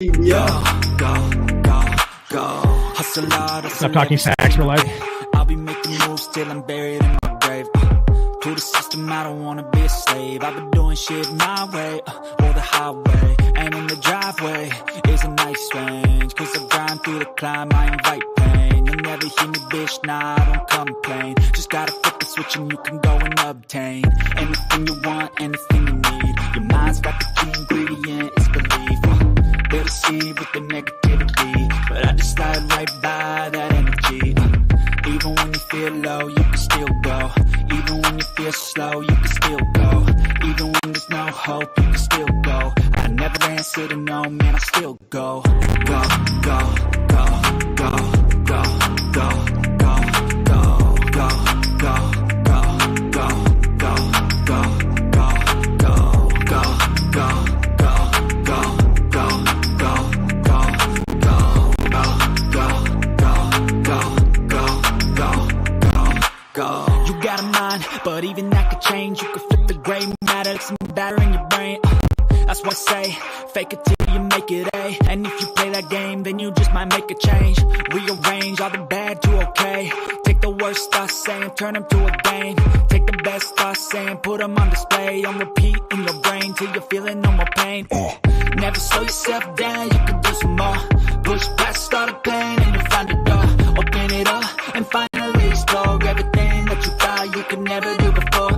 Go, hustle hard, Stop talking Stacks for life. I'll be making moves till I'm buried in my grave. To the system, I don't wanna be a slave. I've been doing shit my way, or the highway. And in the driveway is a nice range. Cause I grind through the climb, I invite pain. You'll never hear me, bitch, nah, I don't complain. Just gotta flip the switch and you can go and obtain anything you want, anything you need. Your mind's got the key ingredient, it's belief. They deceive with the negativity, but I just slide right by that energy. Even when you feel low, you can still go. Even when you feel slow, you can still go. Even when there's no hope, you can still go. I never answer to no, man, I still go. Go, go, go, go, go, go, go, go, go, go, go, go, go, go, go, go, go, go. You got a mind, but even that could change. You could flip the gray matter, like some batter in your brain. That's why I say, fake it till you make it A. And if you play that game, then you just might make a change. Rearrange all the bad to okay. Take the worst thoughts saying, turn them to a game. Take the best thoughts saying, put them on display. On repeat in your brain till you're feeling no more pain. Never slow yourself down, you can do some more. Push past all the pain and you'll find a door. Open it up and finally explore everything that you thought you could never do before.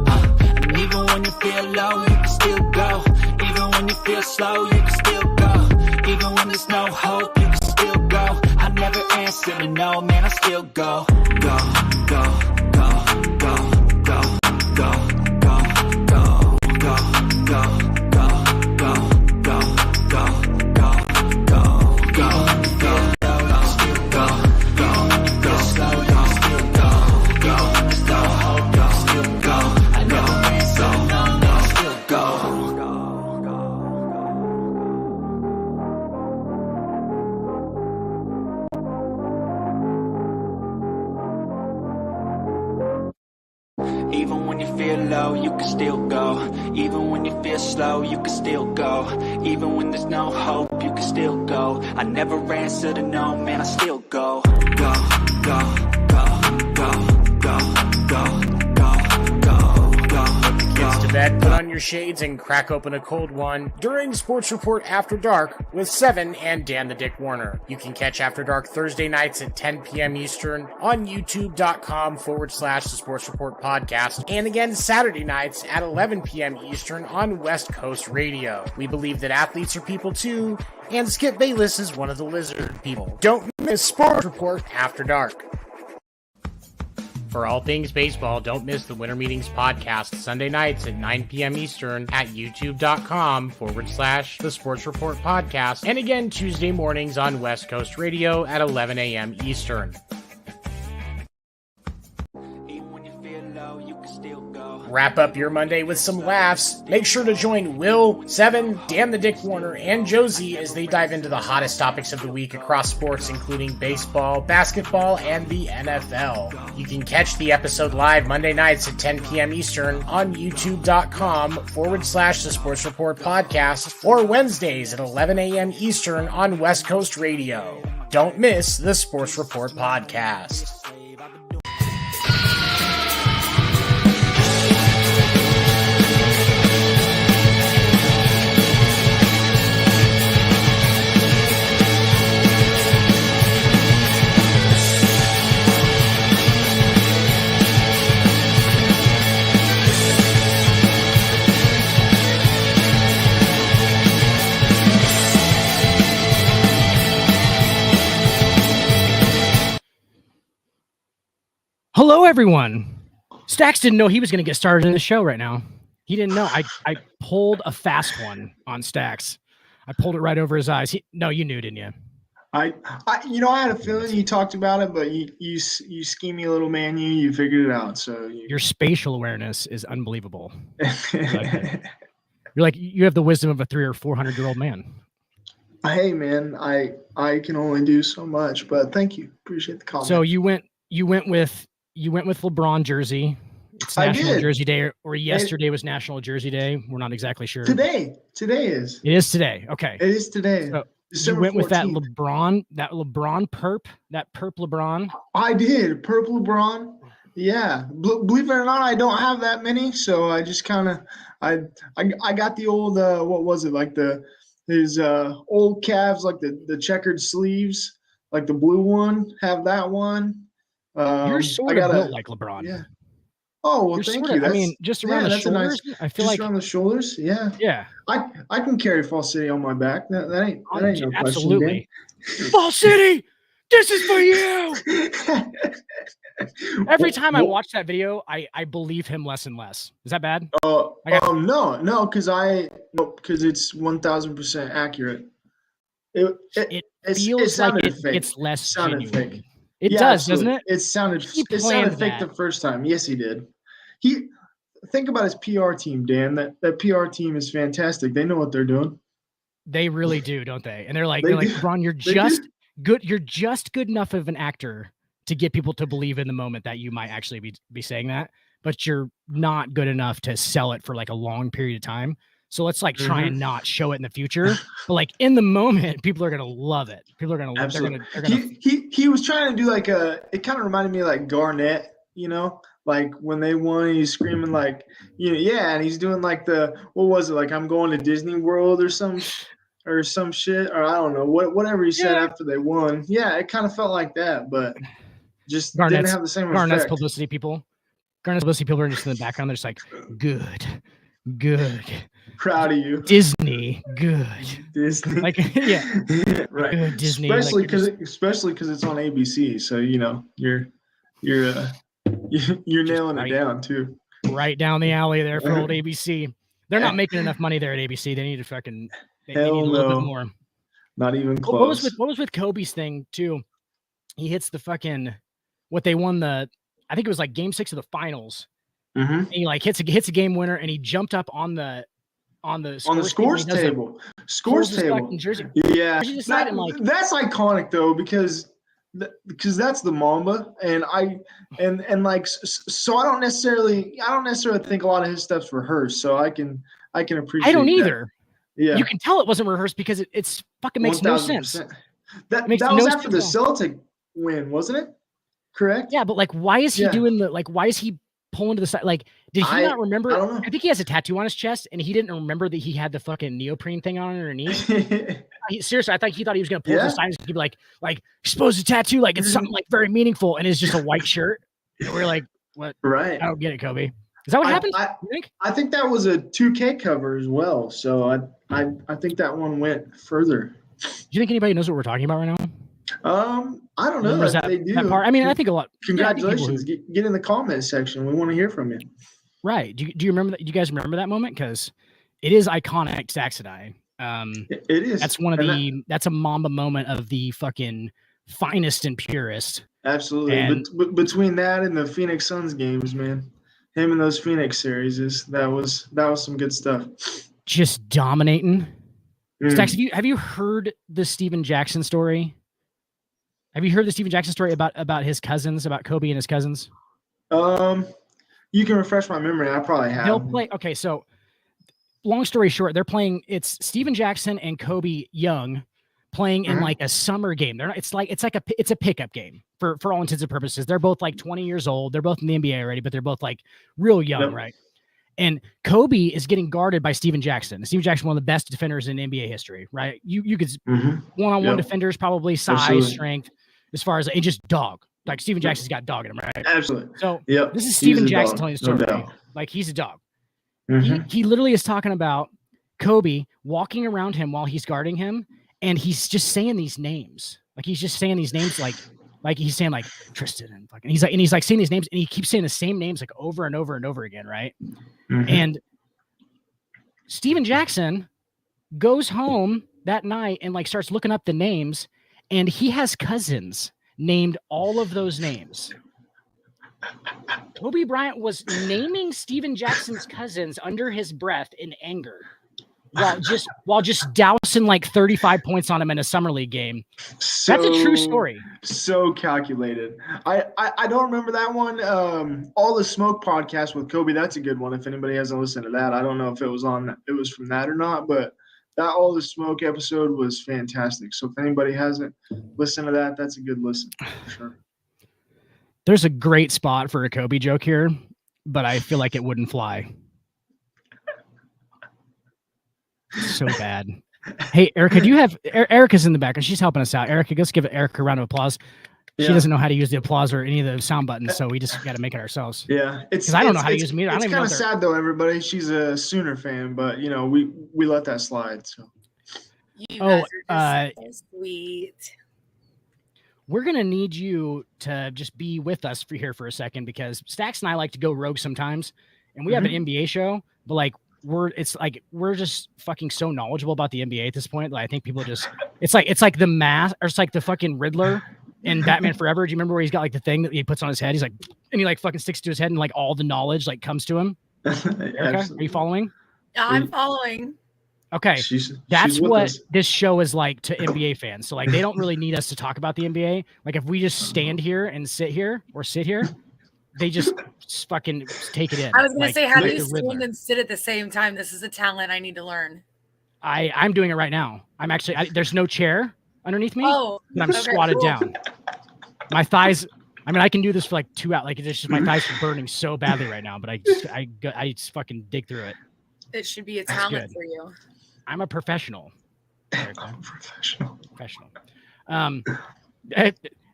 And even when you feel low, you can still go. Even when you feel slow, you can still go. Even when there's no hope, you can still go. I never answer to no, man, I still go. Go, go, go, go, go, go, go, go, go, go, go, go, go, go, go, go, go, go, still go, go, go, slow, you still go, go, no hope, you still go. I never answer to no, no, I still go. Even when you feel low, you can still go. Even when you feel slow, you can still go. Even when there's no hope, you can still go. I never answer to no, man, I still go. Go, go, go, go, go, go, go, go, go. Kids to bed, put on your shades, and crack open a cold one during Sports Report After Dark with Seven and Dan the Dick Warner. You can catch After Dark Thursday nights at 10 p.m. Eastern on youtube.com/the Sports Report podcast, and again Saturday nights at 11 p.m. Eastern on West Coast Radio. We believe that athletes are people too, and Skip Bayless is one of the lizard people. Don't miss Sports Report After Dark. For all things baseball, don't miss the Winter Meetings podcast Sunday nights at 9 p.m. Eastern at youtube.com/the Sports Report podcast, and again Tuesday mornings on West Coast Radio at 11 a.m. Eastern. Wrap up your Monday with some laughs. Make sure to join Will, Seven, Dan the Dick Warner, and Josie as they dive into the hottest topics of the week across sports, including baseball, basketball, and the NFL. You can catch the episode live Monday nights at 10 p.m. Eastern on youtube.com/the Sports Report podcast, or Wednesdays at 11 a.m. Eastern on West Coast Radio. Don't miss the Sports Report podcast. Hello, everyone. Stacks didn't know he was going to get started in the show right now. He didn't know. I pulled a fast one on Stacks. I pulled it right over his eyes. No, you knew, didn't you? I had a feeling you talked about it, but you schemy little man, you figured it out. So your spatial awareness is unbelievable. You're like you have the wisdom of a 300 or 400-year-old man. Hey, man, I can only do so much, but thank you. Appreciate the comment. So you went with LeBron jersey. It's National Jersey Day, or yesterday was National Jersey Day. We're not exactly sure. Today is. It is today. Okay. It is today. You went with that LeBron perp, that perp LeBron. I did, purple LeBron. Yeah, believe it or not, I don't have that many, so I just kind of I got the old what was it, like his old Cavs, like the checkered sleeves, like the blue one. Have that one. You're sort of built like LeBron. Yeah. Oh well, thank you. I mean, just around the shoulders. I feel like around the shoulders. Yeah. Yeah. I can carry Fall City on my back. That ain't no absolutely. question. Fall City, this is for you. Every time I watch that video, I believe him less and less. Is that bad? No, because it's 1,000% accurate. It feels like it's less genuine. Fake. It does, absolutely. Doesn't it? It sounded fake the first time. Yes, he did. Think about his PR team, Dan. That PR team is fantastic. They know what they're doing. They really do, don't they? And they're like, Ron, you're just good. You're just good enough of an actor to get people to believe in the moment that you might actually be saying that, but you're not good enough to sell it for like a long period of time. So let's like try and not show it in the future. But like in the moment, people are gonna love it. People are gonna love it. He was trying to do like it kind of reminded me of like Garnett, like when they won, he's screaming like, and he's doing like what was it, like I'm going to Disney World or some shit, or I don't know, whatever he said after they won. Yeah, it kind of felt like that, but just didn't have the same effect. Garnett's publicity people are just in the background. They're just like, good. Proud of you, Disney. Good, Disney. Like, yeah, right. Good, Disney, especially because it's on ABC. So you're nailing it down too. Right down the alley there for old ABC. They're not making enough money there at ABC. They need to fucking. They need a little bit more. Not even close. What was with Kobe's thing too? He hits the fucking what they won I think it was like Game 6 of the finals. Mm-hmm. And he like hits a game winner, and he jumped up on the scores table. Scores table. Jersey. Yeah, that's iconic though because that's the Mamba, and like so I don't necessarily think a lot of his stuff's rehearsed, so I can appreciate. I don't either. Yeah, you can tell it wasn't rehearsed because it's fucking makes 1,000%. No sense. That was after the Celtic win, wasn't it? Correct. Yeah, but like, why is he doing why is he pulling to the side? Like, did he not remember? I don't know. I think he has a tattoo on his chest, and he didn't remember that he had the fucking neoprene thing on underneath. Seriously, I thought he thought he was gonna pull to the side and he'd be like expose the tattoo, like it's something like very meaningful, and it's just a white shirt. And we're like, what? Right. I don't get it, Kobe. Is that what happened? You think? I think that was a 2K cover as well. So I think that one went further. Do you think anybody knows what we're talking about right now? I don't know if they do. That part? I mean, I think a lot. Congratulations! Get in the comment section. We want to hear from you. Right? Do you remember that? Do you guys remember that moment? Because it is iconic, Zax and I. It is. That's that's a Mamba moment of the fucking finest and purest. Absolutely. But between that and the Phoenix Suns games, man, him and those Phoenix series that was some good stuff. Just dominating. Zax, have you heard the Steven Jackson story? Have you heard the Steven Jackson story about his cousins, about Kobe and his cousins? You can refresh my memory. I probably have. They'll play. Okay, so long story short, they're playing. It's Steven Jackson and Kobe Young playing in like a summer game. They're not. It's a pickup game for all intents and purposes. They're both like 20 years old. They're both in the NBA already, but they're both like real young, right? And Kobe is getting guarded by Steven Jackson. Steven Jackson, one of the best defenders in NBA history, right? You could one-on-one defenders, probably size, strength, as far as just dog. Like Steven Jackson's got dog in him, right? Absolutely. So this is Steven Jackson telling the story. Like he's a dog. He literally is talking about Kobe walking around him while he's guarding him, and he's just saying these names. Like he's just saying these names like he's saying like Tristan and fucking he's like saying these names, and he keeps saying the same names like over and over and over again, right? And Steven Jackson goes home that night and like starts looking up the names, and he has cousins named all of those names. Kobe Bryant was naming Steven Jackson's cousins under his breath in anger while just dousing like 35 points on him in a summer league game. That's a true story. So calculated. I don't remember that one. All the Smoke podcast with Kobe, that's a good one. If anybody hasn't listened to that, I don't know if it was from that or not, but that All the Smoke episode was fantastic. So if anybody hasn't listened to that, that's a good listen for sure. There's a great spot for a Kobe joke here, but I feel like it wouldn't fly. So bad. Hey, Erica, do you have Erica's in the back and she's helping us out. Erica, let's give Erica a round of applause. She doesn't know how to use the applause or any of the sound buttons, so we just got to make it ourselves. Yeah, because I don't know how to use them either. It's kind of sad though, everybody. She's a Sooner fan, but we let that slide. So. You guys are just so sweet. We're gonna need you to just be with us for a second because Stacks and I like to go rogue sometimes, and we have an NBA show, but like we're just fucking so knowledgeable about the NBA at this point that I think people just it's like the math or it's like the fucking Riddler in Batman Forever. Do you remember where he's got like the thing that he puts on his head? He's like, and he like fucking sticks to his head and like all the knowledge like comes to him. Erica, are you following? I'm following. Okay, that's what this show is like to NBA fans. So like they don't really need us to talk about the NBA. Like if we just stand here and sit here, they just fucking take it in. I was gonna say, how do you stand and sit at the same time? This is a talent I need to learn. I'm doing it right now. I'm actually there's no chair underneath me. Oh, and I'm squatted down. My thighs. I mean, I can do this for like 2 hours. Like it's just my thighs are burning so badly right now. But I just fucking dig through it. It should be a talent for you. I'm a professional. Professional.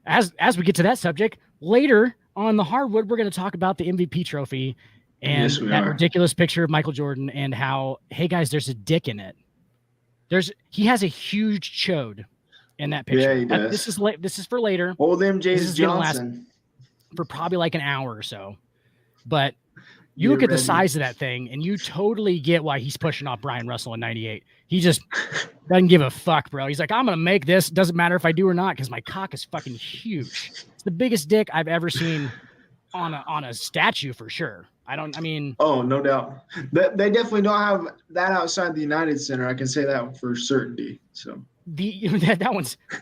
As we get to that subject later on the Hardwood, we're going to talk about the MVP trophy and that ridiculous picture of Michael Jordan and how, hey guys, there's a dick in it. He has a huge chode in that picture. Yeah, he does. This is for later. Old MJ's Johnson. For probably like an hour or so, but. You look at the size of that thing, and you totally get why he's pushing off Brian Russell in '98. He just doesn't give a fuck, bro. He's like, I'm going to make this. Doesn't matter if I do or not because my cock is fucking huge. It's the biggest dick I've ever seen on a statue for sure. Oh, no doubt. They definitely don't have that outside the United Center. I can say that for certainty. So that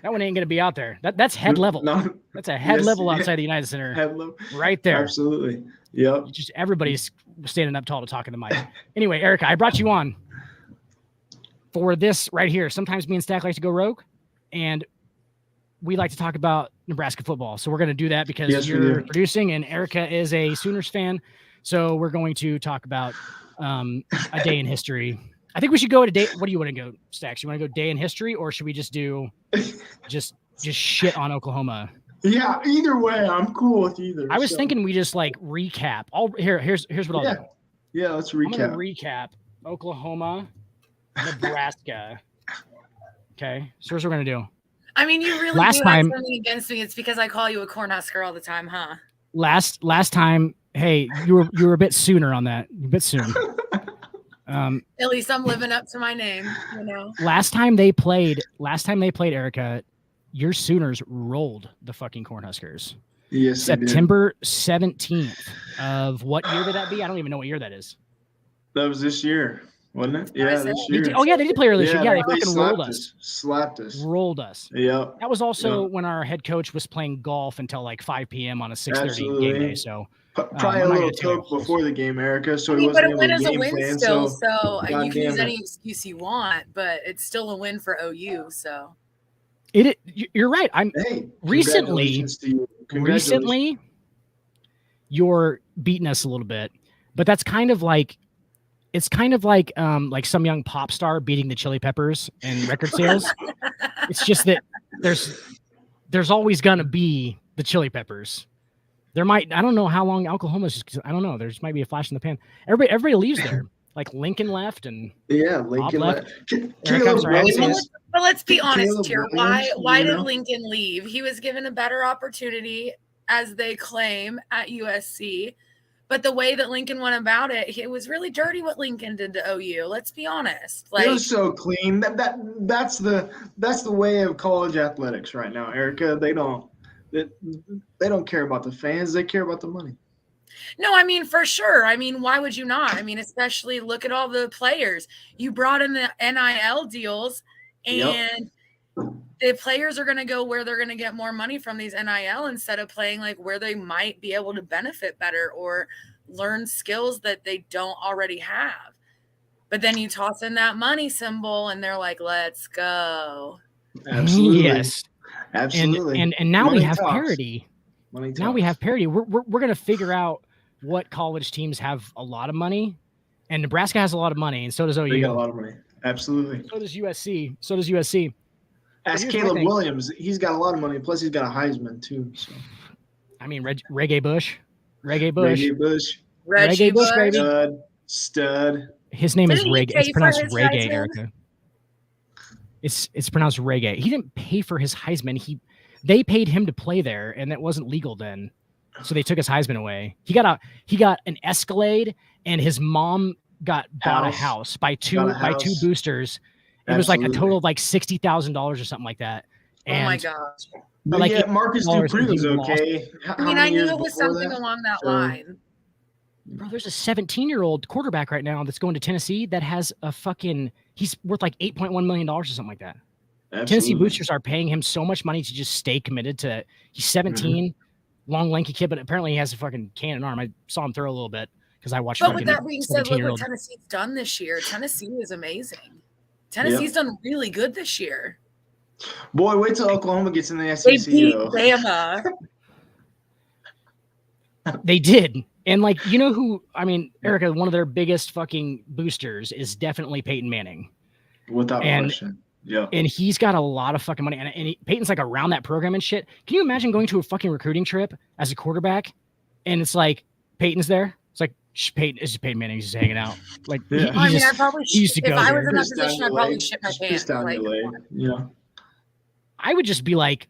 one ain't gonna be out there. That's head level. No, that's a head level outside the United Center. Head level, right there. Absolutely. Yep. Just everybody's standing up tall to talk in the mic. Anyway, Erica, I brought you on for this right here. Sometimes me and Stack like to go rogue, and we like to talk about Nebraska football. So we're gonna do that because you're producing, and Erica is a Sooners fan. So we're going to talk about a day in history. I think we should go at a day. What do you want to go, Stacks? You want to go day in history, or should we just do just shit on Oklahoma? Yeah, either way, I'm cool with either. I was thinking we just like recap. Here's what I'll do. Yeah, let's recap. I'm gonna recap Oklahoma, Nebraska. Okay, so here's what we're gonna do. I mean, you really have something against me. It's because I call you a Cornhusker all the time, huh? Last time, hey, you were a bit sooner on that. A bit soon. At least I'm living up to my name, Last time they played, Erica, your Sooners rolled the fucking Cornhuskers. Yes, September 17th of what year did that be? I don't even know what year that is. That was this year, wasn't it? Yeah, this year. Oh yeah, they did play earlier this year. Yeah, they fucking rolled us. Slapped us. Rolled us. Yeah. That was also when our head coach was playing golf until like 5 p.m. on a 6:30 game day. So. Probably a little coke before the game, Erica. So he wasn't able to game plan. So you can use any excuse you want, but it's still a win for OU. So you're right. Recently you're beating us a little bit, but that's kind of like some young pop star beating the Chili Peppers in record sales. It's just that there's always gonna be the Chili Peppers. I don't know how long Oklahoma's just, I don't know. There just might be a flash in the pan. Everybody leaves there. Like Lincoln left and Lincoln left. But let's be honest here. Why did Lincoln leave? He was given a better opportunity, as they claim, at USC. But the way that Lincoln went about it, it was really dirty what Lincoln did to OU. Let's be honest. It was so clean. That's the way of college athletics right now, Erica. They don't care about the fans. They care about the money. No, I mean, for sure. I mean, why would you not? I mean, especially look at all the players. You brought in the NIL deals, and the players are going to go where they're going to get more money from these NIL instead of playing like where they might be able to benefit better or learn skills that they don't already have. But then you toss in that money symbol, and they're like, "Let's go." Absolutely. Yes. Absolutely. And now Money we have talks. parity. Money Now we talks. have parity. We're gonna figure out what college teams have a lot of money, and Nebraska has a lot of money, and so does OU. They got a lot of money. Absolutely. So does USC. So does USC. Ask Caleb Williams. He's got a lot of money. Plus, he's got a Heisman too. So. I mean, Reggae Bush. Reggie Reggae Bush, baby. Stud. His name is Reggae. It's pronounced Reggae, Heisman? Erica. It's pronounced Reggae. He didn't pay for his Heisman. They paid him to play there, and that wasn't legal then. So they took his Heisman away. He got an Escalade, and his mom bought a house by two boosters. It was like a total of like $60,000 or something like that. And oh my gosh! But like yeah, Marcus Dupree was okay. I mean, I knew it was something along that line. Bro, there's a 17-year-old quarterback right now that's going to Tennessee that has he's worth like $8.1 million or something like that. Absolutely. Tennessee boosters are paying him so much money to just stay committed to. He's 17, long, lanky kid, but apparently he has a fucking cannon arm. I saw him throw a little bit because I watched. But with that being said, look what Tennessee's done this year. Tennessee is amazing. Tennessee's done really good this year. Boy, wait till Oklahoma gets in the SEC. They beat Bama. They did. And like, you know who, I mean, Erica, one of their biggest fucking boosters is definitely Peyton Manning. Without question. Yeah. And he's got a lot of fucking money. And Peyton's like around that program and shit. Can you imagine going to a fucking recruiting trip as a quarterback? And it's like, Peyton's there. It's like, Peyton Manning. He's just hanging out. Like, yeah. I probably should. If I was in that position, I'd probably shit my pants. Yeah. I would just be like,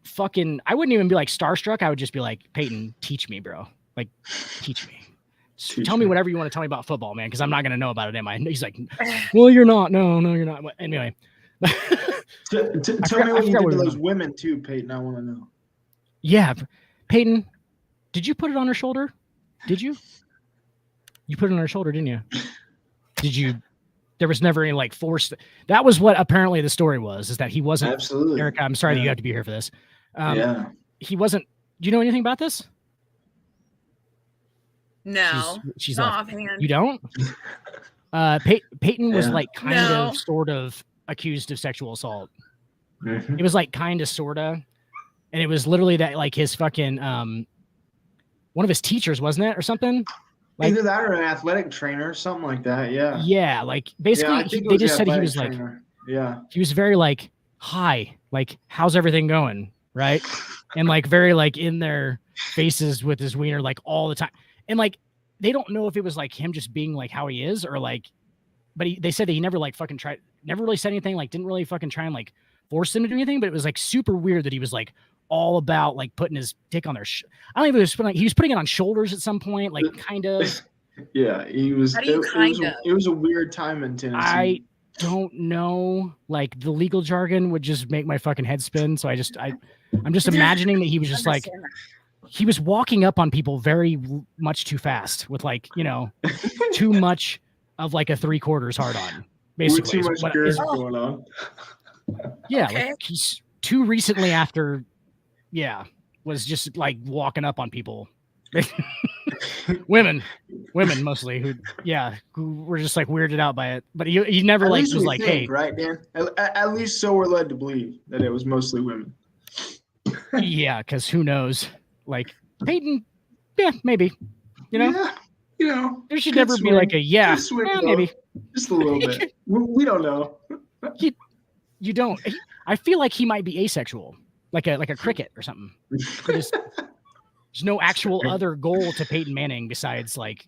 I wouldn't even be like starstruck. I would just be like, Peyton, teach me, bro. Like, teach me. Tell me whatever you want to tell me about football, man, because I'm not going to know about it, am I? He's like, well, you're not. No, you're not. Anyway. Tell me what you did to those women, too, Peyton. I want to know. Yeah. Peyton, did you put it on her shoulder? Did you? You put it on her shoulder, didn't you? Did you? There was never any, like, force. That was what apparently the story was, is that he wasn't. Absolutely. Erica, I'm sorry that you have to be here for this. Yeah. He wasn't. Do you know anything about this? No, she's not offhand. You don't? Peyton was like kind of, sort of accused of sexual assault. Mm-hmm. It was like kind of, sort of, and it was literally that like his fucking one of his teachers, wasn't it, or something? Like, either that or an athletic trainer, something like that. Yeah. Yeah, like basically they just said he was trainer. Like, he was very like, hi, like how's everything going, right? And like very like in their faces with his wiener like all the time. And like, they don't know if it was like him just being like how he is or like, but they said that he never like fucking never really said anything, like didn't really fucking try and like force them to do anything. But it was like super weird that he was like all about like putting his dick on their, I don't even know if he was putting it on shoulders at some point, like kind of. Yeah, he was. It was a weird time in Tennessee. I don't know. Like the legal jargon would just make my fucking head spin. So I'm just imagining that he was just like, he was walking up on people very much too fast with like, you know, too much of like a 3/4 hard on. Basically, too much girth going on. Yeah, okay. Like he's too recently after. Yeah, was just like walking up on people. women mostly who were just like weirded out by it. But he never like was like, hey, right, Dan? At least so we're led to believe that it was mostly women. Yeah, because who knows? Like Peyton, yeah, maybe. You know? Yeah, you know. There should never be like a maybe. Just a little bit. We don't know. You don't. I feel like he might be asexual, like a cricket or something. There's no actual other goal to Peyton Manning besides like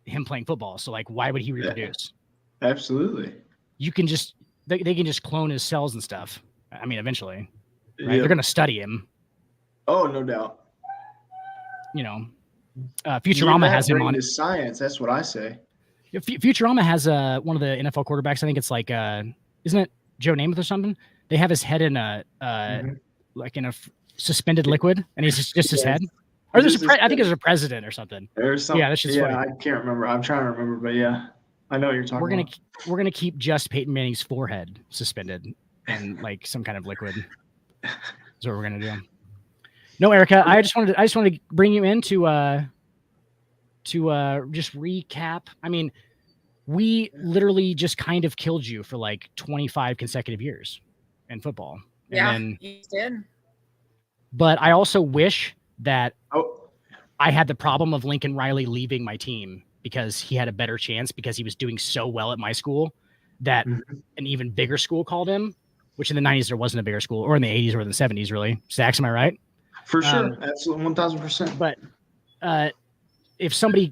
him playing football. So like, why would he reproduce? Yeah, absolutely. You can just they can just clone his cells and stuff. I mean, eventually, right? They're gonna study him. Oh, no doubt. You know, Futurama has him on his science. That's what I say. Futurama has one of the NFL quarterbacks. I think it's like isn't it Joe Namath or something? They have his head in a like in a suspended liquid, and he's just his head. Or there's I think there's a president or something. There's something. Yeah, that's just funny. I can't remember. I'm trying to remember, but yeah, I know what you're talking about. We're gonna keep just Peyton Manning's forehead suspended in like some kind of liquid. That's what we're gonna do. No, Erica, I just wanted to bring you in to just recap. I mean, we literally just kind of killed you for like 25 consecutive years in football. And you did. But I also wish that Oh, I had the problem of Lincoln Riley leaving my team because he had a better chance because he was doing so well at my school that an even bigger school called him, which in the 90s there wasn't a bigger school, or in the 80s or in the 70s, really. Stacks, am I right? for sure. Absolutely, 1,000%. But if somebody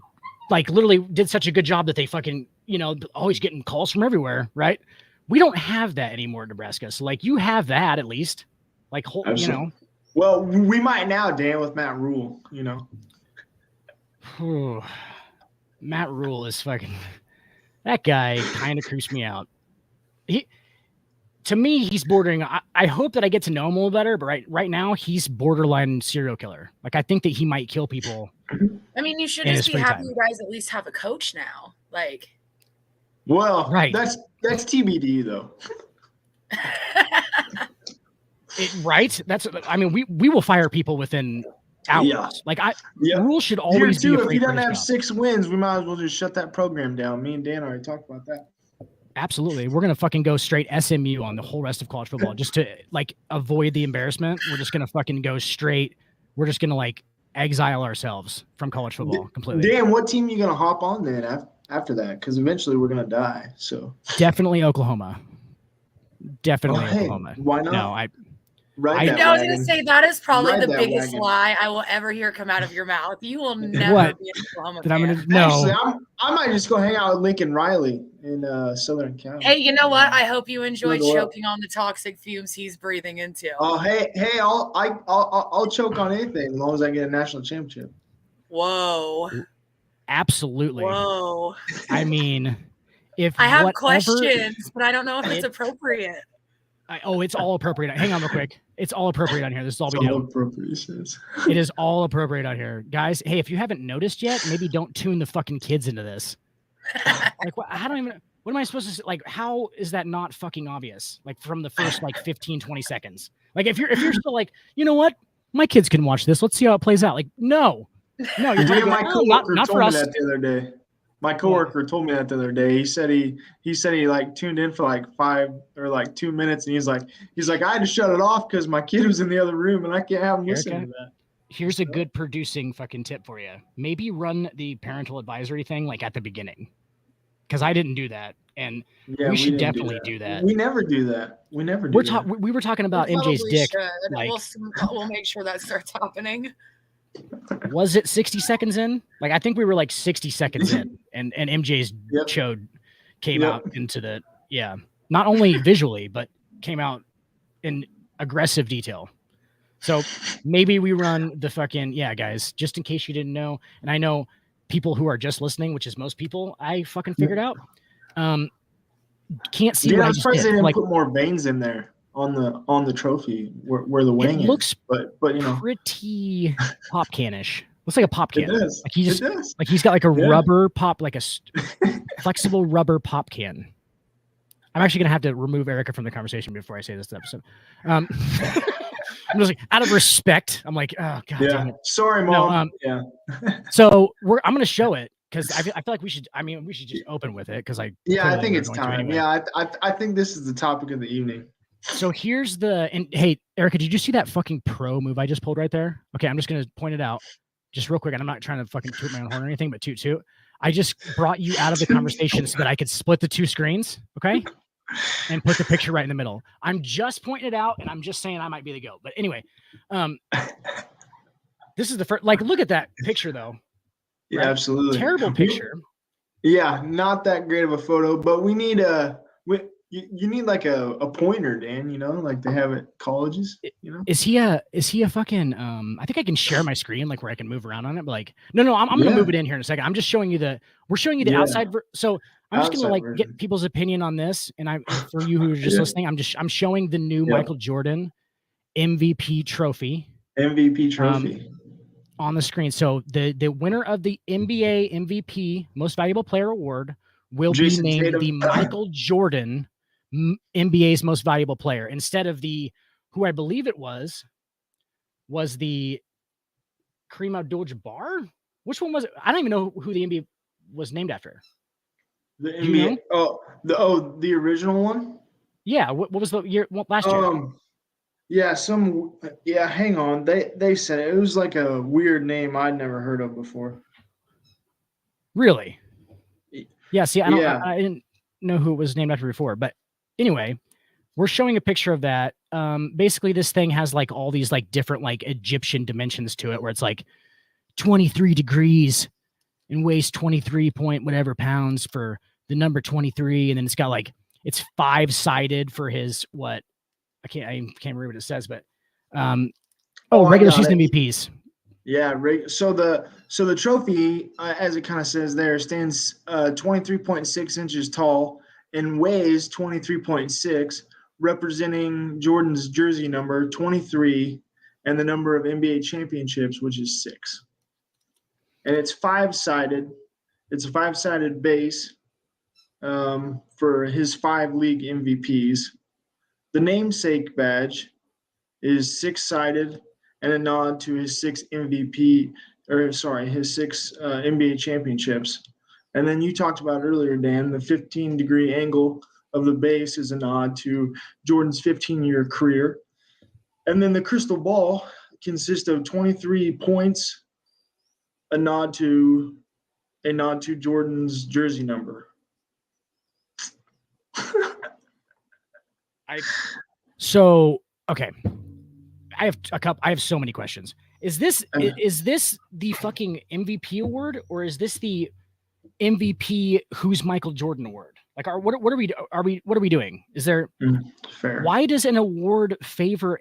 like literally did such a good job that they fucking, you know, always getting calls from everywhere, right? We don't have that anymore in Nebraska. So like you have that at least. Like, you know. Well, we might now, Dan, with Matt Rule, you know. Matt Rule is fucking, that guy kind of creeps me out. To me, he's bordering. I hope that I get to know him a little better, but right now he's borderline serial killer. Like I think that he might kill people. I mean, you should just be happy you guys at least have a coach now. Like, well, right. That's TBD though. Right? That's. I mean, we will fire people within hours. Yeah. Like Rule should always be. If he doesn't have 6 wins, we might as well just shut that program down. Me and Dan already talked about that. Absolutely. We're going to fucking go straight SMU on the whole rest of college football just to like avoid the embarrassment. We're just going to fucking go straight. We're just going to like exile ourselves from college football completely. Dan, what team are you going to hop on then after that? Because eventually we're going to die. So definitely Oklahoma. Definitely Oklahoma. Why not? No, I was going to say that is probably the biggest lie I will ever hear come out of your mouth. You will never be an Oklahoma fan. Actually, I might just go hang out with Lincoln Riley in Southern County. Hey, you know what? I hope you enjoyed choking on the toxic fumes he's breathing into. Oh, hey, I'll choke on anything as long as I get a national championship. Whoa. Absolutely. Whoa. I mean, if I have questions, but I don't know if it's appropriate. It's all appropriate. Hang on real quick. It's all appropriate on here. This is all we do. It is all appropriate on here. Guys, hey, if you haven't noticed yet, maybe don't tune the fucking kids into this. Like, what am I supposed to say? Like, how is that not fucking obvious? Like, from the first, 15, 20 seconds. Like, if you're still like, you know what? My kids can watch this. Let's see how it plays out. Like, no. You're my coworker not for us. That the other day. My coworker told me that the other day. He said he like tuned in for like 5 or 2 minutes, and he's like I had to shut it off because my kid was in the other room and I can't have him listening to that. Here's a good producing fucking tip for you. Maybe run the parental advisory thing like at the beginning, because I didn't do that, and we should definitely do that. We never do that. We were talking about MJ's dick. Like, we'll make sure that starts happening. Was it 60 seconds in? Like, I think we were like 60 seconds in, and MJ's chode came out into the, not only visually, but came out in aggressive detail. So maybe we run the fucking, guys, just in case you didn't know. And I know people who are just listening, which is most people, I fucking figured out. Can't see what I just surprised did. They didn't put more veins in there on the trophy where the wing looks is. But you know, pretty pop canish. Looks like a pop can. It does. Like he's got like a rubber pop, like a flexible rubber pop can. I'm actually gonna have to remove Erica from the conversation before I say this episode. I'm just like, out of respect, I'm like, oh god. Damn it. Sorry, Mom. So I'm gonna show it because I feel like we should just open with it because I think it's time. Anyway. I think this is the topic of the evening. So here's hey, Erica, did you see that fucking pro move I just pulled right there? Okay, I'm just gonna point it out just real quick, and I'm not trying to fucking toot my own horn or anything, but toot. I just brought you out of the conversation so that I could split the two screens, okay? And put the picture right in the middle. I'm just pointing it out, and I'm just saying I might be the GOAT. But anyway, this is the first. Like, look at that picture, though. Yeah, right? Absolutely. Terrible picture. Yeah, not that great of a photo, but we need you need like a pointer, Dan, you know, like they have at colleges, you know. Is he a fucking I think I can share my screen like where I can move around on it, but like no, I'm gonna move it in here in a second. I'm just showing you we're showing you the outside so I'm just gonna like get people's opinion on this, and for you who are just listening, I'm showing the new Michael Jordan MVP trophy. On the screen. So the winner of the NBA MVP Most Valuable Player Award will be named the Michael Jordan NBA's Most Valuable Player instead of who I believe it was the Kareem Abdul-Jabbar. Which one was it? I don't even know who the NBA was named after. The NBA. The original one. Yeah. What was the year last year? Yeah, hang on. They said it was like a weird name I'd never heard of before. Really? Yeah. See, I didn't know who it was named after before, but anyway, we're showing a picture of that. Basically, this thing has like all these like different like Egyptian dimensions to it, where it's like 23 degrees and weighs 23 point whatever pounds for the number 23, and then it's got like it's 5-sided for his what I can't remember what it says, but regular season MVPs. Yeah, so the trophy, as it kind of says there, stands 23.6 inches tall and weighs 23.6, representing Jordan's jersey number 23 and the number of NBA championships, which is 6. And it's 5-sided. It's a 5-sided base for his 5 league MVPs. The namesake badge is 6-sided and a nod to his 6 NBA championships. And then you talked about earlier, Dan, the 15-degree angle of the base is a nod to Jordan's 15-year career. And then the crystal ball consists of 23 points, a nod to Jordan's jersey number. Okay. I have so many questions. Is this the fucking MVP award, or is this the MVP Who's Michael Jordan award? Like, what are we doing? Is there fair? Why does an award favor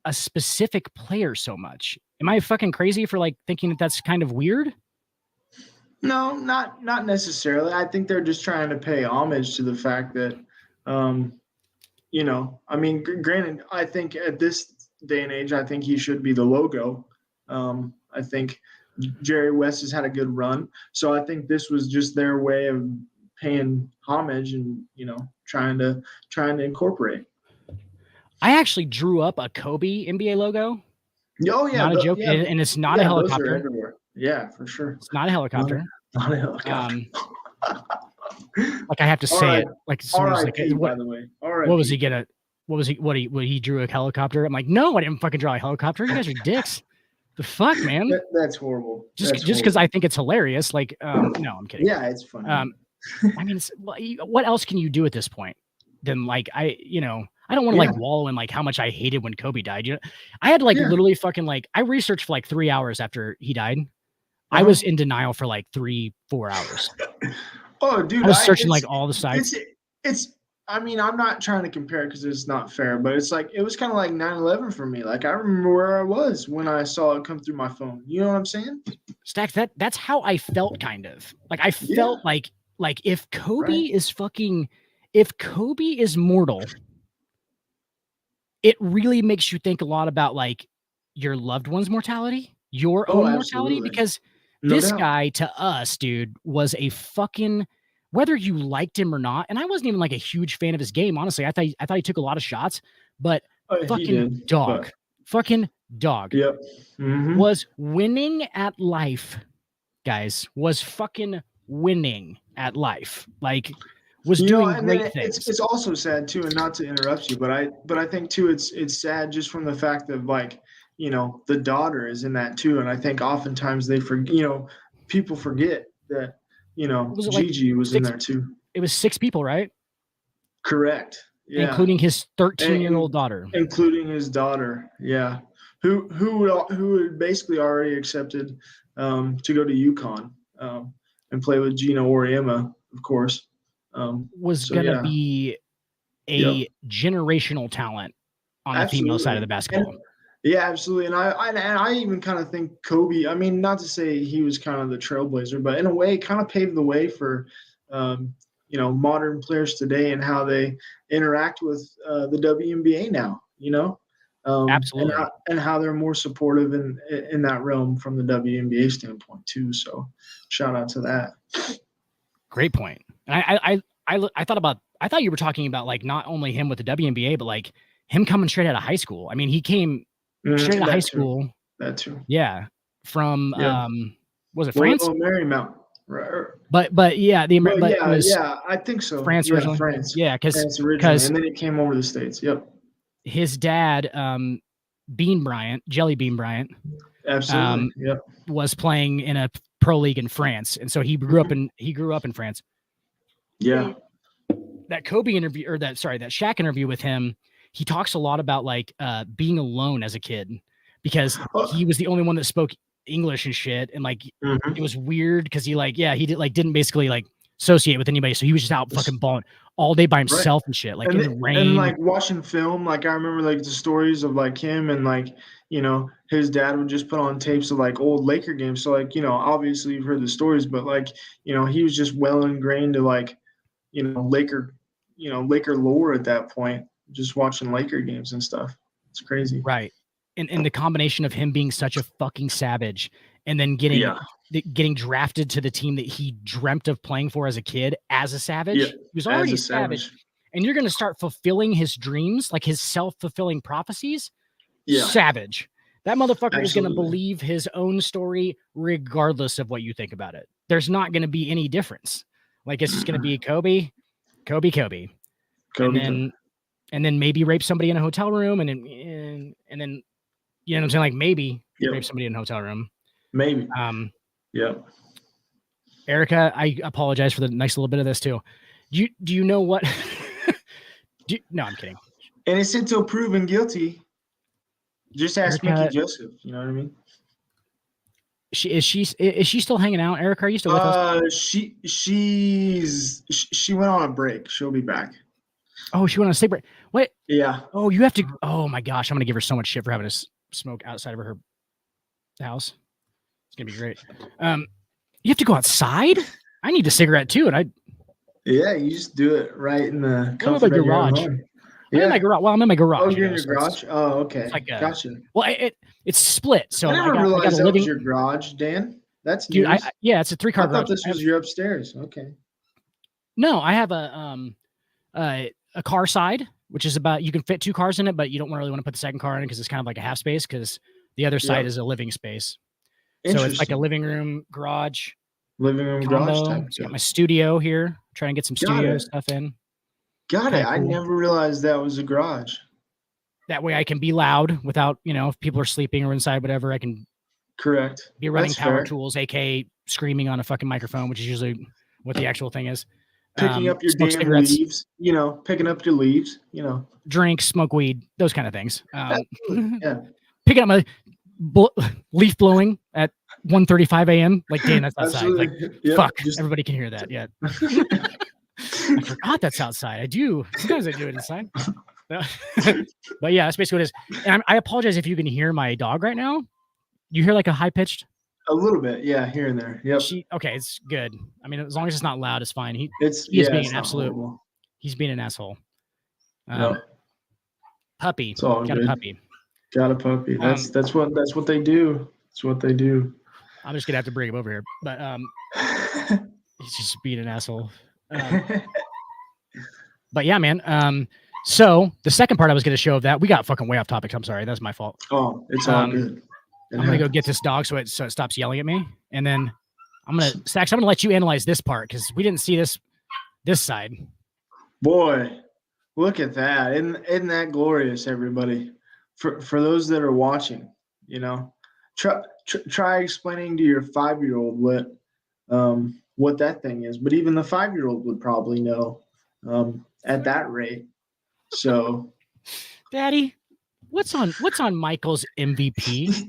a specific player so much? Am I fucking crazy for like thinking that that's kind of weird? No, not necessarily. I think they're just trying to pay homage to the fact that, granted, I think at this day and age, I think he should be the logo. I think Jerry West has had a good run, so I think this was just their way of paying homage and trying to incorporate. I actually drew up a Kobe NBA logo. Oh yeah, not a joke, and it's not a helicopter. Those are everywhere. Yeah, for sure. It's not a helicopter. Not a helicopter. Like I have to say it. Like as soon as by the way. What was he gonna? What he drew a helicopter? I'm like, no, I didn't fucking draw a helicopter. You guys are dicks. The fuck, man. That's horrible. Just because I think it's hilarious. Like, no, I'm kidding. Yeah, it's funny. I mean, what else can you do at this point? Then like I don't want to like wallow in like how much I hated when Kobe died. I had like literally fucking like I researched for like 3 hours after he died. I was in denial for like 3-4 hours. Oh, dude, I was searching like all the sites. I mean, I'm not trying to compare because it's not fair, but it's like it was kind of like 9/11 for me. Like I remember where I was when I saw it come through my phone. You know what I'm saying? Stacks, that's how I felt kind of. Like I felt like if Kobe if Kobe is mortal, it really makes you think a lot about like your loved one's mortality, your own mortality, because this guy to us, dude, was a fucking, whether you liked him or not, and I wasn't even like a huge fan of his game, honestly. I thought he took a lot of shots, but fucking dog. Yep. Mm-hmm. Was winning at life, guys. Was fucking winning at life. Like was doing great things. It's also sad too, and not to interrupt you, but I think too it's sad just from the fact that like, the daughter is in that too, and I think oftentimes people forget that Gigi was in there too. It was 6 people, right? Correct. Yeah. Including his 13-year-old daughter. Including his daughter, yeah. Who had basically already accepted to go to UConn and play with Gino Auriemma, of course. Was gonna be a generational talent on the female side of the basketball. Yeah, absolutely. And I even kind of think Kobe, I mean, not to say he was kind of the trailblazer, but in a way kind of paved the way for, modern players today and how they interact with the WNBA now, Absolutely. And how they're more supportive in that realm from the WNBA standpoint too. So shout out to that. Great point. And I thought you were talking about like not only him with the WNBA, but like him coming straight out of high school. I mean, he came straight out of high school. That too. Yeah. From was it France? Marymount. Right. But yeah, I think so. France originally. France. Yeah, because and then it came over to the States. Yep. His dad, Jelly Bean Bryant, absolutely, yep, was playing in a pro league in France, and so he grew up in France. Yeah. That Kobe interview, or that Shaq interview with him, he talks a lot about like being alone as a kid because he was the only one that spoke English and shit, and like it was weird because he didn't basically like associate with anybody, so he was just out fucking balling all day by himself and shit, like in the rain. And like watching film, like I remember like the stories of like him and like, you know, his dad would just put on tapes of like old Laker games. So like, you know, obviously you've heard the stories, but like, you know, he was just well ingrained to like, you know, Laker lore at that point, just watching Laker games and stuff. It's crazy. Right. And the combination of him being such a fucking savage and then getting drafted to the team that he dreamt of playing for as a kid as a savage. Yeah, he was already a savage. And you're going to start fulfilling his dreams, like his self-fulfilling prophecies. Yeah. Savage. That motherfucker is going to believe his own story regardless of what you think about it. There's not going to be any difference. Like it's just going to be Kobe. And then maybe rape somebody in a hotel room and then you know what I'm saying? Like maybe rape somebody in a hotel room. Maybe. Yeah. Erica, I apologize for the nice little bit of this too. Do you know what? No, I'm kidding. Innocent until proven guilty. Just ask Mickey Joseph. You know what I mean? Is she still hanging out? Erica, are you still with us? She went on a break. She'll be back. Oh, she went on a state break. What? Yeah. Oh, you have to. Oh my gosh, I'm gonna give her so much shit for having to smoke outside of her house. It's gonna be great. You have to go outside. I need a cigarette too, and Yeah, you just do it right in the comfort of your garage. I'm in my garage. Well, I'm in my garage. Oh, you're in your garage? Oh, okay. Like gotcha. Well, it's split. So I never realized that was your garage, Dan. That's dude. It's a 3-car garage. I thought this was your upstairs. Okay. No, I have a car side, which is about, you can fit 2 cars in it, but you don't really want to put the second car in because it's kind of like a half space because the other side is a living space. So it's like a living room, garage. Living room, garage type. Got my studio here. Trying to get some studio stuff in. Got it. Cool. I never realized that was a garage. That way I can be loud without, if people are sleeping or inside, whatever, I can be running power tools, aka screaming on a fucking microphone, which is usually what the actual thing is. Picking up your damn cigarettes. Leaves, picking up your leaves, drink, smoke weed, those kind of things. Picking up my leaf blowing at 1:35 a.m. Like, damn, that's outside. Like, fuck, everybody can hear that. Yeah. I forgot that's outside. I do. Sometimes I do it inside. But yeah, that's basically what it is. And I apologize if you can hear my dog right now. You hear like a high pitched? A little bit, yeah, here and there. Yep. Okay, it's good. I mean, as long as it's not loud, it's fine. He's being an absolute. Horrible. He's being an asshole. Puppy. It's all got good. A puppy. Got a puppy. That's what they do. That's what they do. I'm just gonna have to bring him over here, but he's just being an asshole. But yeah, man. So the second part I was gonna show of that, we got fucking way off topic. I'm sorry, that's my fault. Oh, it's all good. I'm gonna go get this dog so it stops yelling at me, and then I'm gonna let you analyze this part because we didn't see this side. Boy, look at that! Isn't that glorious, everybody? For those that are watching, try explaining to your 5-year-old what that thing is. But even the 5-year-old would probably know at that rate. So, Daddy, what's on Michael's MVP?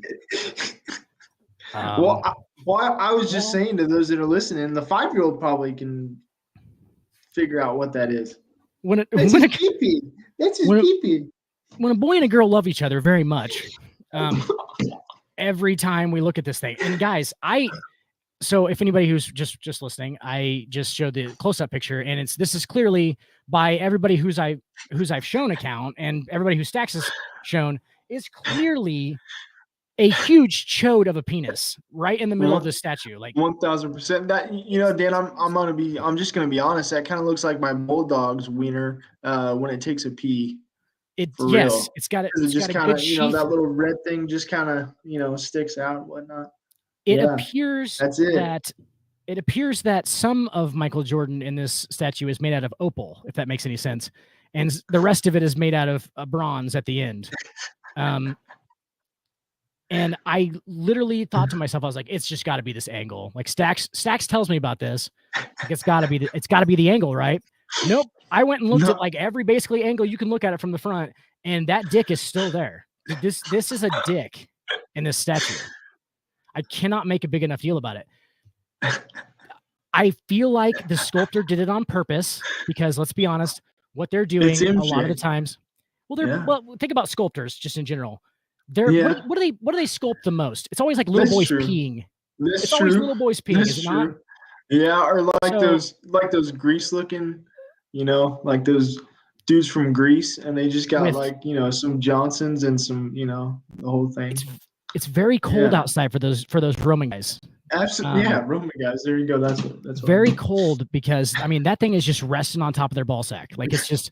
I was just saying to those that are listening, the 5-year-old probably can figure out what that is. That's his pee-pee. When a boy and a girl love each other very much, every time we look at this thing, and guys, so if anybody who's just listening, I just showed the close-up picture, and this is clearly by everybody who's I've shown account, and everybody who Stacks has shown is clearly a huge chode of a penis right in the middle of the statue. Like 1000%. That Dan, I'm just gonna be honest. That kind of looks like my bulldog's wiener when it takes a pee. It's got just kind of that little red thing just kind of sticks out and whatnot. It appears that's it. that it appears that some of Michael Jordan in this statue is made out of opal, if that makes any sense, and the rest of it is made out of bronze at the end. And I literally thought to myself, I was like, it's just got to be this angle. Like Stacks tells me about this. Like, it's got to be the angle, right? Nope. I went and looked at like every basically angle you can look at it from the front, and that dick is still there. This is a dick in this statue. I cannot make a big enough deal about it. I feel like the sculptor did it on purpose because let's be honest, what they're doing a lot of the times. Well, think about sculptors just in general. What do they sculpt the most? It's always like little boys peeing. It's always little boys peeing, is it not? Yeah, or like those Grease looking, like those dudes from Greece, and they just got some Johnsons and some, the whole thing. It's very cold outside for those Roman guys. Absolutely, Roman guys. There you go. That's very cold because that thing is just resting on top of their ball sack. Like it's just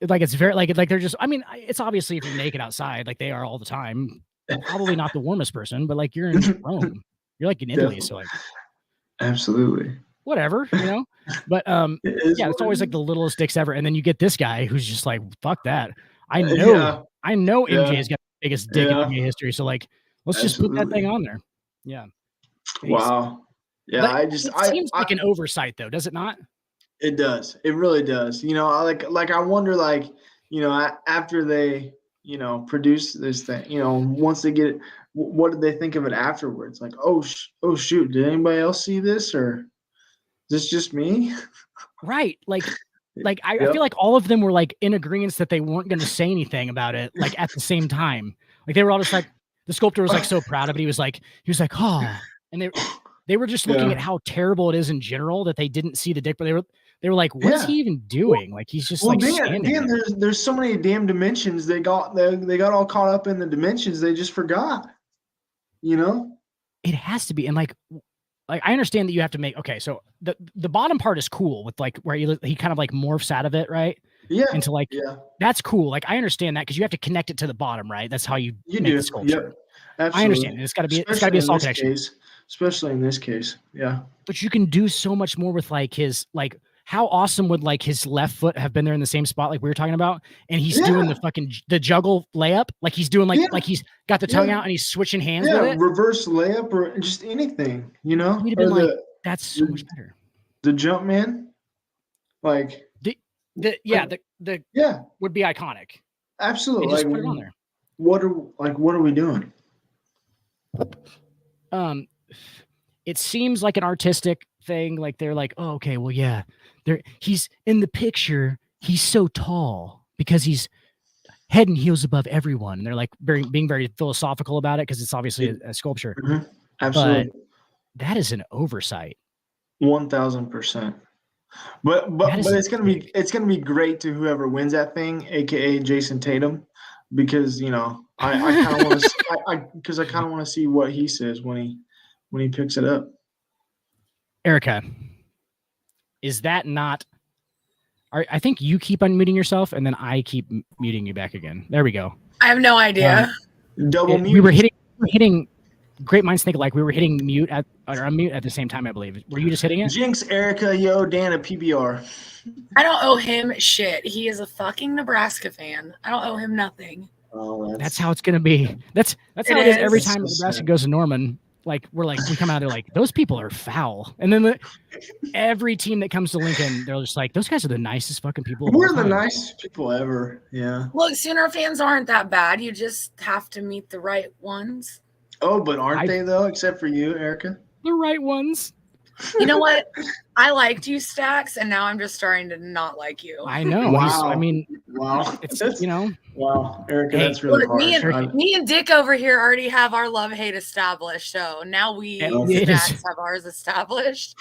like it's very like they're just. It's obviously if you're naked outside, like they are all the time. Probably not the warmest person, but like you're in Rome, you're like in Italy, so like absolutely whatever, But it's always like the littlest dicks ever, and then you get this guy who's just like fuck that. I know MJ's got the biggest dick in NBA history, so like let's just put that thing on there. Yeah. Wow. Yeah, but it seems like an oversight, though, does it not? It does. It really does. I wonder, after they, produce this thing, once they get it, what did they think of it afterwards? Like, oh shoot, did anybody else see this, or is this just me? Right. I feel like all of them were like in agreement that they weren't going to say anything about it, like at the same time. Like they were all just like, the sculptor was like so proud of it. He was like, oh. And they were just looking at how terrible it is in general that they didn't see the dick, but they were like, what's he even doing? Like he's just standing there. There's so many damn dimensions. They got all caught up in the dimensions. They just forgot. It has to be. And like I understand that you have to make so the bottom part is cool with like where he kind of like morphs out of it, right? Yeah. Into like that's cool. Like I understand that because you have to connect it to the bottom, right? That's how you make the sculpture. Yep. Absolutely. I understand. It's got to be a solid connection. Especially in this case. Yeah. But you can do so much more with like his like how awesome would like his left foot have been there in the same spot like we were talking about, and he's doing the juggle layup, like he's doing like he's got the tongue out and he's switching hands with it. Reverse layup or just anything, He'd have been like, that's so much better. The jump man, like the would be iconic. Absolutely, just put it on there. What are we doing? It seems like an artistic thing. Like they're like, oh, okay, well, yeah, he's in the picture. He's so tall because he's head and heels above everyone. And they're like being very philosophical about it because it's obviously a sculpture. Mm-hmm. Absolutely, but that is an oversight. 1000%. But it's gonna be great to whoever wins that thing, aka Jason Tatum, because I kind of want to I kind of want to see what he says when he picks it up. Erica, is that not? I think you keep unmuting yourself, and then I keep muting you back again. There we go. I have no idea. Double mute. We were hitting. Great minds think alike. We were hitting mute or unmute at the same time, I believe. Were you just hitting it? Jinx, Erica, Dan, a PBR. I don't owe him shit. He is a fucking Nebraska fan. I don't owe him nothing. Oh, that's how it's gonna be. That's how it is every time Nebraska goes to Norman. Like we come out there like those people are foul, and then every team that comes to Lincoln, they're just like those guys are the nicest fucking people. We're the nicest people ever. Yeah. Look, Sooner fans aren't that bad. You just have to meet the right ones. Oh, but aren't they though? Except for you, Erica. The right ones. You know what? I liked you, Stacks, and now I'm just starting to not like you. I know. Wow. Wow. It's Wow, Erica, that's really hard. Me and Dick over here already have our love-hate established, so now we Stacks have ours established.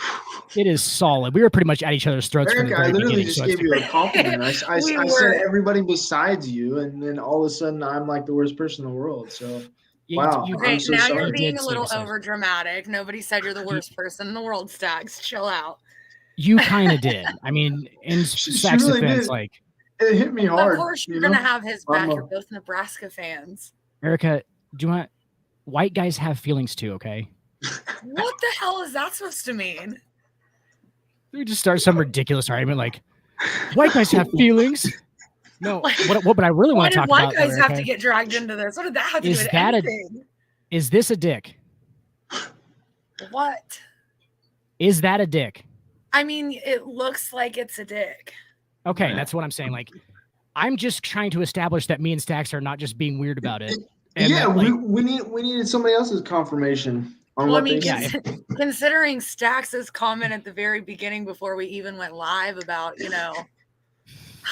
It is solid. We were pretty much at each other's throats. Erica, I literally just gave you a compliment. I said everybody besides you, and then all of a sudden I'm like the worst person in the world. So. Wow. Okay, now you're being a little over dramatic. Nobody said you're the worst person in the world, Stacks. Chill out. You kind of did. In Stacks' really defense, did. It hit me hard. Of course, you're gonna have his back. You're both Nebraska fans. Erica, do you want white guys have feelings too? Okay. What the hell is that supposed to mean? We just start some ridiculous argument like white guys have feelings. No, what I really want to talk about. Why did white guys have to get dragged into this? What did that have to do with anything? Is this a dick? What? Is that a dick? I mean, it looks like it's a dick. Okay, that's what I'm saying. Like, I'm just trying to establish that me and Stacks are not just being weird about it. And yeah, that, like, we needed somebody else's confirmation on what they considering Stacks' comment at the very beginning before we even went live about,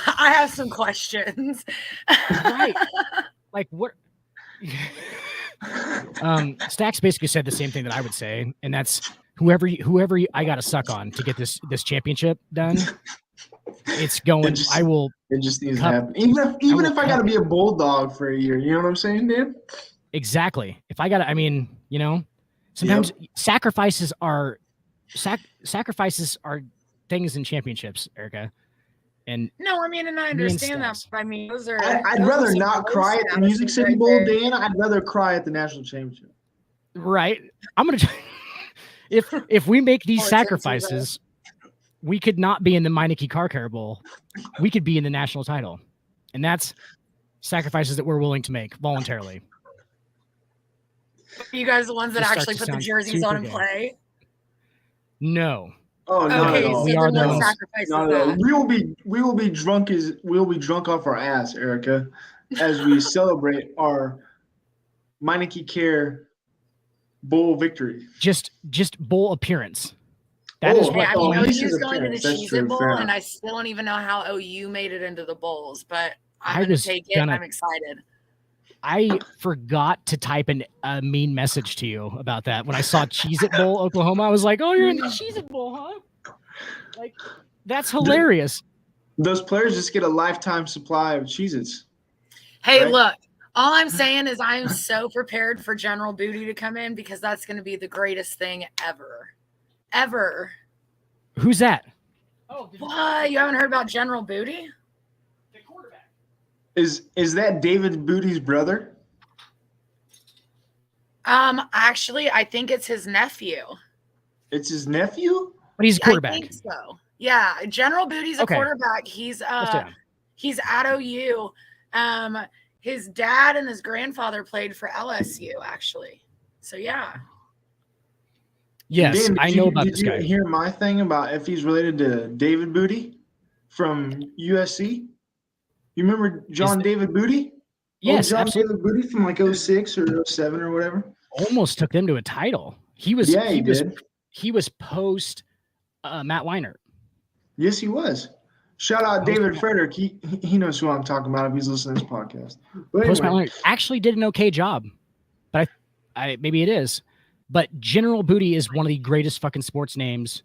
I have some questions. Right. Like what? Stacks basically said the same thing that I would say, and that's whoever I got to suck on to get this championship done. It's going. It just needs to happen. Even if I got to be a bulldog for a year, you know what I'm saying, Dan? Exactly. If I got to, sometimes sacrifices are things in championships, Erica. And no, and I understand that. Those are. I'd rather not cry at the Music City Bowl, Dan. I'd rather cry at the national championship. Right. I'm gonna. If we make these sacrifices, we could not be in the Meineke Car Care Bowl. We could be in the national title, and that's sacrifices that we're willing to make voluntarily. Are you guys the ones that actually put the jerseys on and play? No. Oh no! Okay, no. So we are no sacrifices. No. We will be drunk off our ass, Erica, as we celebrate our Meineke Care Bowl victory. Just bowl appearance. That is what OU's going to the Cheez-It Bowl, and I still don't even know how OU made it into the bowls, but I'm going to take it. I'm excited. I forgot to type a mean message to you about that. When I saw Cheez-It Bowl, Oklahoma, I was like, oh, you're in the Cheez-It Bowl, huh? Like, that's hilarious. Those players just get a lifetime supply of Cheez-Its. Hey, right? Look, all I'm saying is I am so prepared for General Booty to come in because that's going to be the greatest thing ever. Ever. Who's that? Oh, what? You haven't heard about General Booty? The quarterback. Is that David Booty's brother? Actually, I think it's his nephew. It's his nephew? But he's a quarterback. I think so. Yeah, General Booty's a quarterback. He's at OU. His dad and his grandfather played for LSU, actually. So yeah. Yes, I know about this guy. Did you hear my thing about if he's related to David Booty from USC? You remember David Booty? Yes, John absolutely. David Booty from like 06 or 07 or whatever. Almost took them to a title. He was post Matt Weinert. Yes, he was. Shout out David Frederick. He knows who I'm talking about if he's listening to this podcast. But post Matt Weinert actually did an okay job, but I maybe it is. But General Booty is one of the greatest fucking sports names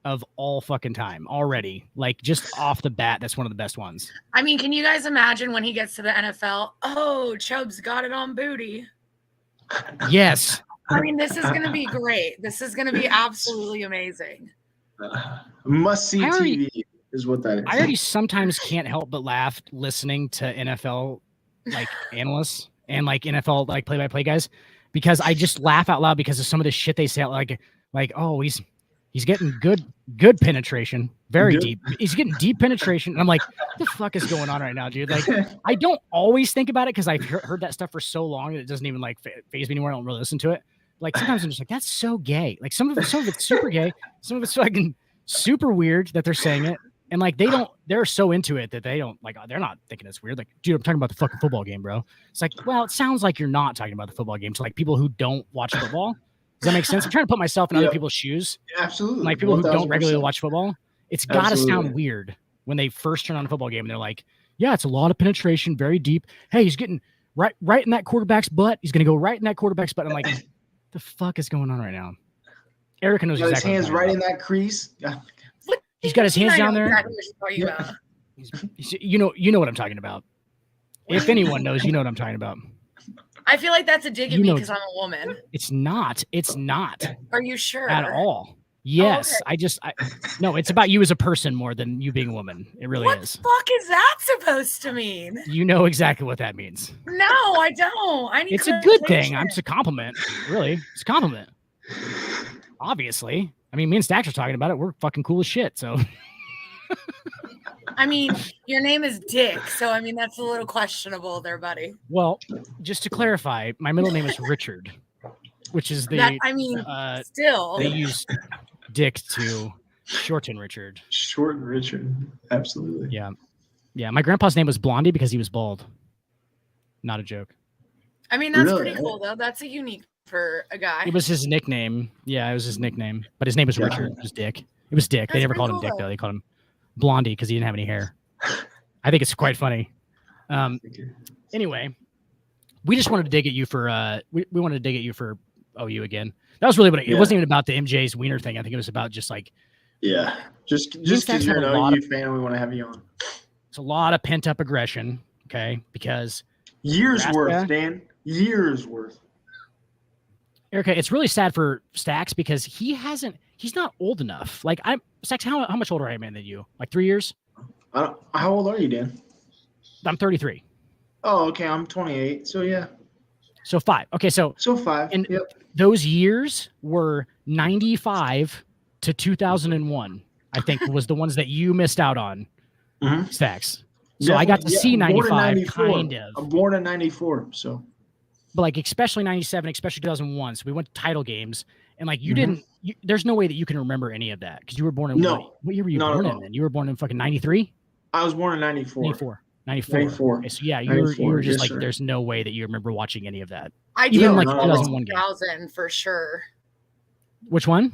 of all fucking time already. Like, just off the bat, that's one of the best ones. Can you guys imagine when he gets to the NFL? Oh, Chubb's got it on Booty. Yes. This is going to be great. This is going to be absolutely amazing. Must-see TV is what that is. I already sometimes can't help but laugh listening to NFL analysts and NFL play-by-play guys. Because I just laugh out loud because of some of the shit they say, like oh, he's getting good penetration, very deep. He's getting deep penetration, and I'm like, what the fuck is going on right now, dude? Like, I don't always think about it because I've heard that stuff for so long that it doesn't even phase me anymore. I don't really listen to it. Like sometimes I'm just like, that's so gay. Like some of it's super gay, some of it's fucking super weird that they're saying it, and they're so into it that they don't they're not thinking it's weird. Like, dude, I'm talking about the fucking football game, bro. It's like, well, it sounds like you're not talking about the football game to people who don't watch football. Does that make sense? I'm trying to put myself in other people's shoes. Absolutely. Like people who don't regularly watch football. It's got to sound weird when they first turn on a football game and they're like, yeah, it's a lot of penetration, very deep. Hey, he's getting right in that quarterback's butt. He's going to go right in that quarterback's butt. I'm like, the fuck is going on right now? Erica knows exactly. His hands right in that crease. He's got his hands down there. You know what I'm talking about. If anyone knows, you know what I'm talking about. I feel like that's a dig at me because I'm a woman. It's not. Are you sure? At all. Yes. Oh, okay. No, it's about you as a person more than you being a woman. It really is. What the fuck is that supposed to mean? You know exactly what that means. No, I don't. It's a good thing. It's a compliment. Really. It's a compliment. Obviously. I mean, me and Stacks are talking about it. We're fucking cool as shit. So, I mean, your name is Dick, so I mean that's a little questionable there, buddy. well, just to clarify, my middle name is Richard, which is still they use Dick to shorten Richard. Shorten Richard, absolutely. Yeah. My grandpa's name was Blondie because he was bald. Not a joke. I mean, that's pretty cool though. That's a unique for a guy. It was his nickname. Yeah, it was his nickname. But his name was Richard. It was Dick. It was Dick. They never called him Dick though. They called him Blondie because he didn't have any hair. I think it's quite funny. Anyway, we just wanted to dig at you for we wanted to dig at you for OU again. That was really what it wasn't even about the MJ's wiener thing. I think it was about just like just because you're an OU fan, we want to have you on. It's a lot of pent up aggression, okay? Because years worth, Dan. Years worth. Erica, it's really sad for Stacks because he's not old enough. Like Stacks, how much older am I than you? Like 3 years? How old are you, Dan? I'm 33. Oh, okay. I'm 28. So yeah. So 5. Okay, so 5. And those years were 95 to 2001. I think was the ones that you missed out on, Stacks. So I got to see 95 kind of. I'm born in 94, so. But like especially 97, especially 2001. So we went to title games, and like you didn't. There's no way that you can remember any of that because you were born in what year were you born in? Then you were born in fucking 93. I was born in 94. 94. Okay, so yeah, you were just like, there's no way that you remember watching any of that. I do even like 2001 2000 for sure. Which one?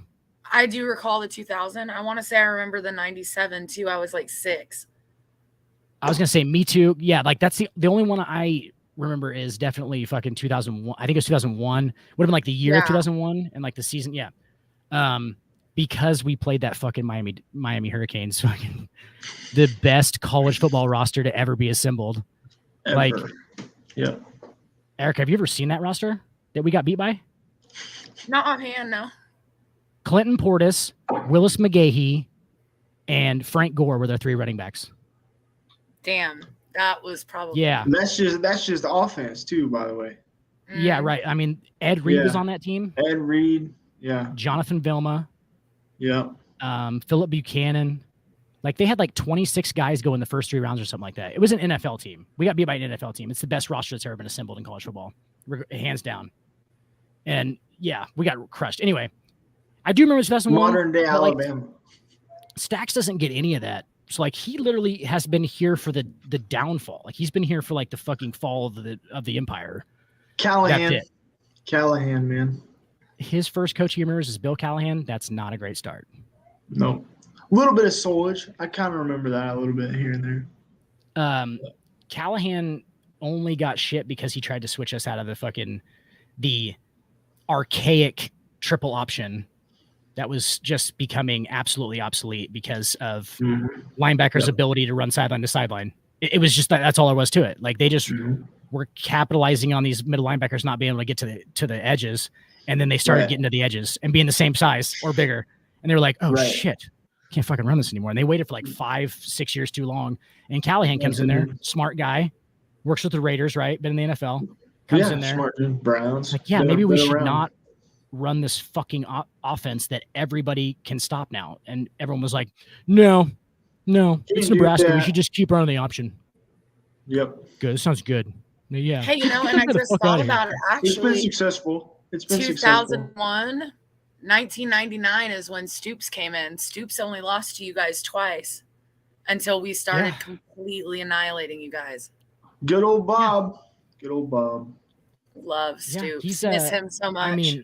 I do recall the 2000. I want to say I remember the 97 too. I was like 6. I was gonna say me too. Yeah, like that's the only one I remember is definitely fucking 2001. I think it was 2001. Would have been like the year of 2001 and like the season. Yeah. Because we played that fucking Miami Hurricanes, fucking the best college football roster to ever be assembled. Ever. Like, yeah. Eric, have you ever seen that roster that we got beat by? Not offhand, no. Clinton Portis, Willis McGahee, and Frank Gore were their 3 running backs. Damn, that was probably That's just offense too, by the way. Yeah, right. I mean, Ed Reed was on that team. Ed Reed, yeah. Jonathan Vilma. Yeah. Philip Buchanan. Like they had like 26 guys go in the first 3 rounds or something like that. It was an NFL team. We got beat by an NFL team. It's the best roster that's ever been assembled in college football, hands down. And yeah, we got crushed. Anyway, I do remember 2001. Modern day Alabama. Like, Stacks doesn't get any of that. So like he literally has been here for the downfall. Like he's been here for like the fucking fall of the empire. Callahan, man. His first coach he remembers is Bill Callahan. That's not a great start. No. A little bit of Solage. I kind of remember that a little bit here and there. Callahan only got shit because he tried to switch us out of the archaic triple option that was just becoming absolutely obsolete because of linebackers' ability to run sideline to sideline. It was just that's all there was to it. Like they just were capitalizing on these middle linebackers not being able to get to the edges. And then they started getting to the edges and being the same size or bigger. And they were like, oh, shit, can't fucking run this anymore. And they waited for like 5-6 years too long. And Callahan comes in there, smart guy, works with the Raiders, right? Been in the NFL. Comes in there. Smart dude, Browns. Like, maybe we should not run this fucking offense that everybody can stop now. And everyone was like, no, it's Nebraska. We should just keep running the option. Yep. Good. It sounds good. Yeah. Hey, and I just thought about it actually. It's been successful. It's been 2001, 1999 is when Stoops came in. Stoops only lost to you guys twice until we started completely annihilating you guys. Good old Bob. Yeah. Good old Bob. Love Stoops. Miss him so much.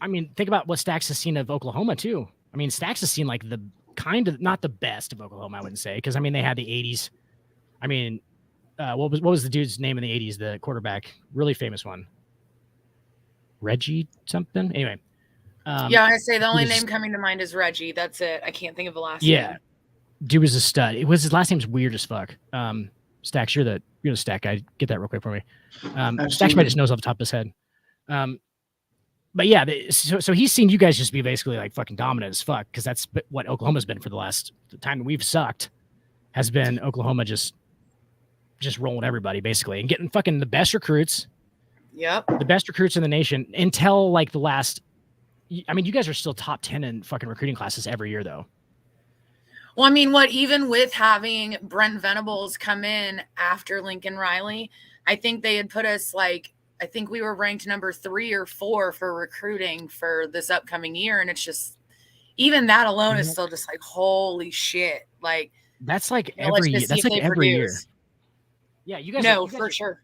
I mean, think about what Stacks has seen of Oklahoma too. I mean, Stacks has seen like the kind of not the best of Oklahoma, I wouldn't say, because I mean they had the 80s. I mean, what was the dude's name in the 80s? The quarterback, really famous one. Reggie something. Anyway. I say the only name coming to mind is Reggie. That's it. I can't think of the last name. Yeah. Dude was a stud. His last name's weird as fuck. Stacks, you're the Stack guy. Get that real quick for me. Stacks might just knows off the top of his head. But yeah, so he's seen you guys just be basically like fucking dominant as fuck because that's what Oklahoma's been for the time that we've sucked has been Oklahoma just rolling everybody basically and getting fucking the best recruits. Yep. The best recruits in the nation until like the last I mean, you guys are still top 10 in fucking recruiting classes every year, though. Well, I mean, even with having Brent Venables come in after Lincoln Riley, I think they had put us I think we were ranked number 3 or 4 for recruiting for this upcoming year. And it's just, even that alone is still just holy shit. That's every year. That's every year. Yeah, you guys. No, for sure.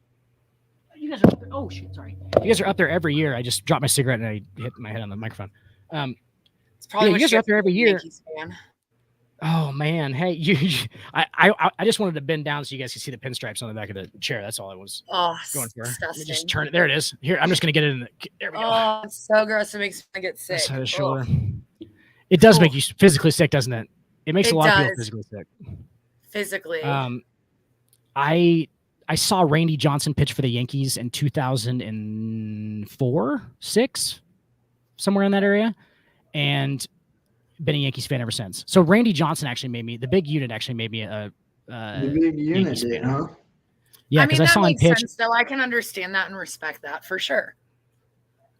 You guys are. Oh shit! Sorry. You guys are up there every year. I just dropped my cigarette and I hit my head on the microphone. It's probably you guys are up there every year. Fan. Oh man, hey, I just wanted to bend down so you guys can see the pinstripes on the back of the chair. That's all I was going for. Disgusting. Let me just turn it. There it is. Here, I'm just gonna get it in the. There we go. Oh, it's so gross. It makes me get sick. Side of the shoulder. It does make you physically sick, doesn't it? It makes a lot of people physically sick. Physically. I saw Randy Johnson pitch for the Yankees in 2004, 6, somewhere in that area, and been a Yankees fan ever since. So Randy Johnson actually made me, the big unit actually made me a the big unit did, huh? Yeah, because I saw him pitch. Sense, though. I can understand that and respect that for sure.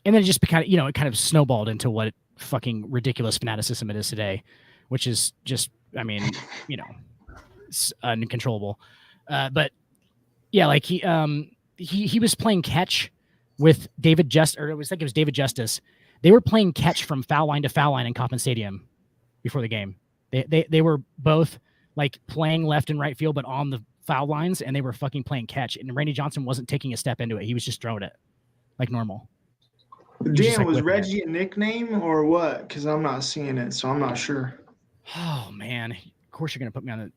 And then it just kind of, it kind of snowballed into what fucking ridiculous fanaticism it is today, which is just, I mean, it's uncontrollable. But yeah, he was playing catch with David Justice, or it was David Justice. They were playing catch from foul line to foul line in Kauffman Stadium before the game. They were both playing left and right field, but on the foul lines, and they were fucking playing catch. And Randy Johnson wasn't taking a step into it; he was just throwing it like normal. Dan, was Reggie a nickname or what? Because I'm not seeing it, so I'm not sure. Oh man, of course you're gonna put me on it.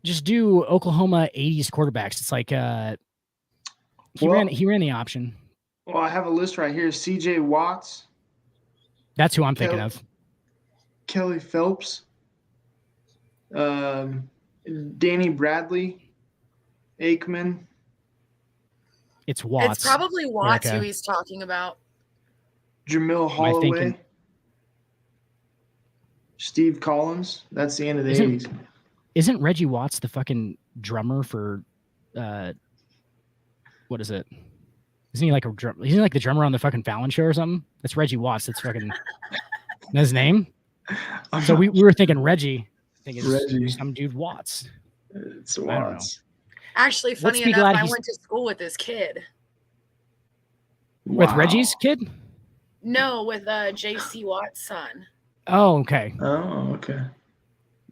Just do Oklahoma 80s quarterbacks. It's he ran the option. Well, I have a list right here. C.J. Watts. That's who I'm thinking of. Kelly Phelps. Danny Bradley. Aikman. It's Watts. It's probably Watts who he's talking about. Jamil Holloway. Steve Collins. That's the end of the 80s. Isn't Reggie Watts the fucking drummer for what is it? Isn't he like isn't he like the drummer on the fucking Fallon show or something? That's Reggie Watts. That's fucking his name. So we were thinking Reggie. Reggie. Some dude Watts. It's Watts. Actually, funny enough, I went to school with this kid. With Reggie's kid? No, with J.C. Watts' son. Oh, okay. Oh, okay.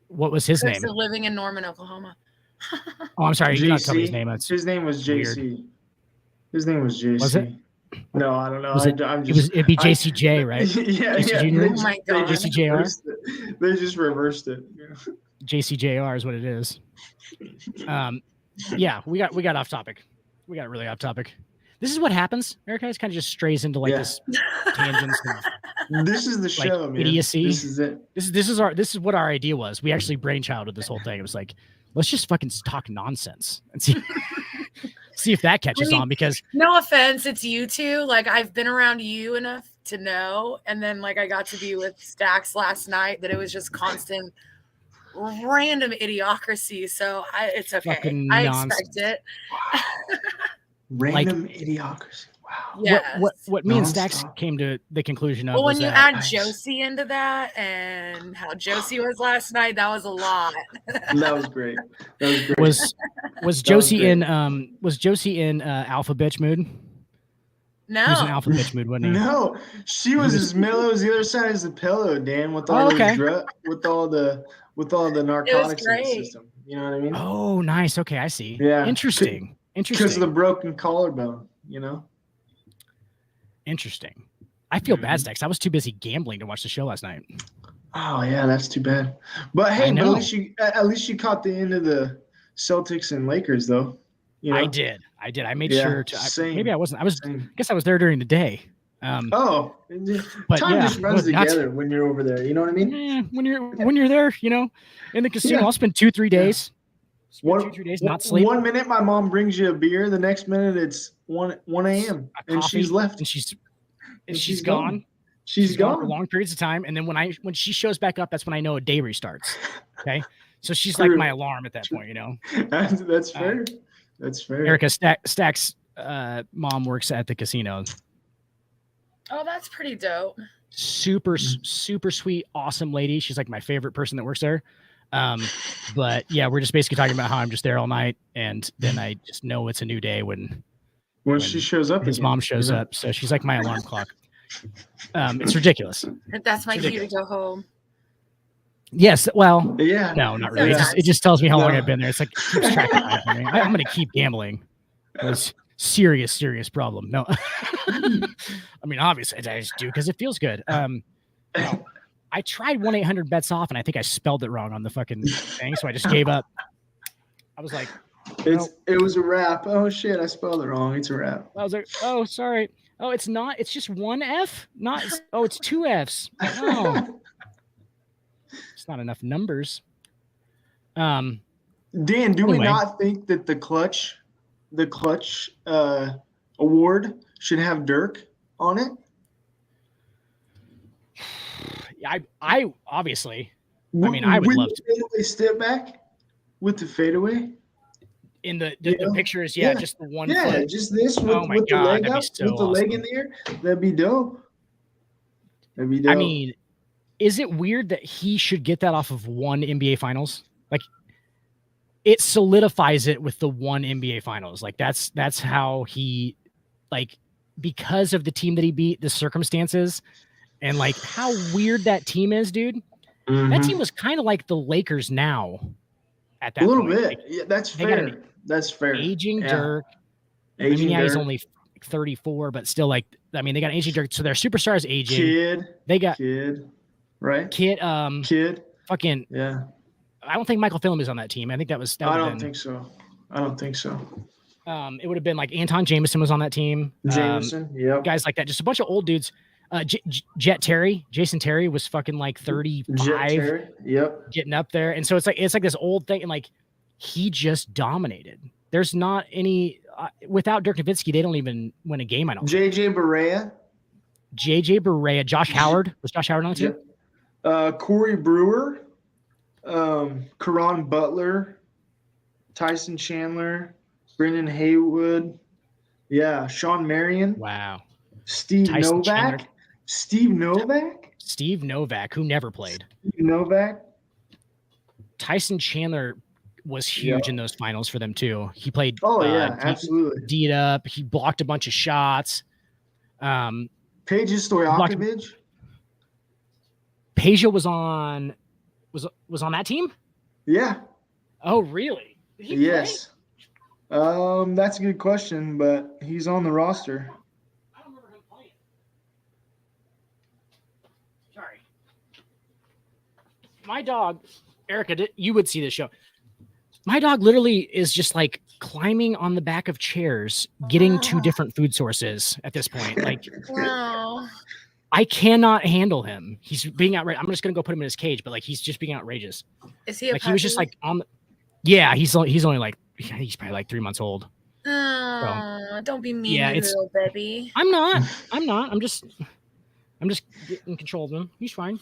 What was his name? Living in Norman, Oklahoma. Oh, I'm sorry. You cannot tell me his name. His name was JC. His name was JC. Was it? No, I don't know. It'd be JCJ, right? Yeah. Oh my God. JCJR? They just reversed it. JCJR is what it is. Yeah, we got off topic. We got really off topic. This is what happens. Erica kind of just strays into this tangents. This is the show, man. Idiocy. This is it. This is what our idea was. We actually brainchilded this whole thing. It was let's just fucking talk nonsense and see if that catches on. Because no offense, it's you two. I've been around you enough to know, and then I got to be with Stacks last night that it was just constant random idiocracy. So it's okay. Fucking I nonsense. expect it. Random idiocracy. Wow. Yeah. What me and Stacks came to the conclusion of. Well, when you add Josie into that and how Josie was last night, that was a lot. That was great. Was Josie in alpha bitch mood? No. He was in alpha bitch mood, wasn't he? No, she was as mellow as the other side as the pillow, Dan, with all the narcotics in the system. You know what I mean? Oh, nice. Okay, I see. Yeah. Interesting. Because of the broken collarbone, Interesting. I feel bad, Stacks. I was too busy gambling to watch the show last night. Oh yeah, that's too bad. But hey, at least you caught the end of the Celtics and Lakers, though. I did. I made sure to. Maybe I wasn't. I guess I was there during the day. But time just runs together when you're over there. You know what I mean? Yeah, when you're there, in the casino, I'll spend 2-3 days. 2-3 days not sleep. 1 minute, my mom brings you a beer. The next minute, it's 1 a.m. and she's left. And she's gone. She's gone for long periods of time. And then when she shows back up, that's when I know a day restarts. Okay, so she's like my alarm at that point. That's fair. That's fair. Erica Stacks' mom works at the casino. Oh, that's pretty dope. Super sweet, awesome lady. She's like my favorite person that works there. But yeah, we're just basically talking about how I'm just there all night, and then I just know it's a new day when she shows up. His mom shows up, so she's like my alarm clock. It's ridiculous. That's my cue to go home. Yes, well, yeah, no, not really. It just tells me how long I've been there. It's like keeps track of time for me. I'm going to keep gambling. It's serious problem. No, I mean obviously I just do because it feels good. No, I tried 1-800-bets off, and I think I spelled it wrong on the fucking thing, so I just gave up. I was like, it was a wrap. Oh shit, I spelled it wrong. It's a wrap. I was like, oh sorry. Oh, it's not. It's just one F. It's two Fs. Oh. It's not enough numbers. Dan, do we not think that the clutch award should have Dirk on it? I obviously. I mean, I would love to. Fadeaway step back with the fadeaway. In the pictures, just the one. Yeah, foot. Just this with the leg up, with the leg in the air. That'd be dope. I mean, is it weird that he should get that off of one NBA Finals? Like, it solidifies it with the one NBA Finals. Like, that's how he, like, because of the team that he beat, the circumstances, and like how weird that team is, dude. Mm-hmm. That team was kind of like the Lakers now. At that a little point. bit, like, yeah, that's fair. That's fair. Aging Dirk. He's only 34, but still, like, I mean, they got aging Dirk, so their superstars aging. Kid, right? Kid. Fucking yeah. I don't think Michael Phillip is on that team. I think that was. I don't think so. It would have been like Anton Jameson was on that team. Guys like that, just a bunch of old dudes. Jason Terry was fucking like 35. Yep. Getting up there. And so it's like this old thing. And like, he just dominated. There's not any, without Dirk Nowitzki, they don't even win a game. I don't JJ Barea, Josh Howard. Was Josh Howard on the team? Corey Brewer, Caron Butler, Tyson Chandler, Brendan Haywood. Yeah. Sean Marion. Wow. Steve Novak, who never played. Steve Novak. Tyson Chandler was huge in those finals for them too. He played. Oh yeah, absolutely. D'd up. He blocked a bunch of shots. Peja Stojakovic. Peja was on that team. Yeah. Oh really? Yes. Play? That's a good question, but he's on the roster. My dog, Erica, you would see this show. My dog literally is just like climbing on the back of chairs, getting two different food sources at this point. Like, I cannot handle him. He's being outrageous. I'm just gonna go put him in his cage, but like he's just being outrageous. Is he? He was just like on. He's only like he's probably like 3 months old. Oh, don't be mean, little baby. I'm not. I'm just getting control of him. He's fine.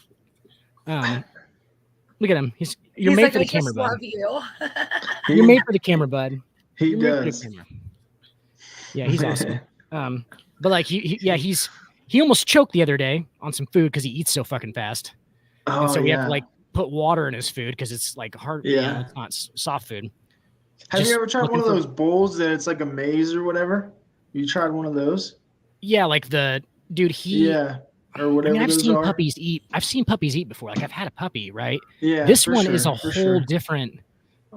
Look at him. You're made for the camera, bud. You're made for the camera, bud. He does. Yeah, he's awesome. But like he almost choked the other day on some food because he eats so fucking fast. And so we have to like put water in his food because it's like hard. Yeah, it's not soft food. Have you ever tried one of those bowls that it's like a maze or whatever? You tried one of those? Yeah, like the dude. Or whatever. I mean, I've seen puppies eat. I've seen puppies eat before. Like I've had a puppy, right? Yeah. This one is a whole different.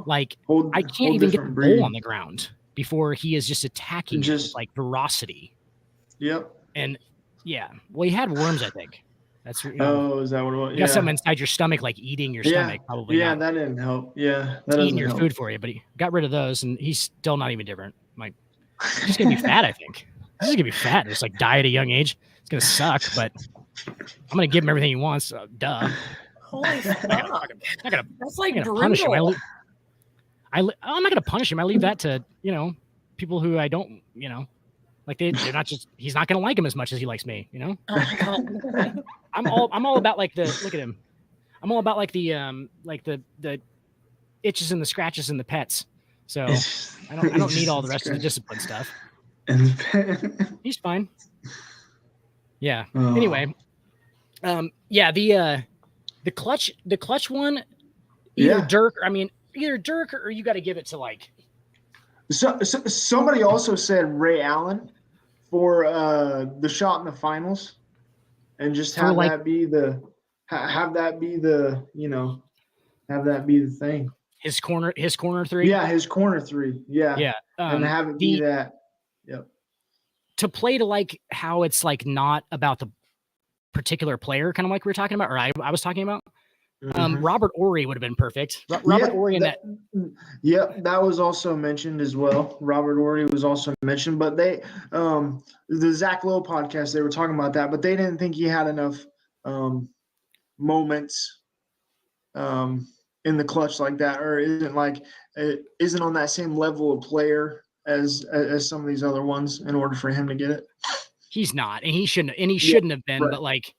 Like I can't even get the bowl on the ground before he is just attacking with like ferocity. Yep. And yeah, well, he had worms, I think. That's is that what it was? You got something inside your stomach, like eating your stomach, probably. Yeah, that didn't help. Yeah, that eating your food for you, but he got rid of those, and he's still not even different. I'm like, he's just gonna be fat. I think he's just gonna be fat. Just like die at a young age. It's gonna suck, but I'm gonna give him everything he wants. Duh. Holy fuck! That's like brutal. Punish him. I'm not gonna punish him. I leave that to people who I don't like. They're not just. He's not gonna like him as much as he likes me. Oh my god. I'm all about like the look at him. I'm all about like the itches and the scratches and the pets. So I don't need all the rest of the discipline stuff. He's fine. Yeah. Oh. Anyway, the clutch one, either Dirk. I mean, either Dirk or you got to give it to like. So somebody also said Ray Allen for the shot in the finals, and just have that be the thing. His corner three. Yeah, his corner three. Yeah, yeah, and have it be that. Yep. To play to like how it's like not about the particular player, kind of like we were talking about, or I was talking about. Robert Horry would have been perfect. Robert Horry and that. Yep, that was also mentioned as well. Robert Horry was also mentioned, but they, the Zach Lowe podcast, they were talking about that, but they didn't think he had enough moments in the clutch like that, or isn't on that same level of player as some of these other ones in order for him to get it. He's not, and he shouldn't have been, but like,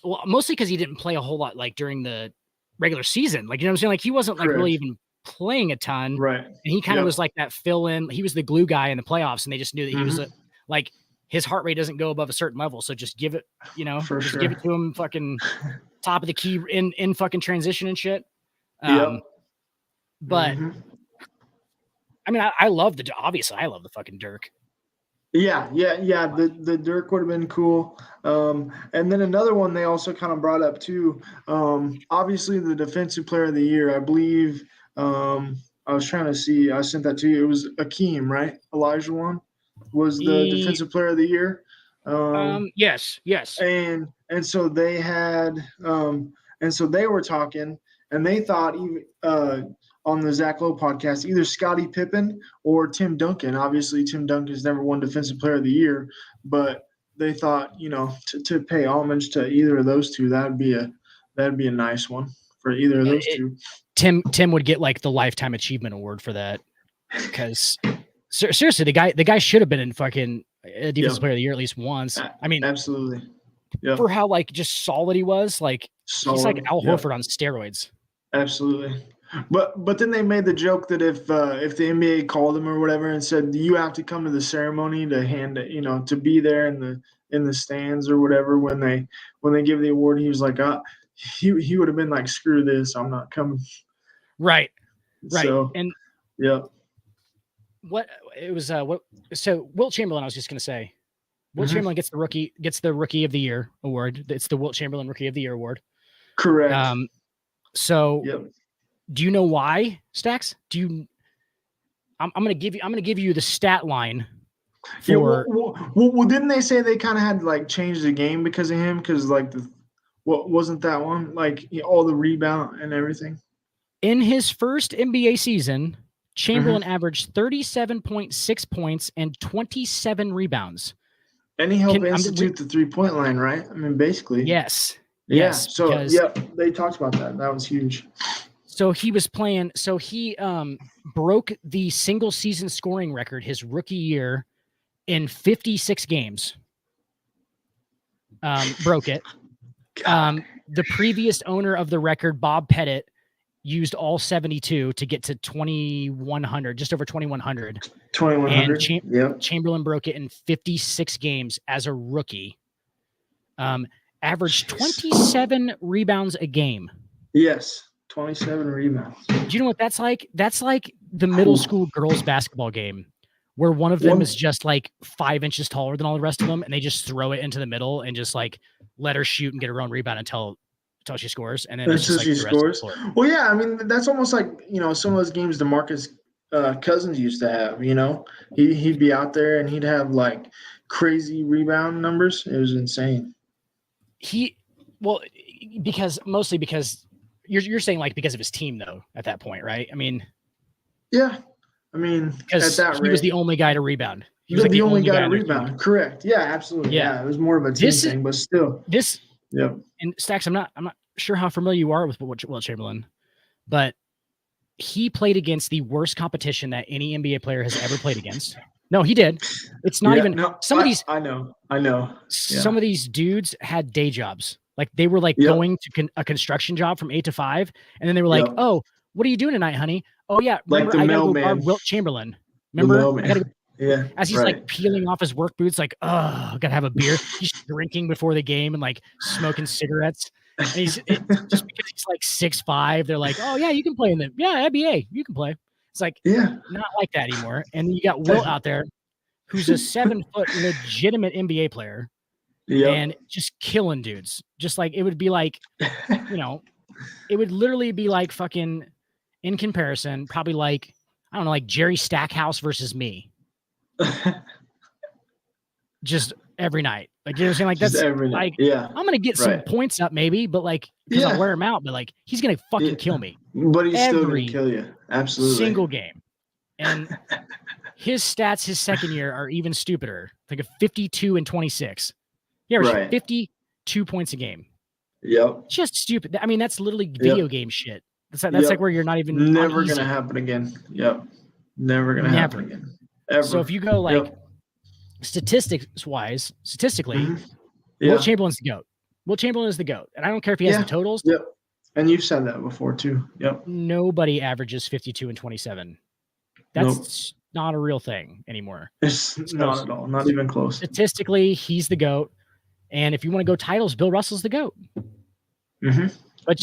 well, mostly because he didn't play a whole lot like during the regular season. Like, you know what I'm saying? Like, he wasn't like really even playing a ton. Right. And he kind of was like that fill in. He was the glue guy in the playoffs, and they just knew that he was like his heart rate doesn't go above a certain level. So just give it, give it to him fucking top of the key in fucking transition and shit. But I mean, I love obviously I love the fucking Dirk. Yeah. The Dirk would have been cool. And then another one they also kind of brought up too. Obviously the defensive player of the year, I believe. I was trying to see. I sent that to you. It was Akeem, right? Elijah one was the defensive player of the year. Yes. And so they had, and so they were talking, and they thought even on the Zach Lowe podcast, either Scottie Pippen or Tim Duncan. Obviously, Tim Duncan's never won Defensive Player of the Year, but they thought, to pay homage to either of those two, that'd be a nice one for either of those two. Tim would get like the Lifetime Achievement Award for that, because seriously, the guy should have been in fucking Defensive Player of the Year at least once. I mean, absolutely. For how like just solid he was, like he's like Al Horford on steroids. Absolutely. But then they made the joke that if the NBA called him or whatever and said you have to come to the ceremony to hand it, to be there in the stands or whatever when they give the award, he was like, he would have been like, screw this, I'm not coming. Right. So, and what it was so Wilt Chamberlain, I was just gonna say, Wilt Chamberlain gets the rookie of the year award. It's the Wilt Chamberlain Rookie of the Year award. Correct. Do you know why, Stacks? I'm gonna give you the stat line. Well, didn't they say they kind of had to like change the game because of him? Because like wasn't that one like all the rebound and everything? In his first NBA season, Chamberlain averaged 37.6 points and 27 rebounds. And he helped institute the 3-point line, right? I mean, basically. Yes. Yeah. So they talked about that. That was huge. So he was playing. So he broke the single season scoring record his rookie year in 56 games. Broke it. The previous owner of the record, Bob Pettit, used all 72 to get to 2,100, just over 2,100. 2,100. And Chamberlain broke it in 56 games as a rookie. Averaged 27 rebounds a game. Yes. 27 rebounds. Do you know what that's like? That's like the middle school girls basketball game where one of them is just like 5 inches taller than all the rest of them, and they just throw it into the middle and just like let her shoot and get her own rebound until she scores. And then until she scores. Well, yeah, I mean that's almost like some of those games DeMarcus Cousins used to have. He'd be out there and he'd have like crazy rebound numbers. It was insane. Mostly because you're saying like because of his team though at that point, right? I mean, yeah. I mean, because he was the only guy to rebound. He was like the only guy to rebound. Correct. Yeah, absolutely. Yeah, it was more of a team thing, but still. And Stacks, I'm not sure how familiar you are with Wilt Chamberlain, but he played against the worst competition that any NBA player has ever played against. No, he did. It's not even some of these. I know. Some of these dudes had day jobs. Like they were like going to a construction job from 8 to 5, and then they were like, "Oh, what are you doing tonight, honey? Oh yeah, remember I gotta go guard Wilt Chamberlain. Remember, Yeah. As he's like peeling off his work boots, like, oh, gotta have a beer. He's drinking before the game and like smoking cigarettes. And just because he's like 6'5", they're like, oh yeah, you can play in the NBA, you can play. It's like not like that anymore. And you got Wilt out there, who's a 7-foot legitimate NBA player, and just killing dudes. Just like it would be like, it would literally be like fucking in comparison, probably like I don't know, like Jerry Stackhouse versus me. Just every night. Like, you know what I'm saying? Like, that's like, I'm going to get some points up maybe, but like, because I'll wear him out, but like, he's going to fucking kill me. But he's still going to kill you. Absolutely. Single game. And his stats his second year are even stupider. Like a 52 and 26. He averaged 52 points a game. Yep. Just stupid. I mean, that's literally video game shit. That's like where you're not even never going to happen again. Yep. Never going to happen again. Ever. So if you go like statistically, Wilt Chamberlain's the GOAT. Wilt Chamberlain is the GOAT. And I don't care if he has the totals. Yep. And you've said that before too. Yep. Nobody averages 52 and 27. That's not a real thing anymore. It's not at all. Not even close. Statistically, he's the GOAT. And if you want to go titles, Bill Russell's the GOAT. Mm-hmm. But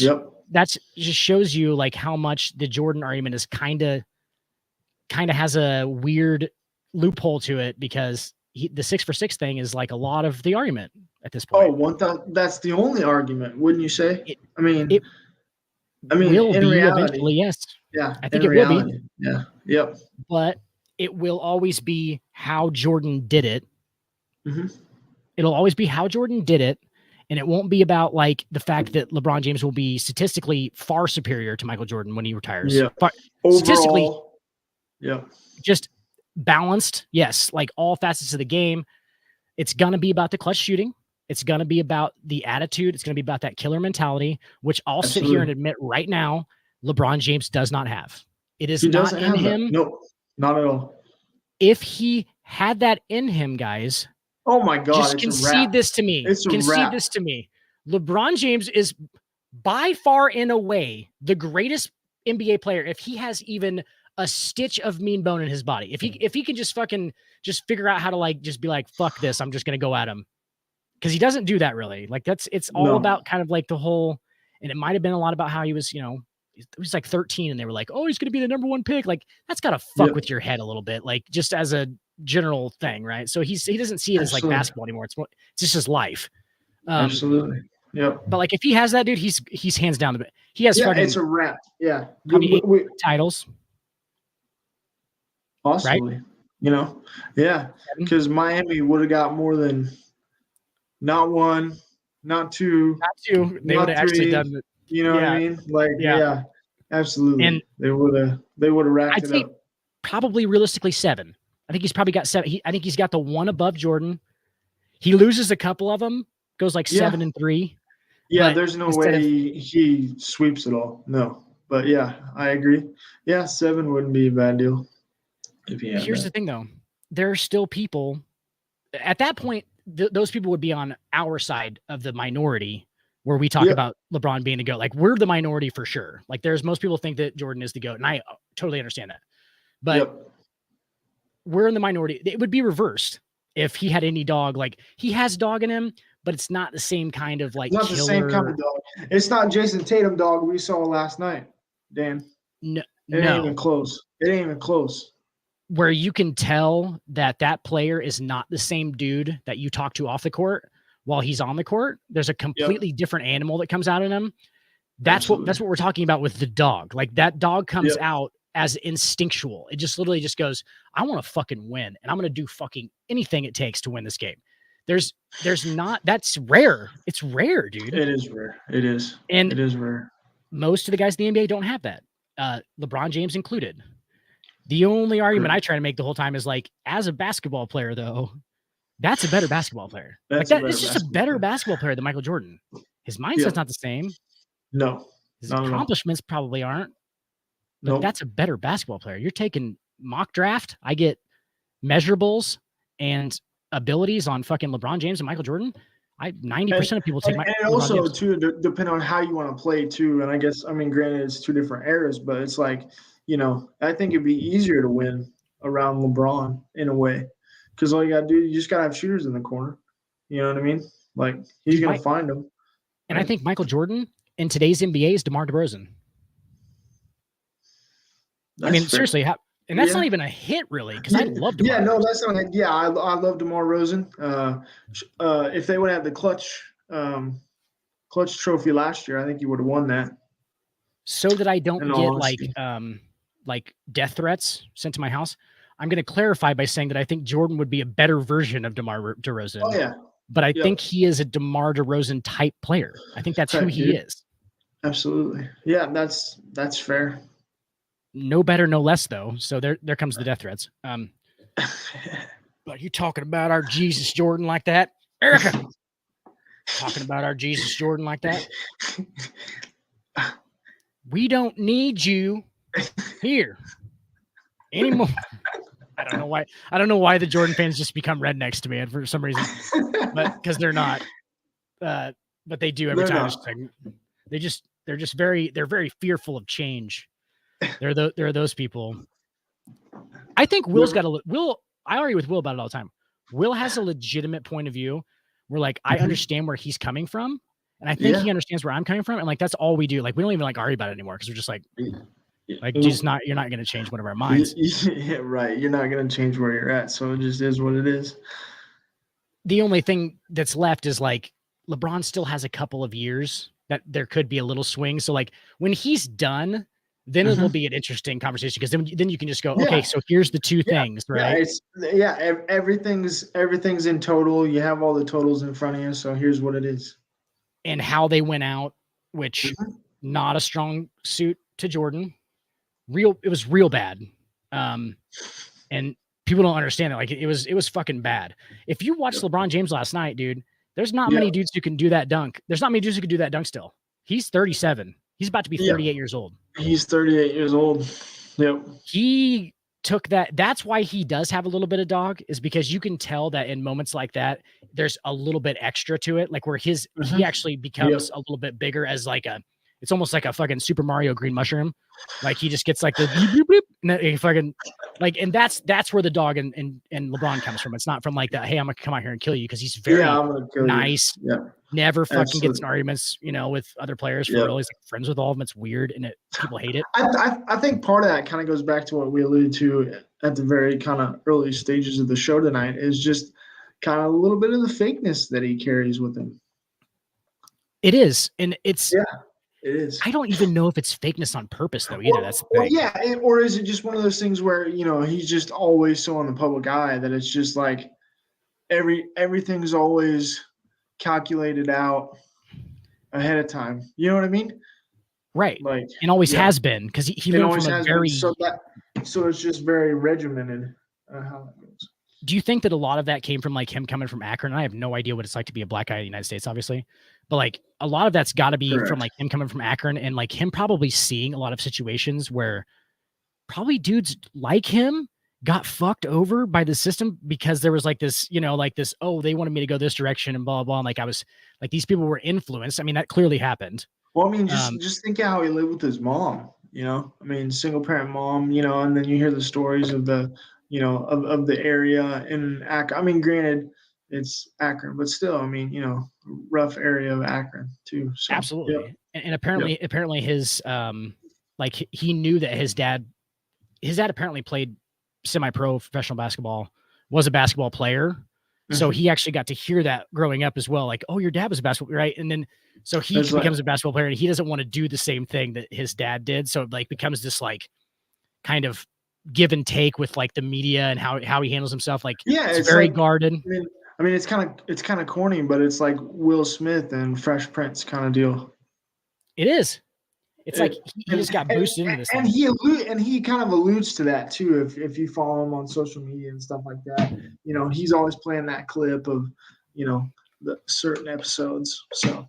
that's just shows you like how much the Jordan argument is kind of has a weird loophole to it, because the 6 for 6 thing is like a lot of the argument at this point. That's the only argument, wouldn't you say? It will in be reality, eventually, yes. Yeah, I think it will be. Yeah, yep. But it will always be how Jordan did it. Mm-hmm. It'll always be how Jordan did it, and it won't be about like the fact that LeBron James will be statistically far superior to Michael Jordan when he retires. Yeah, statistically, just balanced. Yes, like all facets of the game. It's gonna be about the clutch shooting. It's gonna be about the attitude. It's gonna be about that killer mentality, which I'll sit here and admit right now, LeBron James does not have. It is not in him. No, not at all. If he had that in him, guys. Oh my God! Just concede this to me. Concede this to me. LeBron James is by far and away the greatest NBA player. If he has even a stitch of mean bone in his body, if he can just figure out how to like just be like, fuck this, I'm just gonna go at him, because he doesn't do that really. Like it's all about kind of like the whole, and it might have been a lot about how he was, he was like 13 and they were like, oh, he's gonna be the number 1 pick. Like that's gotta fuck with your head a little bit, like just as a general thing, right? So he doesn't see it as like basketball anymore. It's just his life. Absolutely. Yep. But like if he has that, dude, he's hands down the. He has fucking. It's a wrap. Yeah. How many titles? Possibly. Right? Yeah. Because Miami would have got more than not 1, not 2. Not 2. They would have actually done it. You know what I mean? Like absolutely. And they would have racked it up. Probably realistically 7. I think he's probably got 7. I think he's got the 1 above Jordan. He loses a couple of them, goes like 7 and 3. Yeah, there's no way he sweeps it all. No. But yeah, I agree. Yeah, 7 wouldn't be a bad deal. Here's the thing though. There are still people at that point, those people would be on our side of the minority, where we talk about LeBron being the GOAT. Like we're the minority for sure. Like most people think that Jordan is the GOAT, and I totally understand that. But we're in the minority. It would be reversed if he had any dog. Like he has dog in him, but it's not the same kind of like not killer. The same kind of dog. It's not Jason Tatum dog we saw last night, Dan. No, it ain't even close. It ain't even close. Where you can tell that player is not the same dude that you talk to off the court while he's on the court. There's a completely different animal that comes out in him. That's what we're talking about with the dog. Like that dog comes out as instinctual. It just literally just goes, I want to fucking win, and I'm going to do fucking anything it takes to win this game. There's not, that's rare. It's rare, dude. It is rare. It is. And it is rare. Most of the guys in the NBA don't have that. LeBron James included. The only argument I try to make the whole time is like, as a basketball player though, that's a better basketball player. It's just a better basketball player than Michael Jordan. His mindset's not the same. No. His accomplishments probably aren't. But that's a better basketball player. You're taking mock draft. I get measurables and abilities on fucking LeBron James and Michael Jordan. 90% of people take and also too, depending on how you want to play too. And I guess, I mean, granted, it's 2 different eras, but it's like, I think it'd be easier to win around LeBron in a way, because all you gotta do, you just gotta have shooters in the corner. You know what I mean? Like he's gonna find them. And I think Michael Jordan in today's NBA is DeMar DeRozan. I mean, seriously, and that's not even a hit, really, because I love DeMar. Yeah, no, that's not. I love DeMar DeRozan. If they would have the clutch trophy last year, I think he would have won that. So that I don't get like death threats sent to my house, I'm going to clarify by saying that I think Jordan would be a better version of DeMar DeRozan. Oh yeah, but I think he is a DeMar DeRozan type player. I think that's who he is. Absolutely. Yeah, that's fair. No better, no less, though. So there comes the death threats. But you talking about our Jesus Jordan like that, Erica? Talking about our Jesus Jordan like that? We don't need you here anymore. I don't know why. I don't know why the Jordan fans just become rednecks to me for some reason, but because they're not. But they do every time. They're just very fearful of change. There are those people. I think Will's got Will. I argue with Will about it all the time. Will has a legitimate point of view where, like, I understand where he's coming from, and I think he understands where I'm coming from, and like that's all we do. Like we don't even like argue about it anymore because we're just like you're not going to change one of our minds. Yeah, right. You're not going to change where you're at, so it just is what it is. The only thing that's left is like LeBron still has a couple of years that there could be a little swing. So like when he's done, then it will be an interesting conversation because then you can just go, okay, so here's the two things, right? Everything's in total. You have all the totals in front of you, so here's what it is. And how they went out, which not a strong suit to Jordan. It was real bad. And people don't understand it. Like it was fucking bad. If you watched LeBron James last night, dude, there's not many dudes who can do that dunk. There's not many dudes who can do that dunk still. He's 37. He's about to be 38 years old. He's 38 years old. Yep. He took that. That's why he does have a little bit of dog, is because you can tell that in moments like that, there's a little bit extra to it. Like where he actually becomes a little bit bigger as like it's almost like a fucking Super Mario green mushroom. Like he just gets like the bloop, bloop, and he fucking like, and that's where the dog and LeBron comes from. It's not from like that. Hey, I'm gonna come out here and kill you, because he's very nice. Yeah. Never fucking gets in arguments, with other players. For real, he's like friends with all of them. It's weird, and people hate it. I think part of that kind of goes back to what we alluded to at the very kind of early stages of the show tonight, is just kind of a little bit of the fakeness that he carries with him. It is, and it's it is. I don't even know if it's fakeness on purpose though either. That's the thing. Or is it just one of those things where he's just always so on the public eye that it's just like everything's always calculated out ahead of time. You know what I mean? Right. Like, and always has been, because he learned from a very so it's just very regimented how that goes. Do you think that a lot of that came from like him coming from Akron? I have no idea what it's like to be a black guy in the United States, obviously, but like a lot of that's got to be from like him coming from Akron, and like him probably seeing a lot of situations where probably dudes like him got fucked over by the system, because there was like this, oh, they wanted me to go this direction and blah, blah, blah. And like, I was like, these people were influenced. I mean, that clearly happened. Well, I mean, just think of how he lived with his mom, I mean, single parent mom, and then you hear the stories of the, of the area in Akron. I mean, granted, it's Akron, but still, I mean, rough area of Akron too. So, absolutely. And apparently his, like he knew that his dad apparently played semi-pro professional basketball, was a basketball player. So he actually got to hear that growing up as well. Like, oh, your dad was a basketball, right? And then, so he becomes a basketball player, and he doesn't want to do the same thing that his dad did. So it like becomes this like kind of give and take with like the media and how he handles himself. Like, it's very like, guarded. I mean, it's kind of corny, but it's like Will Smith and Fresh Prince kind of deal. It is. It's like he just got boosted into this. And he kind of alludes to that too. If you follow him on social media and stuff like that, he's always playing that clip of, the certain episodes. So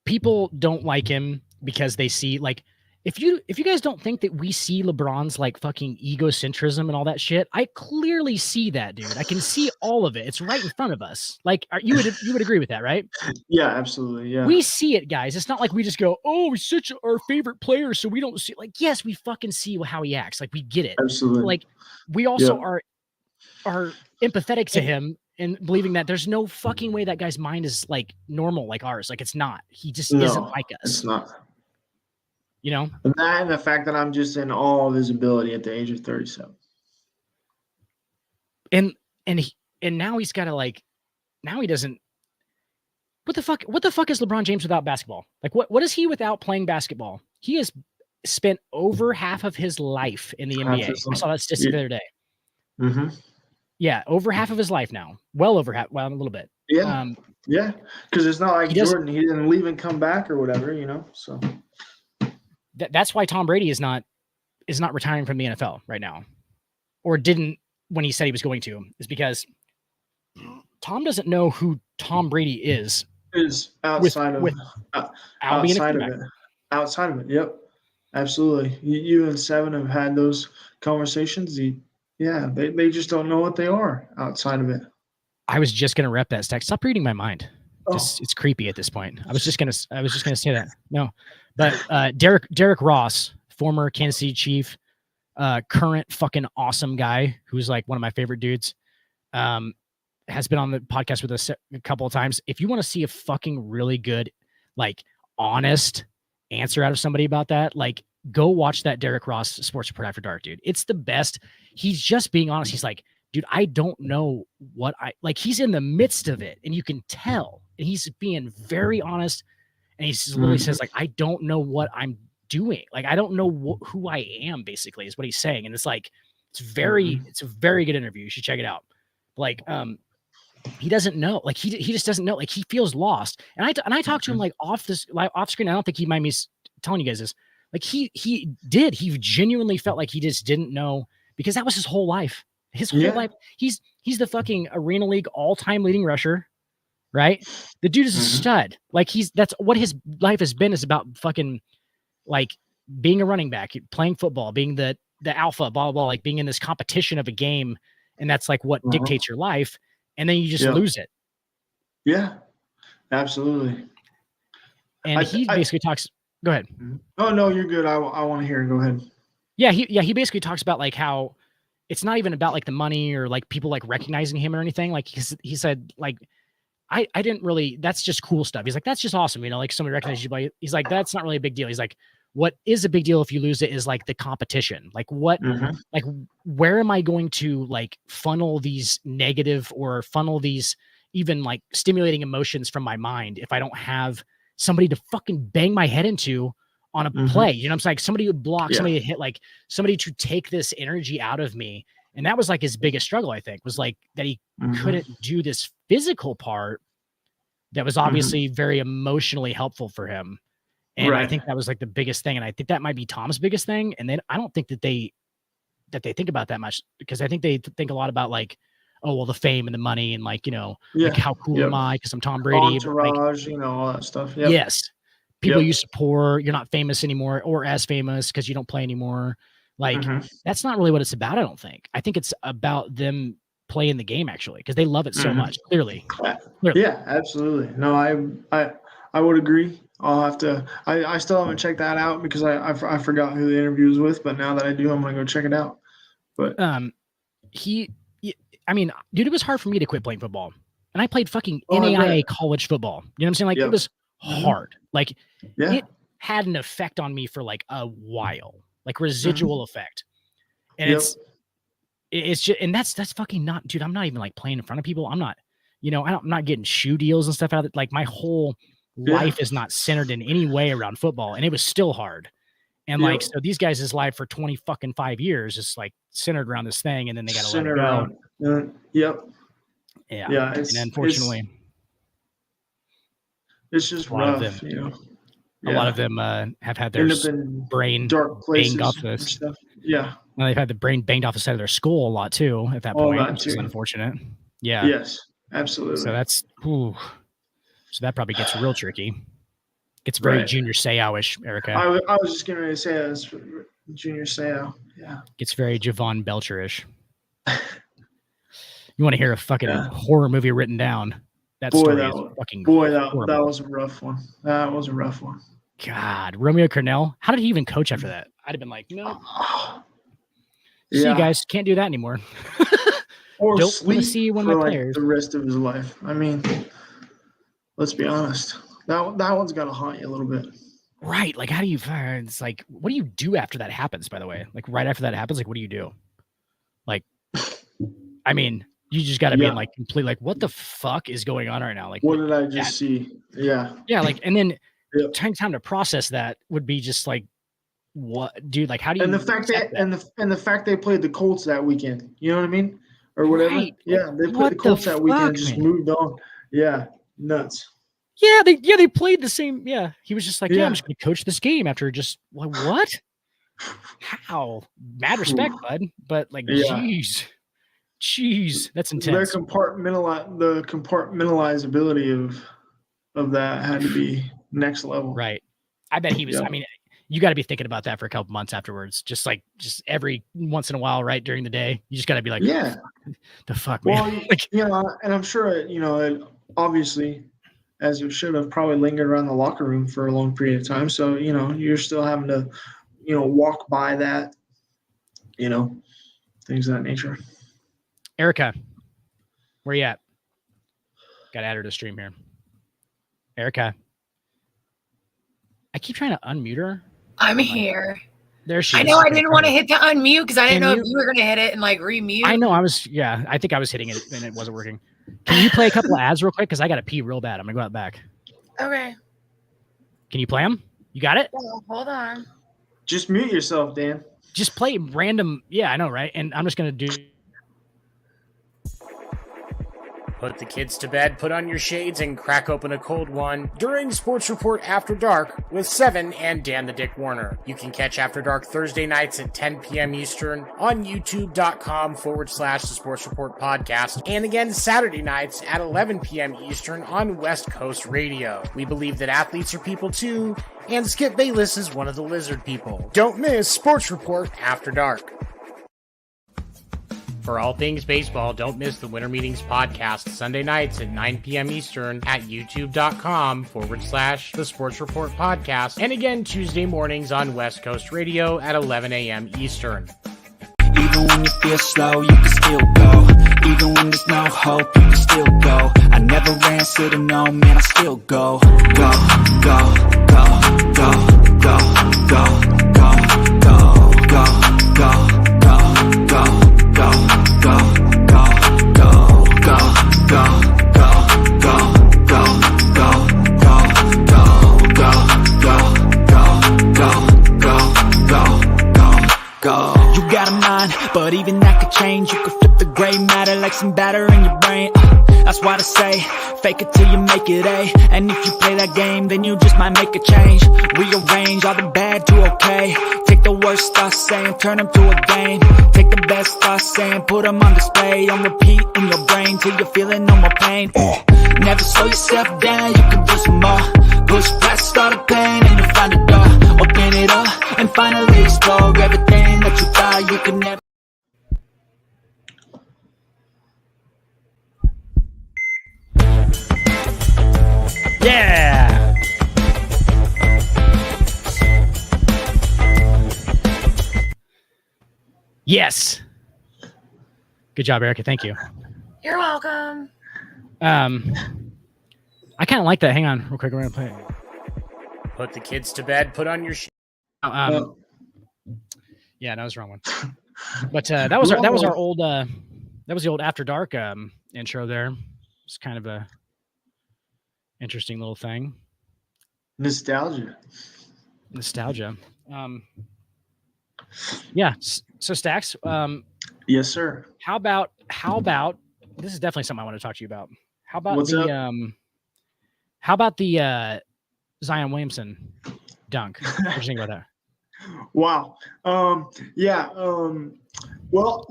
people don't like him because they see like if you guys don't think that we see LeBron's like fucking egocentrism and all that shit, I clearly see that, dude. I can see all of it. It's right in front of us. Like you would agree with that, right? Yeah, absolutely. Yeah. We see it, guys. It's not like we just go, "Oh, he's such our favorite player," so we don't see. Like, yes, we fucking see how he acts. Like, we get it. Absolutely. But, like, we also are empathetic to him and believing that there's no fucking way that guy's mind is like normal like ours. Like, it's not. He just isn't like us. It's not. You know? And that and the fact that I'm just in awe of his ability at the age of 37. And now he's got to like, now he doesn't. What the fuck is LeBron James without basketball? Like, what is he without playing basketball? He has spent over half of his life in the NBA. I saw that statistic the other day. Mm-hmm. Yeah, over half of his life now. Well over half. Well, a little bit. Yeah. Yeah. Because it's not like Jordan. He didn't leave and come back or whatever, you know. So that's why Tom Brady is not retiring from the NFL right now, or didn't when he said he was going to. Is because Tom doesn't know who Tom Brady is outside of it. Outside of it. Yep. Absolutely. You and Seven have had those conversations. They just don't know what they are outside of it. I was just gonna rep that stack. Stop reading my mind. It's creepy at this point. I was just gonna say that. No. But Derek Ross, former Kansas City Chief, current fucking awesome guy who's like one of my favorite dudes. Has been on the podcast with us a couple of times. If you want to see a fucking really good, like, honest answer out of somebody about that, like, go watch that Derek Ross Sports Report After Dark, dude. It's the best. He's just being honest. He's like, dude, I don't know what he's in the midst of it, and you can tell. And he's being very honest, and he literally says, like, I don't know what I'm doing. Like, I don't know who I am, basically, is what he's saying. And it's like, it's a very good interview. You should check it out. Like, he doesn't know. Like, he just doesn't know. Like, he feels lost. And I talked to him like off screen. I don't think he mind me telling you guys this. Like, he genuinely felt like he just didn't know, because that was his whole life. His whole life. He's the fucking Arena League all-time leading rusher, right? The dude is a stud. Like, that's what his life has been, is about fucking, like, being a running back, playing football, being the alpha, blah, blah, blah, like being in this competition of a game. And that's like what dictates your life. And then you just lose it. Yeah, absolutely. And he basically talks. Go ahead. Oh no, you're good. I want to hear it. Go ahead. Yeah, he basically talks about like how it's not even about like the money or like people like recognizing him or anything. Like he said, like, I didn't really. That's just cool stuff. He's like, that's just awesome. You know, like somebody recognizes you by. He's like, that's not really a big deal. He's like, what is a big deal if you lose it is like the competition. Like what, like where am I going to like funnel these negative or funnel these even like stimulating emotions from my mind if I don't have somebody to fucking bang my head into on a play? You know what I'm saying? Like somebody would block, somebody to hit, like somebody to take this energy out of me. And that was like his biggest struggle, I think, was like that he couldn't do this physical part that was obviously very emotionally helpful for him. And I think that was like the biggest thing. And I think that might be Tom's biggest thing. And then I don't think that they think about that much, because I think they think a lot about like, oh, well, the fame and the money and like, you know, like how cool am I? Because I'm Tom Brady. Entourage, like, you know, all that stuff. Yes. People you support, you're not famous anymore or as famous because you don't play anymore. Like that's not really what it's about. I don't think. I think it's about them playing the game actually, because they love it so much. Clearly. Yeah, absolutely. No, I would agree. I'll have to. I still haven't checked that out because I forgot who the interview was with. But now that I do, I'm gonna go check it out. But I mean, dude, it was hard for me to quit playing football, and I played fucking NAIA college football. You know what I'm saying? Like it was hard. Like it had an effect on me for like a while, like residual effect. And it's just, and that's fucking not, dude. I'm not even like playing in front of people. I'm not, you know, I'm not getting shoe deals and stuff out of it. Like my whole life is not centered in any way around football, and it was still hard. And like, so these guys' life for 5 years is like centered around this thing, and then they got to let it go. Yeah. And unfortunately, it's just rough. You know, a lot of them have had their brain banged off this. Yeah. Now they've had the brain banged off the side of their skull a lot too. At that point, which is unfortunate. Yeah. Yes. Absolutely. So that's. So that probably gets real tricky. Gets very Junior Seau-ish, Erica. I was just going to say that's Junior Seau. Yeah. Gets very Javon Belcher-ish. You want to hear a fucking horror movie written down? That story is fucking horrible. That was a rough one. That was a rough one. God, Romeo Cornell. How did he even coach after that? I'd have been like, no. See, you guys can't do that anymore. Or don't sleep see one of my players the rest of his life. I mean, let's be honest. That one's got to haunt you a little bit. Right. Like, how do you? It's like, what do you do after that happens? By the way, like right after that happens, like, what do you do? Like, I mean, you just got to be in like complete, like, what the fuck is going on right now? Like, what did I just see? Yeah. Yeah. Like, and then time to process that would be just like, what, dude? Like, how do you? And the fact the fact they played the Colts that weekend, you know what I mean, or whatever. Right. Yeah, they played the Colts that weekend and just moved on. Yeah, nuts. Yeah, they played the same. Yeah, he was just like, I'm just going to coach this game after just what? How? Mad respect, bud. But like, jeez, that's intense. The compartmentalizability of that had to be next level. Right. I bet he was. I mean, you got to be thinking about that for a couple months afterwards. Just every once in a while, right during the day, you just got to be like, the fuck, man. Well, and I'm sure it obviously, as it should have, probably lingered around the locker room for a long period of time. So, you're still having to, walk by that, things of that nature. Erica, where you at? Got to add her to stream here. Erica. I keep trying to unmute her. I'm here. There she is. I know I didn't want to hit the unmute because I didn't know if you were going to hit it and like remute. I know I think I was hitting it and it wasn't working. Can you play a couple of ads real quick? Because I got to pee real bad. I'm going to go out back. Okay. Can you play them? You got it? Oh, hold on. Just mute yourself, Dan. Just play random. Yeah, I know, right? And I'm just going to do. Put the kids to bed, put on your shades, and crack open a cold one during Sports Report After Dark with Seven and Dan the Dick Warner. You can catch After Dark Thursday nights at 10 p.m. Eastern on youtube.com/the Sports Report podcast, and again Saturday nights at 11 p.m. Eastern on West Coast Radio. We believe that athletes are people too, and Skip Bayless is one of the lizard people. Don't miss Sports Report After Dark. For all things baseball, don't miss the Winter Meetings podcast Sunday nights at 9 p.m. Eastern at youtube.com/the Sports Report podcast. And again, Tuesday mornings on West Coast Radio at 11 a.m. Eastern. Even when you feel slow, you can still go. Even when there's no hope, you can still go. I never answer to no, man, I still go. Go, go, go, go, go, go, go, go, go, go, go, go. Go, go, go, go, go, go, go, go, go, go, go, go, go. You got a mind, but even that could change. You could flip the gray matter like some batter in your brain. That's why they say, fake it till you make it A. And if you play that game, then you just might make a change. Rearrange all the bad to okay. Take the worst thoughts saying, turn them to a game. Take the best thoughts saying, put them on display. On repeat in your brain till you're feeling no more pain. Never slow yourself down, you can do some more. Push past all the pain and you'll find a door. Open it up and finally explore everything that you thought you could never. Yeah. Yes. Good job, Erica. Thank you. You're welcome. I kind of like that. Hang on real quick. We're going to play it. Put the kids to bed, put on your yeah, that was the wrong one. But that was our old that was the old After Dark intro there. It's kind of a interesting little thing. Nostalgia. Yeah. So Stacks. Yes, sir. How about this is definitely something I want to talk to you about. How about the Zion Williamson dunk? What do you think about that? Wow. Yeah. Well,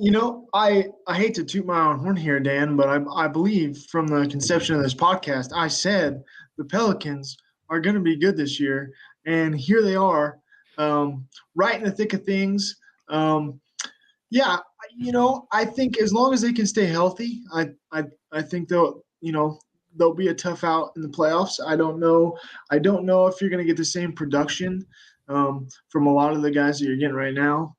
I hate to toot my own horn here, Dan, but I believe from the conception of this podcast, I said the Pelicans are going to be good this year, and here they are, right in the thick of things. Yeah, I think as long as they can stay healthy, I think they'll be a tough out in the playoffs. I don't know if you're going to get the same production from a lot of the guys that you're getting right now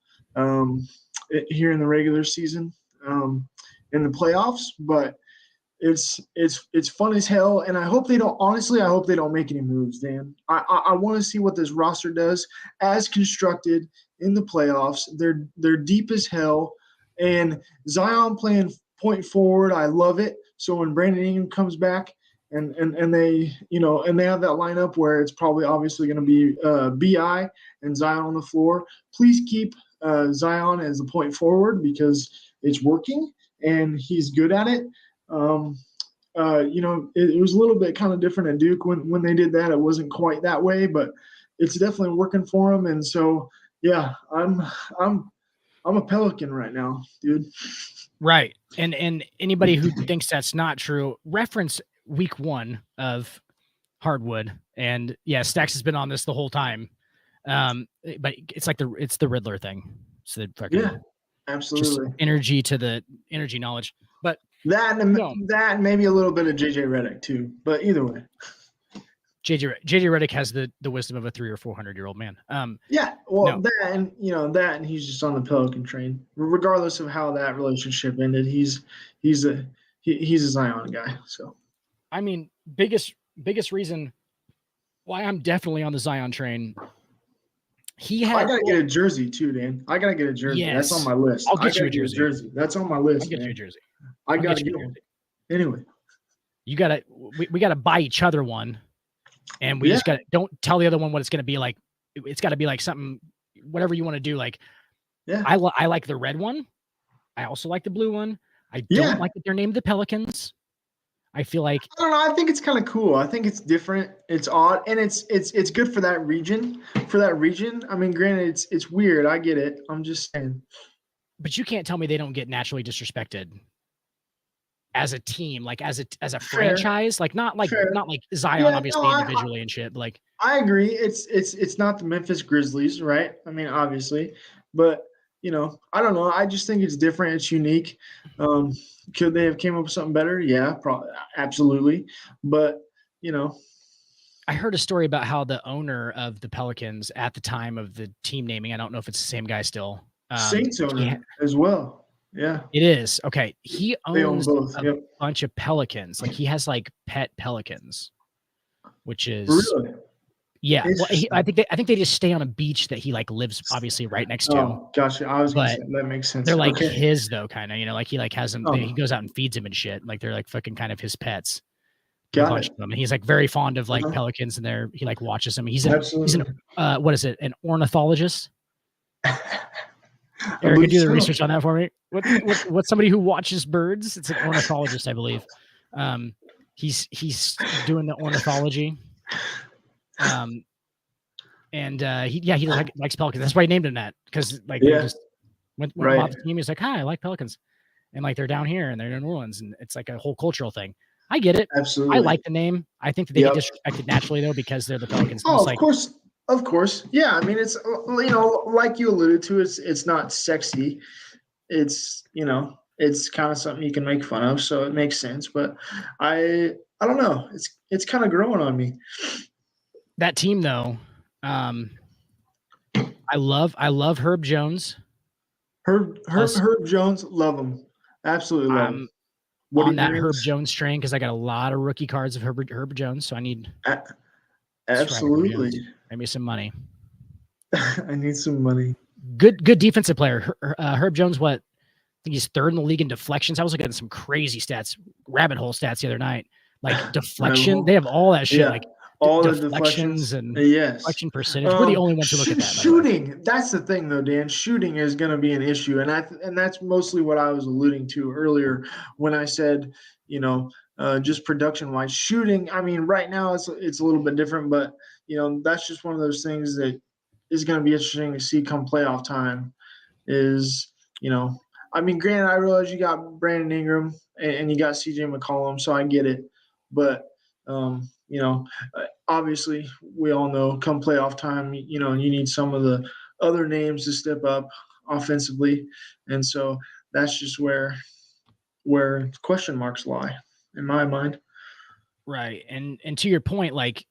here in the regular season in the playoffs, but it's fun as hell, and I hope they don't. Honestly, I hope they don't make any moves, Dan. I want to see what this roster does as constructed in the playoffs. They're deep as hell, and Zion playing point forward, I love it. So when Brandon Ingram comes back, and they and they have that lineup where it's probably obviously going to be Bi and Zion on the floor. Please keep Zion as the point forward because it's working and he's good at it. It was a little bit kind of different at Duke when they did that. It wasn't quite that way, but it's definitely working for them. And so, yeah, I'm a Pelican right now, dude. Right. And anybody who thinks that's not true, reference week 1 of Hardwood. And yeah, Stacks has been on this the whole time. But it's like it's the Riddler thing. So the fucking absolutely energy to the energy knowledge. But that and maybe a little bit of JJ Redick too. But either way. JJ Redick has the wisdom of a 300 or 400-year-old man. That and he's just on the Pelican train. Regardless of how that relationship ended, he's a Zion guy. So, I mean, biggest reason why I'm definitely on the Zion train. I gotta get a jersey too, Dan. I gotta get a jersey. Yes. That's on my list. I'll get you a jersey. That's on my list. I'll get you a jersey. I gotta get one. Anyway, we gotta buy each other one. And we just got to don't tell the other one what it's going to be like. It's got to be like something, whatever you want to do. Like, I like the red one. I also like the blue one. I don't like that they're named the Pelicans. I feel like I don't know. I think it's kind of cool. I think it's different. It's odd, and it's good for that region. I mean, granted, it's weird. I get it. I'm just saying. But you can't tell me they don't get naturally disrespected as a team, like as a franchise, like not like Zion, obviously individually and shit. But like, I agree. It's not the Memphis Grizzlies, right? I mean, obviously, but I don't know. I just think it's different. It's unique. Could they have came up with something better? Yeah, probably, absolutely. But I heard a story about how the owner of the Pelicans at the time of the team naming, I don't know if it's the same guy still. Saints owner as well. Yeah, it is. Okay. He owns both. a bunch of pelicans. Like he has like pet pelicans, which is really? Yeah. Well, I think they just stay on a beach that he like lives obviously right next to. Oh, gotcha. I was gonna say, that makes sense. They're like his though, kind of, like he like has them. He goes out and feeds him and shit. Like they're like fucking kind of his pets. Got it. And he's like very fond of like pelicans, and he like watches them. He's an what is it? An ornithologist. Eric, could you do the research on that for me? What's somebody who watches birds? It's an ornithologist, I believe. He's doing the ornithology. He likes pelicans. That's why he named him that, because like he just went off the team. He's like, hi, I like pelicans, and like they're down here and they're in New Orleans, and it's like a whole cultural thing. I get it. Absolutely. I like the name. I think that they get disrespected naturally though because they're the Pelicans. Oh, of course. Yeah, I mean, it's like you alluded to, it's not sexy. It's it's kind of something you can make fun of, so it makes sense. But I don't know. It's kind of growing on me. That team though, I love Herb Jones. Herb Jones, love him. Absolutely love him. On that Herb Jones train, because I got a lot of rookie cards of Herb Jones, so I need absolutely maybe some money. I need some money. Good defensive player. Herb Jones, I think he's third in the league in deflections. I was looking at some crazy stats, rabbit hole stats the other night. Like deflection, they have all that shit. Yeah. Like all the deflections and yes. deflection percentage. We're the only ones who look at that. Shooting, that's the thing though, Dan. Shooting is going to be an issue, and that's mostly what I was alluding to earlier when I said, just production-wise, shooting. I mean, right now it's a little bit different, but that's just one of those things that is going to be interesting to see come playoff time. I mean, granted, I realize you got Brandon Ingram and you got CJ McCollum, so I get it, but obviously, we all know come playoff time, you need some of the other names to step up offensively, and so that's just where question marks lie in my mind. Right, and to your point, like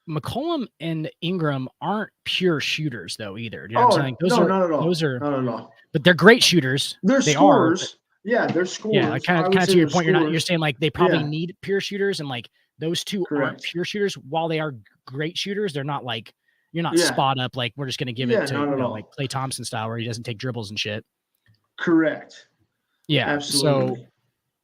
McCollum and Ingram aren't pure shooters though either. You know what I'm saying? Not at all. Those are not at all. But they're great shooters. They're scorers. They're scorers. Yeah, kind of to your point. You're saying like they probably need pure shooters, and like those two aren't pure shooters. While they are great shooters, they're not like you're not spot up. Like we're just gonna give it to like Klay Thompson style where he doesn't take dribbles and shit. Correct. Yeah, absolutely. So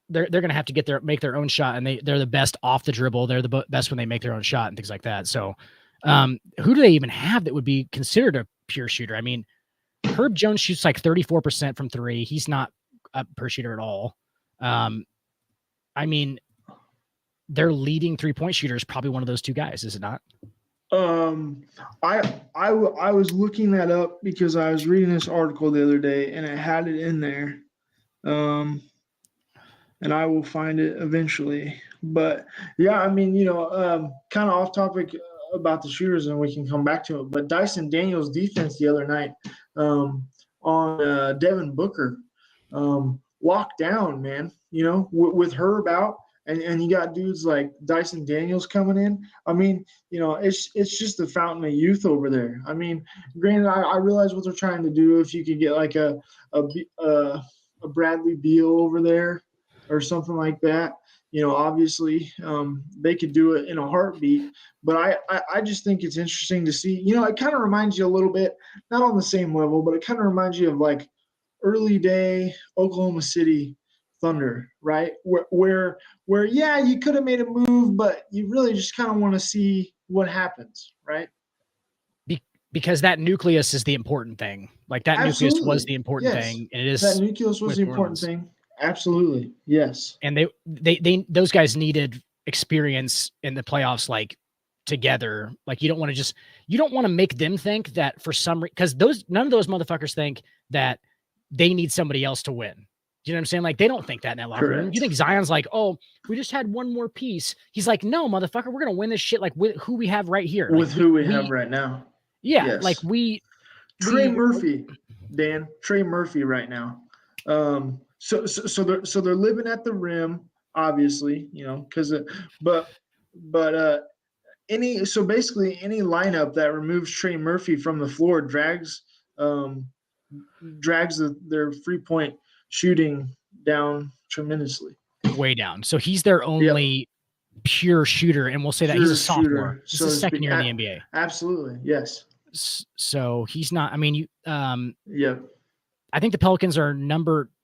they're gonna have to make their own shot, and they're the best off the dribble. They're the best when they make their own shot and things like that. So, who do they even have that would be considered a pure shooter? I mean, Herb Jones shoots like 34% from three. He's not a pure shooter at all. I mean, their leading 3-point shooter is probably one of those two guys, is it not? I was looking that up because I was reading this article the other day and it had it in there. And I will find it eventually. But yeah, I mean, kind of off topic about the shooters, and we can come back to it. But Dyson Daniels' defense the other night on Devin Booker, locked down, man. With Herb out, and you got dudes like Dyson Daniels coming in. I mean, it's just the fountain of youth over there. I mean, granted, I realize what they're trying to do. If you could get like a Bradley Beal over there or something like that, obviously they could do it in a heartbeat. But I just think it's interesting to see. It kind of reminds you a little bit, not on the same level, but it kind of reminds you of like early day Oklahoma City Thunder, right? Where yeah, you could have made a move, but you really just kind of want to see what happens, right? Because that nucleus is the important thing. Like that nucleus was the important thing, and it is that nucleus was the important thing. Absolutely, yes. And they those guys needed experience in the playoffs, like together. Like you don't want to make them think that for some reason, because none of those motherfuckers think that they need somebody else to win. You know what I'm saying? Like they don't think that in that locker room. You think Zion's like, oh, we just had one more piece. He's like, no, motherfucker, we're gonna win this shit like with who we have right here. With who we have right now. Yeah, yes. Like Trey Murphy, Dan. Trey Murphy right now. So they're living at the rim, obviously, because basically any lineup that removes Trey Murphy from the floor drags their 3-point shooting down tremendously. Way down. So he's their only pure shooter, and we'll say that he's a sophomore. He's a second year in the NBA. Absolutely, yes. So he's not. I mean, I think the Pelicans are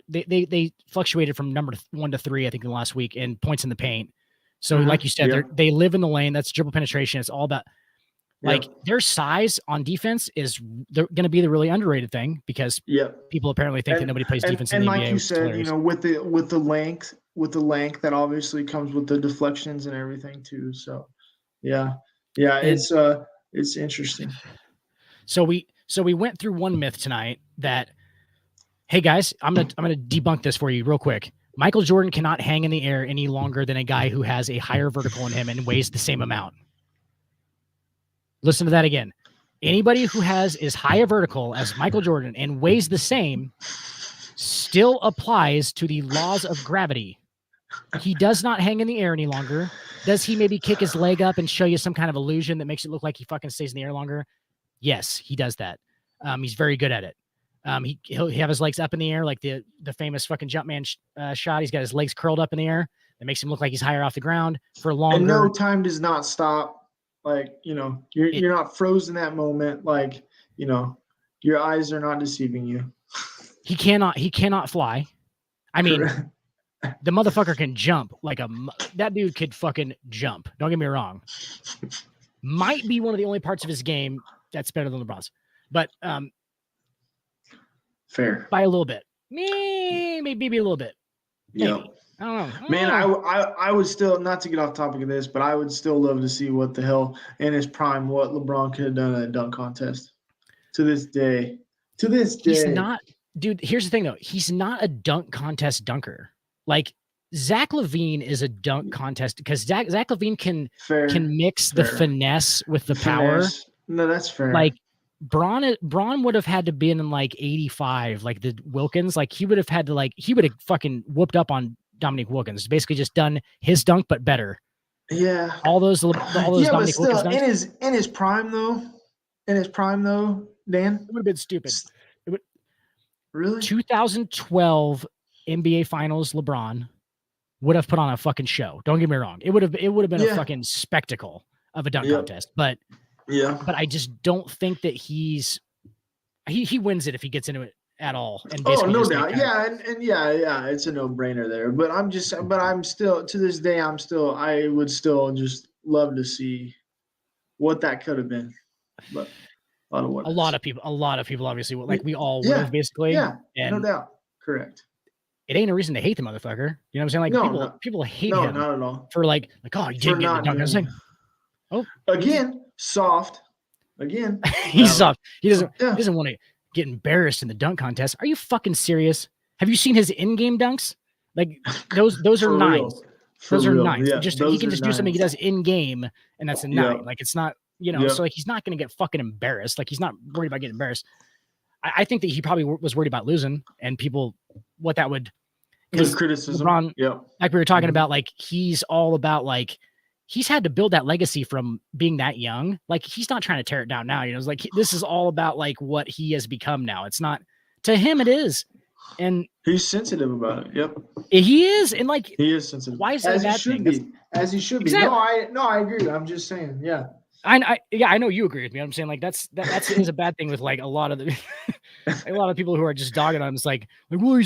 They fluctuated from number 1 to 3, I think, in the last week in points in the paint. So, like you said, they live in the lane. That's dribble penetration. It's all about their size on defense is going to be the really underrated thing because people apparently think that nobody plays defense in the NBA. And like you said, with the length that obviously comes with the deflections and everything too. So, it's interesting. So we went through one myth tonight that. Hey guys, I'm gonna debunk this for you real quick. Michael Jordan cannot hang in the air any longer than a guy who has a higher vertical in him and weighs the same amount. Listen to that again. Anybody who has as high a vertical as Michael Jordan and weighs the same still applies to the laws of gravity. He does not hang in the air any longer. Does he maybe kick his leg up and show you some kind of illusion that makes it look like he fucking stays in the air longer? Yes, he does that. He's very good at it. He'll have his legs up in the air like the famous fucking Jumpman shot. He's got his legs curled up in the air. That makes him look like he's higher off the ground for longer. And no, time does not stop. Like, you're not frozen that moment. Like, your eyes are not deceiving you. He cannot fly. I mean, the motherfucker can jump that dude could fucking jump. Don't get me wrong. Might be one of the only parts of his game that's better than LeBron's. But, fair by a little bit, maybe a little bit. Maybe. I don't know. Man, I would still, not to get off topic of this, but I would still love to see what the hell in his prime, what LeBron could have done in a dunk contest. To this day, he's not, dude. Here's the thing though, he's not a dunk contest dunker. Like Zach LaVine is a dunk contest because Zach LaVine can mix the Fair. finesse with the power. No, that's fair. Like Braun would have had to be in like 85, like the Wilkins. Like he would have had to he would have fucking whooped up on Dominique Wilkins. Basically just done his dunk but better. Yeah. All those yeah, Dominique but still, Wilkins dunks. in his prime though, Dan. It would have been stupid. Really? 2012 NBA Finals LeBron would have put on a fucking show. Don't get me wrong. It would have been a fucking spectacle of a dunk contest. But I just don't think that he wins it if he gets into it at all. And no doubt. Yeah, and yeah, it's a no-brainer there. But I'm still to this day I would still just love to see what that could have been. But a lot of people obviously like we all would have basically. Yeah, and no doubt. Correct. It ain't a reason to hate the motherfucker. You know what I'm saying? Like people hate him not at all. For like oh, you didn't get the dunk. I was like, oh, again, soft. Again, he's soft. He doesn't want to get embarrassed in the dunk contest. Are you fucking serious? Have you seen his in-game dunks? Like those are nines. Those are nines. Yeah, he can just do something he does in-game, and that's a nine. Like it's not, so like he's not going to get fucking embarrassed. Like he's not worried about getting embarrassed. I think that he probably was worried about losing, and people what that would. Because criticism. LeBron, like we were talking about, like he's all about like he's had to build that legacy from being that young. Like he's not trying to tear it down now. It's like this is all about like what he has become now. It's not to him. It is, and he's sensitive about it. Yep, he is, and like he is sensitive. Why is that a bad thing? As he should be. Exactly. I agree. I'm just saying. Yeah. I know you agree with me. I'm saying like that is a bad thing with like a lot of people who are just dogging on him. It's like, well, he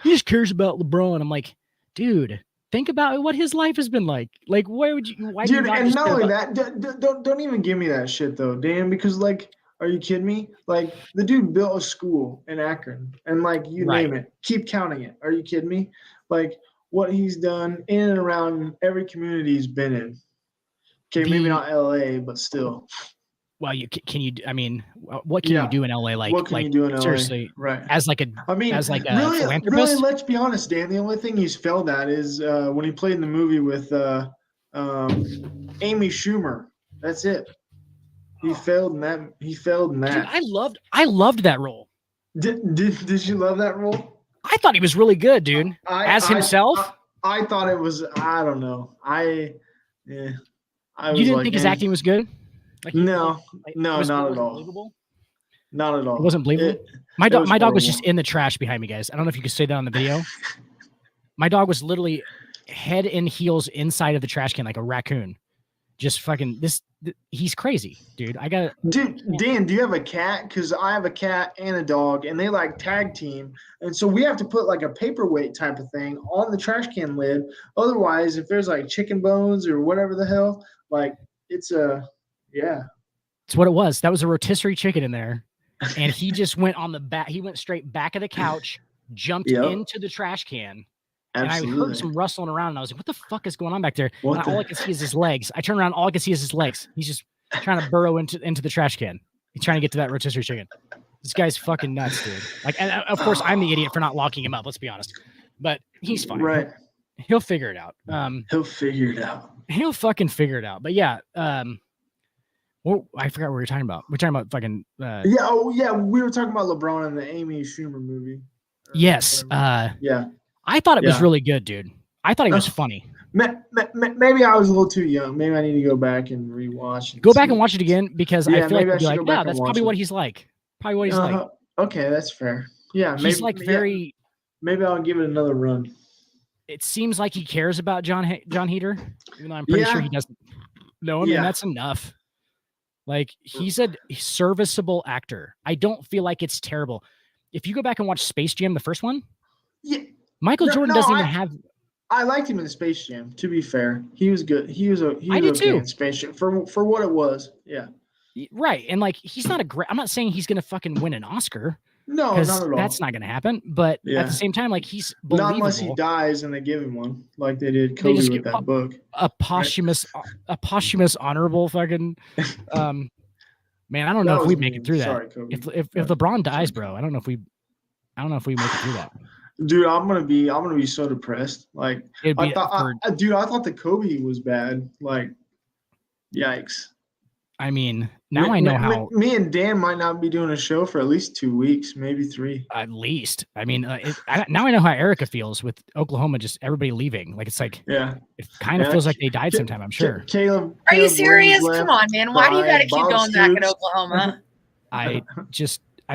just cares about LeBron. I'm like, dude, think about what his life has been like. Like, why do you not and not only that, don't even give me that shit though, Dan, because like, are you kidding me? Like the dude built a school in Akron and like you name it, keep counting it. Are you kidding me? Like what he's done in and around every community he's been in. Okay, maybe not LA, but still. Well, what can you do in LA? Like, what can you do in LA? Seriously, right? As a philanthropist? Really, let's be honest, Dan. The only thing he's failed at is when he played in the movie with Amy Schumer. That's it. He failed in that. Dude, I loved that role. Did you love that role? I thought he was really good, dude. Himself. I thought it was. I don't know. You didn't think his acting was good? Like no, not at all. Believable? Not at all. It wasn't believable. My dog was just in the trash behind me, guys. I don't know if you could say that on the video. My dog was literally head and heels inside of the trash can like a raccoon. Just fucking he's crazy, dude. Dude, Dan, do you have a cat? Because I have a cat and a dog, and they like tag team, and so we have to put like a paperweight type of thing on the trash can lid. Otherwise, if there's like chicken bones or whatever the hell, like it's It's what it was. That was a rotisserie chicken in there, and he just went on the back. He went straight back of the couch, jumped into the trash can. Absolutely. And I heard some rustling around, and I was like, what the fuck is going on back there? All I can see is his legs. I turn around, all I can see is his legs. He's just trying to burrow into the trash can. He's trying to get to that rotisserie chicken. This guy's fucking nuts, dude. Like, and of course, I'm the idiot for not locking him up, let's be honest. But he's fine. Right. He'll figure it out. He'll figure it out. He'll fucking figure it out. But yeah, well, I forgot what we were talking about. We're talking about fucking we were talking about LeBron and the Amy Schumer movie. Yes. I thought it was really good, dude. I thought he was funny. Maybe I was a little too young. Maybe I need to go back and rewatch. Go back and watch it again because I feel like you'd be like, yeah, that's probably what he's like. Probably what he's like. Okay, that's fair. Yeah, he's like very. Maybe I'll give it another run. It seems like he cares about John Heater, even though I'm pretty sure he doesn't know him, and that's enough. Like he's a serviceable actor. I don't feel like it's terrible. If you go back and watch Space Jam, the first one, Michael Jordan doesn't even have. I liked him in Space Jam. To be fair, he was good. He was okay too. In Space Jam for what it was. Yeah. Right, and like he's not a great. I'm not saying he's gonna fucking win an Oscar. No, not at all. That's not gonna happen. But at the same time, like he's believable. Not unless he dies and they give him one, like they did Kobe with that book. A posthumous honorable fucking. Man, I don't know if we make it through that. Sorry, Kobe. If LeBron dies, bro, I don't know if we make it through that. Dude, I'm gonna be so depressed. Like I thought the Kobe was bad. Like, yikes. I mean, now I know how. Me and Dan might not be doing a show for at least 2 weeks, maybe 3. At least, I mean, now I know how Erica feels with Oklahoma, just everybody leaving. Like it's like, it kind of feels like they died sometime. I'm sure. Caleb, are you serious? Come on, man. Why do you got to keep going back at Oklahoma? I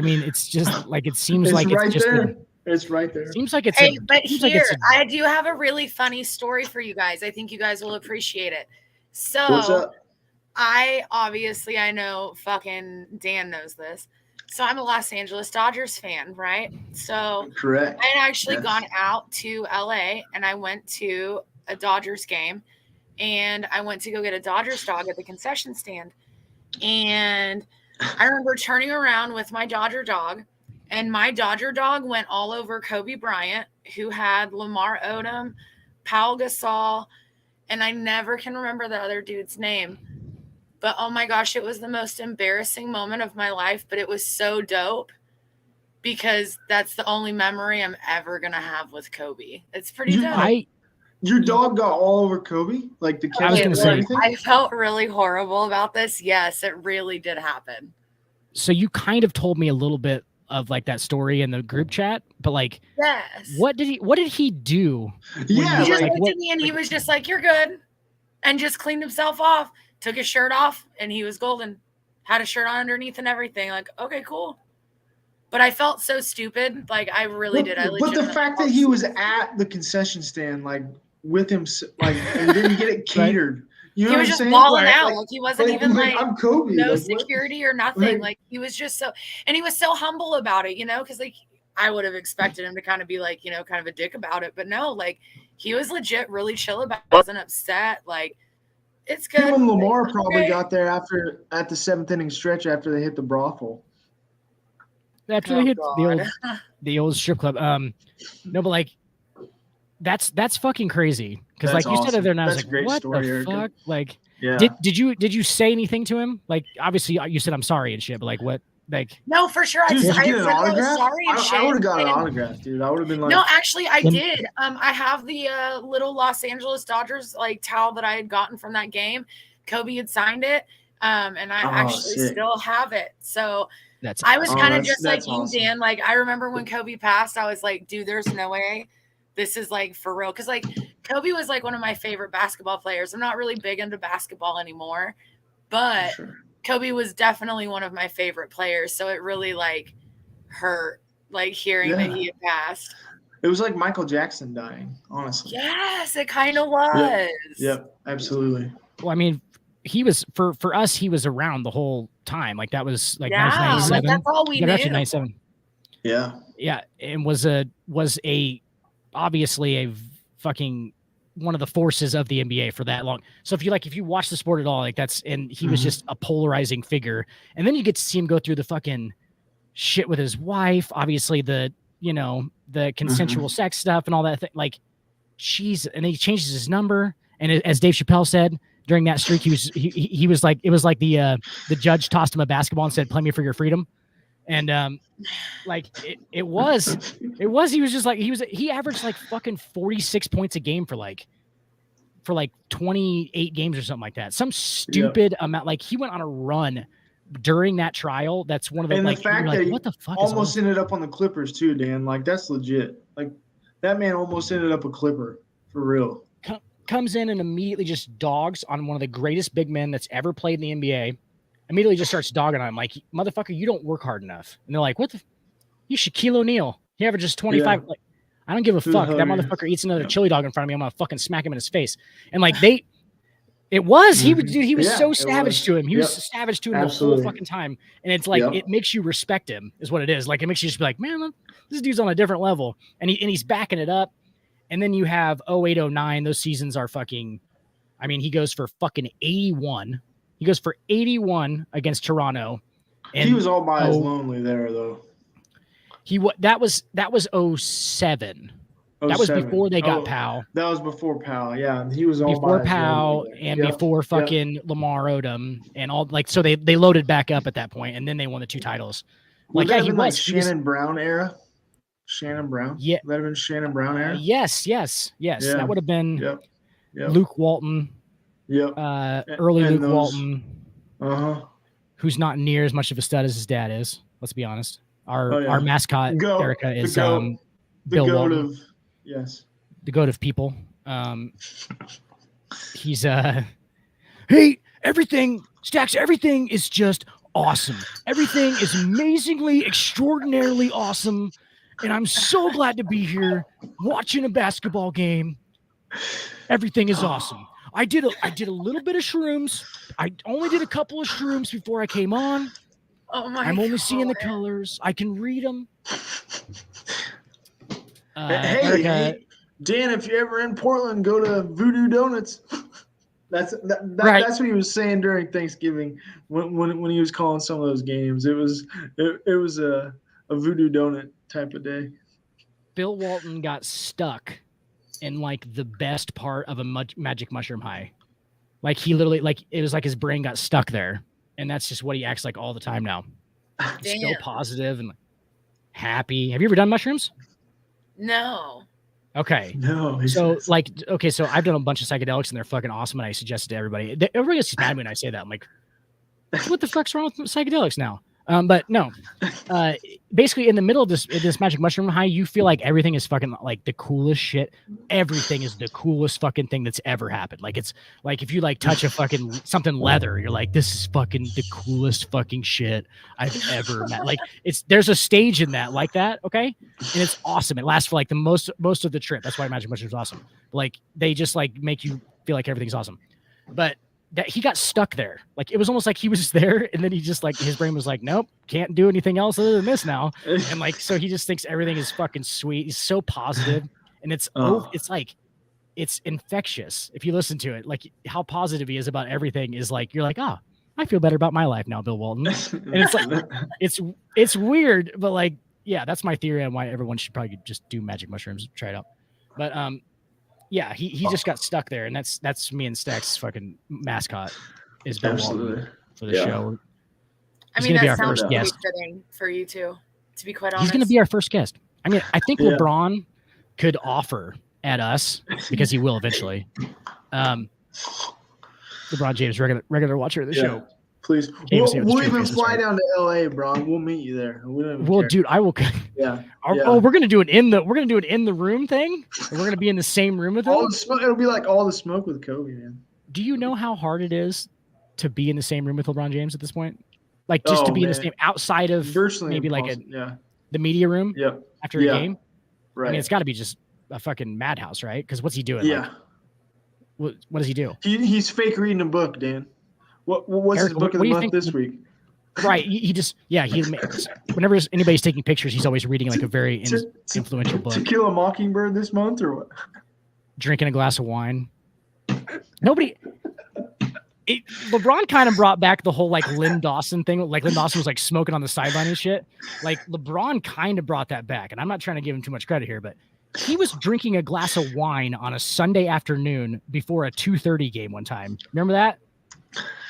mean, it's just like it seems like right it's just there. It's right there. Seems like it's. But here, I do have a really funny story for you guys. I think you guys will appreciate it. So, what's up? I know fucking Dan knows this. So I'm a Los Angeles Dodgers fan, right? So correct. I had actually gone out to LA and I went to a Dodgers game and I went to go get a Dodgers dog at the concession stand. And I remember turning around with my Dodger dog, and my Dodger dog went all over Kobe Bryant, who had Lamar Odom, Paul Gasol, and I never can remember the other dude's name. But oh my gosh, it was the most embarrassing moment of my life, but it was so dope because that's the only memory I'm ever going to have with Kobe. It's pretty dope. Your dog got all over Kobe? Like the cat? I felt really horrible about this. Yes, it really did happen. So you kind of told me a little bit of like that story in the group chat, but like, yes. What did he do? Yeah. He just looked at me and he was just like, "You're good," and just cleaned himself off. Took his shirt off and he was golden. Had a shirt on underneath and everything. Like, okay, cool. But I felt so stupid. Like, I really did. But the fact that he was at the concession stand, like, with him, like, and didn't get it catered. You know he what was I'm just saying? balling out. Like, he wasn't even like, I'm Kobe. No like, security or nothing. Like, he was just so, and he was so humble about it, you know, because, like, I would have expected him to kind of be like, you know, kind of a dick about it. But no, like, he was legit really chill about it. Wasn't upset. Like, it's good. Him and Lamar probably got there at the 7th inning stretch after they hit the brothel. After they hit the old strip club. No, but like that's fucking crazy. Because like you said it there, and I was like, what the fuck? Like, did you say anything to him? Like, obviously you said I'm sorry and shit, but like what? Like, no, for sure. Dude, I said I was sorry and shit. I would have got an autograph, dude. I would have been like, no, actually, I did. I have the little Los Angeles Dodgers like towel that I had gotten from that game. Kobe had signed it, and I actually still have it. So I was kind of just like you, Dan. Like, I remember when Kobe passed, I was like, dude, there's no way this is like for real. Because like Kobe was like one of my favorite basketball players. I'm not really big into basketball anymore, but. Sure. Kobe was definitely one of my favorite players, so it really like hurt, like hearing that he had passed. It was like Michael Jackson dying, honestly. Yes, it kind of was. Yep, absolutely. Well, I mean, he was for us. He was around the whole time. Like that was like 1997. Like, that's all we knew. Actually, 97. Yeah, and was a obviously a fucking one of the forces of the NBA for that long. So if you watch the sport at all, like he was just a polarizing figure. And then you get to see him go through the fucking shit with his wife, obviously the consensual sex stuff and all that thing. Like, jeez. And then he changes his number. And as Dave Chappelle said during that streak, he was like, it was like the judge tossed him a basketball and said, "Play me for your freedom." And like he was just like he averaged like fucking 46 points a game for like 28 games or something like that. Some stupid amount. Like he went on a run during that trial. That's one of the, and like, the fact like, that what the fuck almost ended up on the Clippers too, Dan. Like that's legit. Like that man almost ended up a Clipper for real. Comes in and immediately just dogs on one of the greatest big men that's ever played in the NBA. Immediately just starts dogging on him like, "Motherfucker, you don't work hard enough." And they're like, "What the? You Shaquille O'Neal. He averages 25." Yeah. Like, I don't give a fuck. That motherfucker eats another chili dog in front of me. I'm gonna fucking smack him in his face. And like he was so savage to him. He was savage to him the whole fucking time. And it's like it makes you respect him, is what it is. Like it makes you just be like, man, this dude's on a different level. And he's backing it up. And then you have 08, 09. Those seasons are fucking. I mean, he goes for fucking 81. He goes for 81 against Toronto. And he was all by his lonely there, though. That was 07. That was before they got Powell. That was before Powell. Yeah, he was all before Powell and before fucking Lamar Odom and all. Like, so they loaded back up at that point, and then they won the 2 titles. Like, he was like Shannon Brown era. Shannon Brown. Yeah, that have been Shannon Brown era. Yes. Yeah. That would have been Yep. Luke Walton. Yep. Early Luke Walton. Uh-huh. Who's not near as much of a stud as his dad is. Let's be honest. Our mascot Erica is Bill Walton. Yes. The goat of people. He's hey, everything Stacks, everything is just awesome. Everything is amazingly, extraordinarily awesome. And I'm so glad to be here watching a basketball game. Everything is awesome. I did a little bit of shrooms. I only did a couple of shrooms before I came on. Oh my! I'm only seeing the colors. I can read them. Hey, Dan, if you're ever in Portland, go to Voodoo Donuts. That's what he was saying during Thanksgiving when he was calling some of those games. It was a Voodoo Donut type of day. Bill Walton got stuck in like the best part of a magic mushroom high. Like he literally, like it was like his brain got stuck there, and that's just what he acts like all the time now. He's so positive and happy. Have you ever done mushrooms? No. Okay. No. So so I've done a bunch of psychedelics and they're fucking awesome, and I suggest it to everybody. Everybody gets mad when I say that. I'm like, what the fuck's wrong with psychedelics now? But no, basically in the middle of this magic mushroom high, you feel like everything is fucking like the coolest shit. Everything is the coolest fucking thing that's ever happened. Like it's like if you like touch a fucking something leather, you're like, this is fucking the coolest fucking shit I've ever met. Like there's a stage in that like that, okay? And it's awesome. It lasts for like the most of the trip. That's why magic mushroom is awesome. Like they just like make you feel like everything's awesome. But that he got stuck there. Like it was almost like he was just there, and then he just like his brain was like, nope, can't do anything else other than this now. And like so he just thinks everything is fucking sweet. He's so positive, and it's like it's infectious. If you listen to it, like how positive he is about everything is like you're like, oh, I feel better about my life now, Bill Walton. And it's like it's weird, but like yeah, that's my theory on why everyone should probably just do magic mushrooms, try it out. But yeah, he just got stuck there, and that's me and Stack's fucking mascot is Bill Walton for the show. I mean, that sounds really fitting for you too, to be quite honest. He's going to be our first guest. I mean, I think LeBron could offer at us because he will eventually. LeBron James, regular watcher of the show. Please, we'll even fly down to LA, bro. We'll meet you there. Well, dude, I will. Yeah. Oh, we're gonna do it in the room thing. And we're gonna be in the same room with him. It'll be like all the smoke with Kobe, man. Do you know how hard it is to be in the same room with LeBron James at this point? Like just to be in the same outside of virtually maybe impossible. Like the media room. Yep. After a game. Right. I mean, it's got to be just a fucking madhouse, right? Because what's he doing? Yeah. Like, what does he do? He's fake reading a book, Dan. What's Eric, his book of the month this week? Right. He whenever anybody's taking pictures, he's always reading like a very influential book. To Kill a Mockingbird this month or what? Drinking a glass of wine. LeBron kind of brought back the whole like Lynn Dawson thing. Like Lynn Dawson was like smoking on the sideline and shit. Like LeBron kind of brought that back. And I'm not trying to give him too much credit here, but he was drinking a glass of wine on a Sunday afternoon before a 2:30 game one time. Remember that?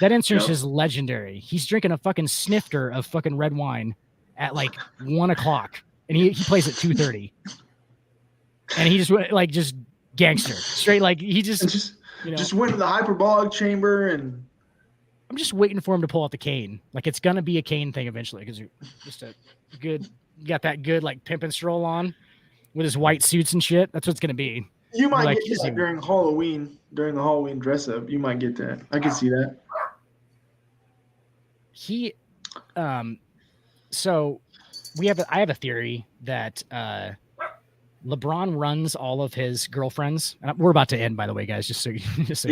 That instance is legendary. He's drinking a fucking snifter of fucking red wine at like 1:00, and he plays at 2:30, and he just gangster straight. Like he just went to the hyperbolic chamber, and I'm just waiting for him to pull out the cane. Like it's gonna be a cane thing eventually because you got that good like pimp and stroll on with his white suits and shit. That's what it's gonna be. You might get that during Halloween, during the Halloween dress up. You might get that. I can see that. So I have a theory that LeBron runs all of his girlfriends. And we're about to end, by the way, guys. Just so you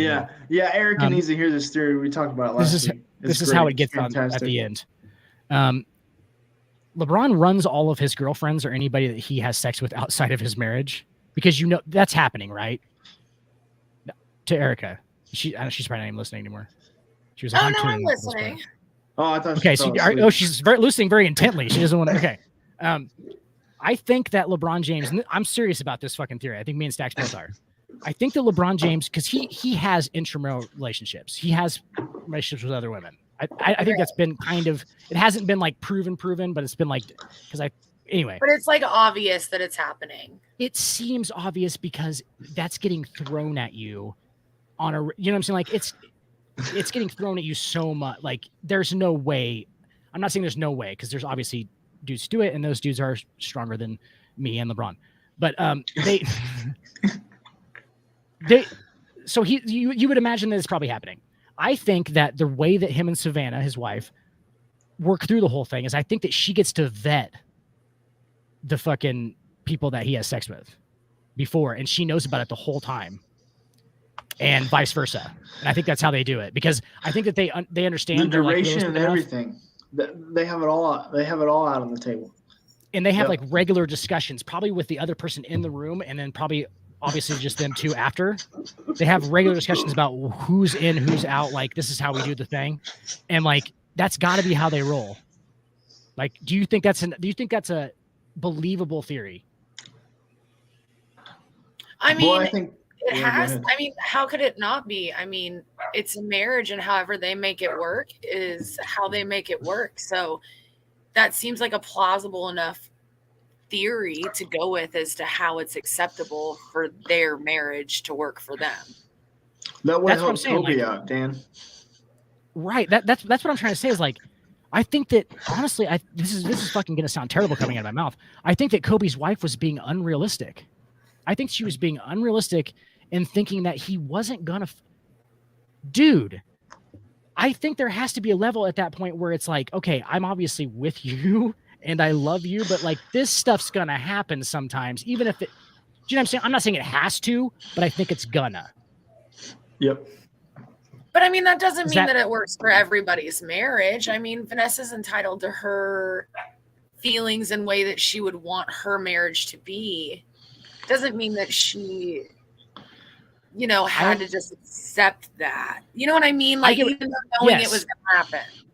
know. Yeah. Erica needs to hear this theory. We talked about it last week. This is how it gets on at the end. LeBron runs all of his girlfriends or anybody that he has sex with outside of his marriage. Because you know that's happening, right? To Erica, she's probably not even listening anymore. She was like, I'm listening. Oh, I thought. Okay, she's listening very intently. She doesn't want to. Okay, I think that LeBron James. And I'm serious about this fucking theory. I think me and Stacks both are. I think that LeBron James, because he has intramural relationships. He has relationships with other women. I think that's been kind of. It hasn't been like proven, but it's been like because Anyway. But it's like obvious that it's happening. It seems obvious because that's getting thrown at you on a, you know what I'm saying? Like it's getting thrown at you so much. Like there's no way. I'm not saying there's no way because there's obviously dudes do it and those dudes are stronger than me and LeBron. But so you would imagine that it's probably happening. I think that the way that him and Savannah, his wife, work through the whole thing is I think that she gets to vet the fucking people that he has sex with before, and she knows about it the whole time, and vice versa. And I think that's how they do it because I think that they understand the duration and everything. They have it all out. They have it all out on the table, and they have like regular discussions, probably with the other person in the room, and then probably obviously just them two after. They have regular discussions about who's in, who's out. Like this is how we do the thing, and like that's got to be how they roll. Like, do you think that's a believable theory? I mean, I think it has. I mean, how could it not be? I mean, it's a marriage, and however they make it work is how they make it work. So that seems like a plausible enough theory to go with as to how it's acceptable for their marriage to work for them. That would help Kobe out, Dan. Right. That's what I'm trying to say is like, I think that honestly, this is fucking gonna sound terrible coming out of my mouth. I think that Kobe's wife was being unrealistic. I think she was being unrealistic in thinking that he wasn't gonna. Dude, I think there has to be a level at that point where it's like, okay, I'm obviously with you and I love you, but like this stuff's gonna happen sometimes, even if it. Do you know what I'm saying? I'm not saying it has to, but I think it's gonna. Yep. But I mean, that doesn't mean that it works for everybody's marriage. I mean, Vanessa's entitled to her feelings and way that she would want her marriage to be. Doesn't mean that she, had to just accept that. You know what I mean? Like, even though knowing it was going to happen.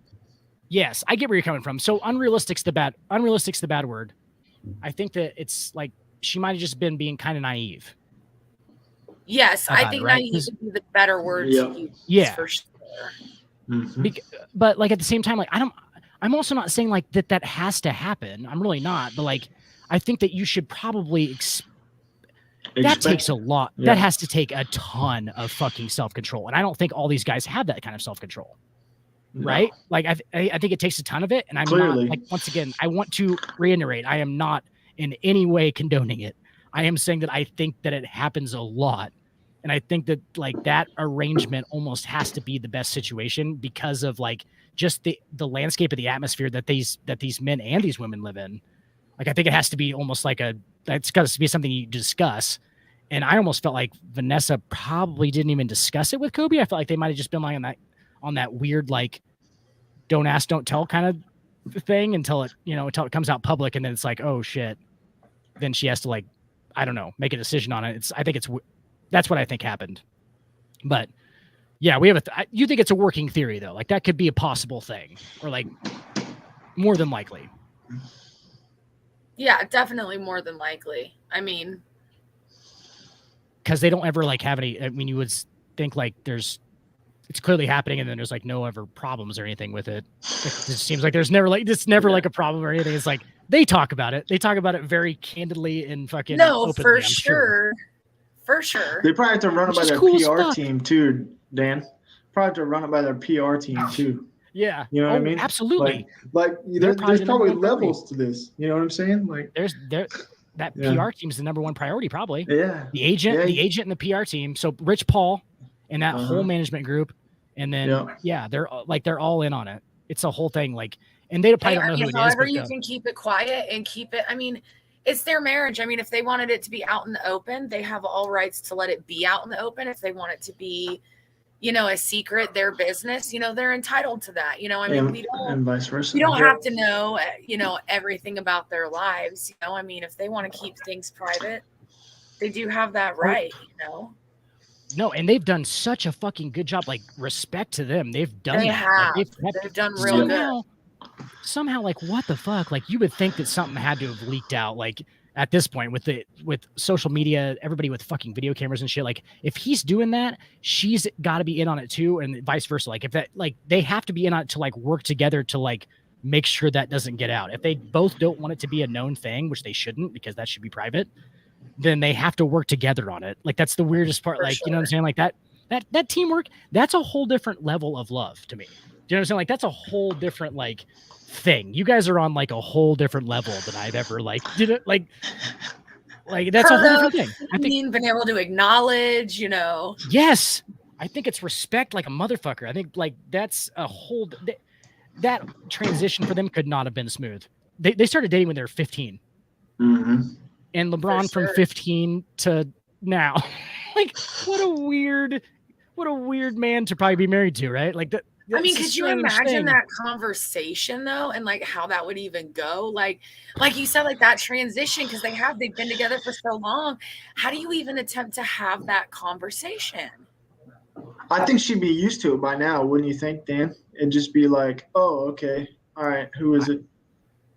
Yes, I get where you're coming from. So unrealistic's the bad word. I think that it's like she might have just been being kind of naive. Yes, I think naive would be the better word to use. Yeah, for sure. Mm-hmm. But like at the same time, like I'm also not saying like that has to happen. I'm really not. But like, I think that you should probably that takes a lot. Yeah. That has to take a ton of fucking self-control, and I don't think all these guys have that kind of self-control. No. Right? Like I think it takes a ton of it, and I'm not like once again. I want to reiterate, I am not in any way condoning it. I am saying that I think that it happens a lot. And I think that like that arrangement almost has to be the best situation because of like just the landscape of the atmosphere that these men and these women live in. Like, I think it has to be almost like it's got to be something you discuss. And I almost felt like Vanessa probably didn't even discuss it with Kobe. I felt like they might've just been like on that weird, like, don't ask, don't tell kind of thing until it comes out public. And then it's like, oh shit. Then she has to like, I don't know, make a decision on it. That's what I think happened. But yeah, we have you think it's a working theory though? Like that could be a possible thing, or like more than likely. Yeah, definitely more than likely. I mean, because they don't ever like have any. I mean, you would think like it's clearly happening, and then there's like no ever problems or anything with it. It just seems like there's never like a problem or anything. It's like they talk about it. They talk about it very candidly and fucking. No, openly, for sure. For sure. They probably have to run it by their PR team too, Dan. Probably have to run it by their PR team too. Yeah. You know what I mean? Absolutely. Like there's probably levels to this. You know what I'm saying? Like that PR team is the number one priority, probably. Yeah. The agent and the PR team. So Rich Paul and that whole management group. And then they're all in on it. It's a whole thing. Like, and they probably don't know who it is. However, you can keep it quiet and keep it. I mean, it's their marriage. I mean, if they wanted it to be out in the open, they have all rights to let it be out in the open. If they want it to be, a secret, their business, they're entitled to that. I mean, we don't, and vice versa. You don't have to know, everything about their lives. I mean, if they want to keep things private, they do have that right, No, and they've done such a fucking good job. Like, respect to them. They've done that. Like, they've done real good. Somehow, like, what the fuck? Like, you would think that something had to have leaked out. Like, at this point, with social media, everybody with fucking video cameras and shit. Like, if he's doing that, she's got to be in on it too, and vice versa. Like, if that, like, they have to be in on it to like work together to like make sure that doesn't get out. If they both don't want it to be a known thing, which they shouldn't, because that should be private, then they have to work together on it. Like, that's the weirdest part. Like, you know what I'm saying? Like that teamwork, that's a whole different level of love to me. Do you know what I'm saying? Like, that's a whole different like thing. You guys are on like a whole different level than I've ever like did it. Like that's a whole different thing. I think being able to acknowledge, you know. Yes. I think it's respect like a motherfucker. I think like that's a whole that transition for them could not have been smooth. They started dating when they were 15. Mm-hmm. And LeBron from 15 to now. Like, what a weird man to probably be married to, right? Like that. I mean, could you imagine that conversation though, and like how that would even go? Like you said, like that transition, because they've been together for so long. How do you even attempt to have that conversation? I think she'd be used to it by now, wouldn't you think, Dan? And just be like, oh, okay, all right, who is it?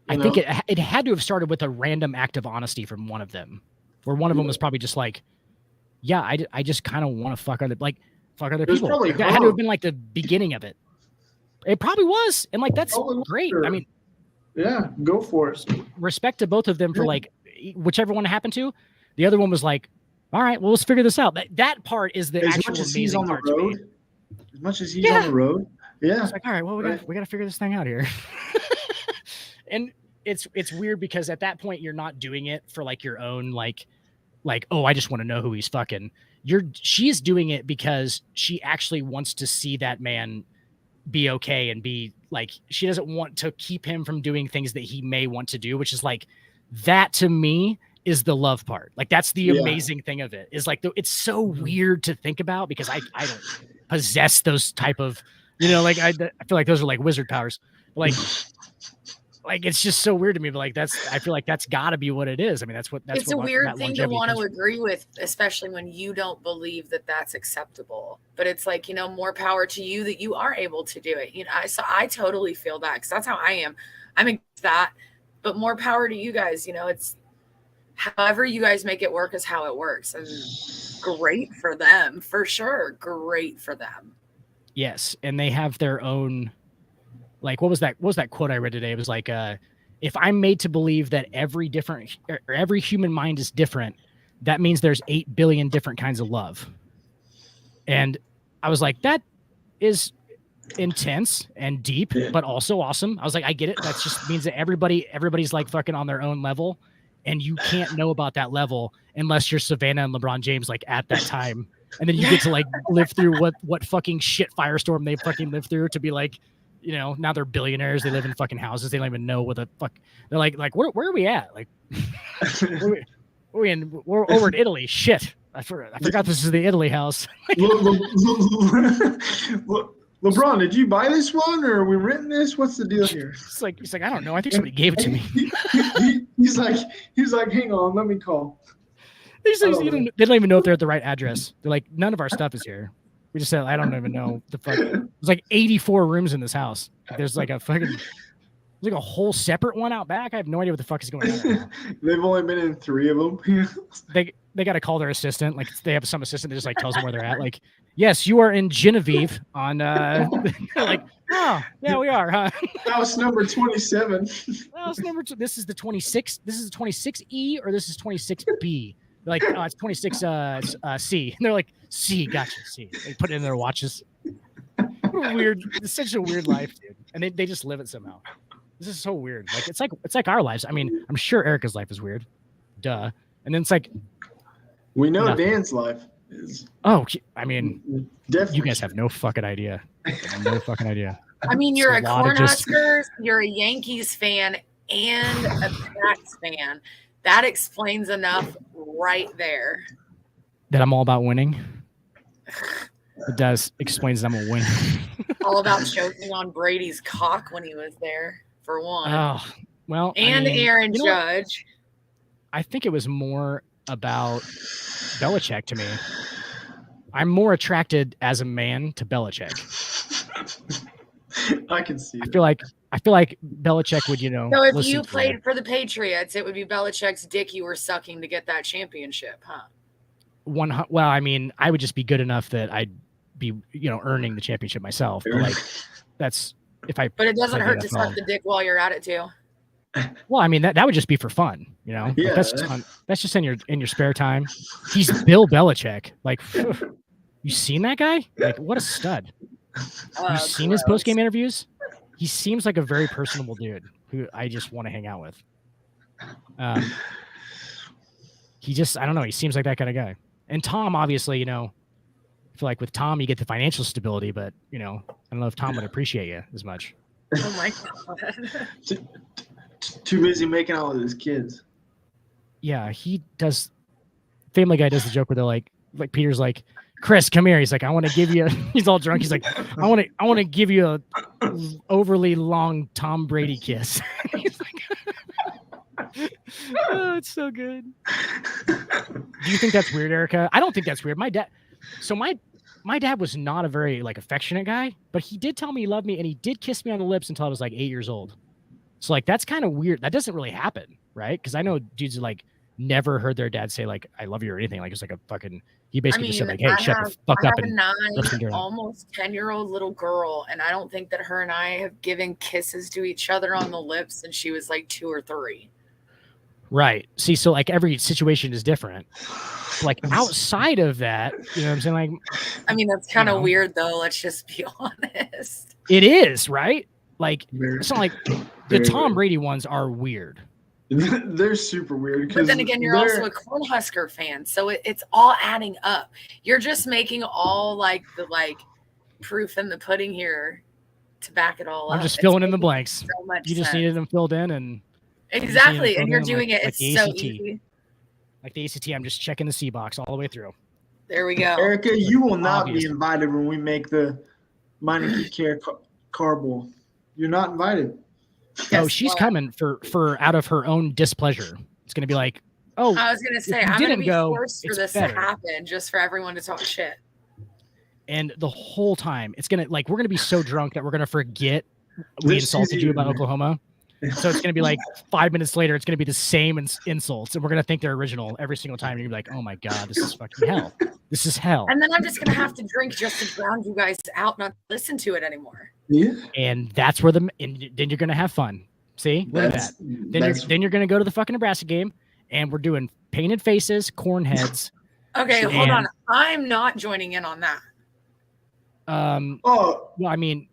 I think it had to have started with a random act of honesty from one of them, where one of them was probably just like, yeah, I just kind of want to fuck other people. Like, that had to have been like the beginning of it. It probably was. And like, that's great. I mean, yeah, go for it. Respect to both of them for like whichever one it happened to. The other one was like, all right, well, let's figure this out. That part is the actual amazing part to me. As much as he's on the road. Yeah. It's like, all right, well, we got to figure this thing out here. And it's weird because at that point you're not doing it for like your own like, oh, I just want to know who he's fucking. She's doing it because she actually wants to see that man be okay and be like, she doesn't want to keep him from doing things that he may want to do, which is like, that to me is the love part. Like, that's the amazing thing of it, is like, it's so weird to think about because I don't possess those type of, you know, like I feel like those are like wizard powers. Like it's just so weird to me, but like I feel like that's got to be what it is. I mean, it's a weird thing to want to agree with, especially when you don't believe that that's acceptable. But it's like, you know, more power to you that you are able to do it. You know, so I totally feel that because that's how I am. I'm against that, but more power to you guys. You know, it's however you guys make it work is how it works, and great for them for sure. Great for them. Yes, and they have their own. Like, what was that quote I read today? It was like, if I'm made to believe that every human mind is different, that means there's 8 billion different kinds of love. And I was like, that is intense and deep, but also awesome. I was like, I get it. That just means that everybody's like fucking on their own level, and you can't know about that level unless you're Savannah and LeBron James, like at that time. And then you get to like live through what fucking shit firestorm they fucking lived through to be like, you know, now they're billionaires. They live in fucking houses. They don't even know what the fuck. They're like, where are we at? Like, we're over in Italy. Shit, I forgot this is the Italy house. LeBron, did you buy this one or are we renting this? What's the deal here? He's like, I don't know. I think somebody gave it to me. He's like, hang on, let me call. They don't even know if they're at the right address. They're like, none of our stuff is here. We just said, I don't even know the fuck. There's like 84 rooms in this house. There's like a whole separate one out back. I have no idea what the fuck is going on right now. They've only been in 3 of them. They got to call their assistant. Like, they have some assistant that just like tells them where they're at. Like, yes, you are in Genevieve on like, oh yeah, we are, huh? House number 27. House number 2. This is the 26. This is the 26E or this is 26B. They're like, oh, it's 26 C. And they're like, C, gotcha, C. They put it in their watches. What a weird, it's such a weird life, dude. And they just live it somehow. This is so weird. Like it's like our lives. I mean, I'm sure Erica's life is weird. Duh. And then it's like, we know Dan's life is. Oh, I mean, definitely. You guys have no fucking idea. No fucking idea. I mean, you're a Cornhuskers, you're a Yankees fan, and a Pats fan. That explains enough right there. That I'm all about winning. It does. Explains that I'm a winner. All about choking on Brady's cock when he was there, for one. Oh, well. And I mean, Aaron Judge. I think it was more about Belichick to me. I'm more attracted as a man to Belichick. I can see. I feel like Belichick would, you know. So if you played for the Patriots, it would be Belichick's dick you were sucking to get that championship, huh? Well, I mean, I would just be good enough that I'd be, you know, earning the championship myself. But like, that's But it doesn't hurt to suck the dick while you're at it too. Well, I mean that would just be for fun, you know. Yeah, like, that's just in your spare time. He's Bill Belichick. Like, you seen that guy? Like, what a stud. You seen his post-game interviews? He seems like a very personable dude who I just want to hang out with. I don't know. He seems like that kind of guy. And Tom, obviously, you know, I feel like with Tom, you get the financial stability, but, you know, I don't know if Tom would appreciate you as much. Oh my God. Too busy making out with his kids. Yeah, he does. Family Guy does the joke where they're like Peter's like, Chris, come here. He's like, I want to give you. He's all drunk. He's like, I want to give you a overly long Tom Brady kiss. He's like, oh, it's so good. Do you think that's weird, Erica? I don't think that's weird. My dad was not a very like affectionate guy, but he did tell me he loved me, and he did kiss me on the lips until I was like 8 years old. So like that's kind of weird. That doesn't really happen, right? Because I know dudes like never heard their dad say like I love you or anything. Like it's like a fucking. He basically just said like, "Hey, shut the fuck up." I have a 9, almost 10-year-old little girl, and I don't think that her and I have given kisses to each other on the lips since she was like 2 or 3. Right. See, so like every situation is different. Like outside of that, you know what I'm saying? Like, I mean, that's kind of weird though. Let's just be honest. It is, right? Like, it's not like the Tom Brady ones are weird. They're super weird. But then again, you're also a Cornhusker fan, so it's all adding up. You're just making all like the proof in the pudding here to back it all up. I'm just filling in the blanks. So much you just sense. needed them filled in, and exactly, and you're doing it. It's so easy. Like the ACT, I'm just checking the C box all the way through. There we go. Erica, you will not be invited when we make the Meineke Care Car Bowl. You're not invited. Oh, she's coming for out of her own displeasure. It's going to be like, oh, I was going to say, I'm going to be forced for this to happen just for everyone to talk shit. And the whole time, it's going to we're going to be so drunk that we're going to forget we insulted you about Oklahoma. So it's going to be like 5 minutes later, it's going to be the same insults, and we're going to think they're original every single time. And you're going to be like, oh my God, this is fucking hell. This is hell. And then I'm just going to have to drink just to drown you guys out, not listen to it anymore. Yeah. And that's where then you're going to have fun. See? Look at that. Then you're going to go to the fucking Nebraska game, and we're doing painted faces, corn heads. Okay, hold on. I'm not joining in on that. Well, I mean,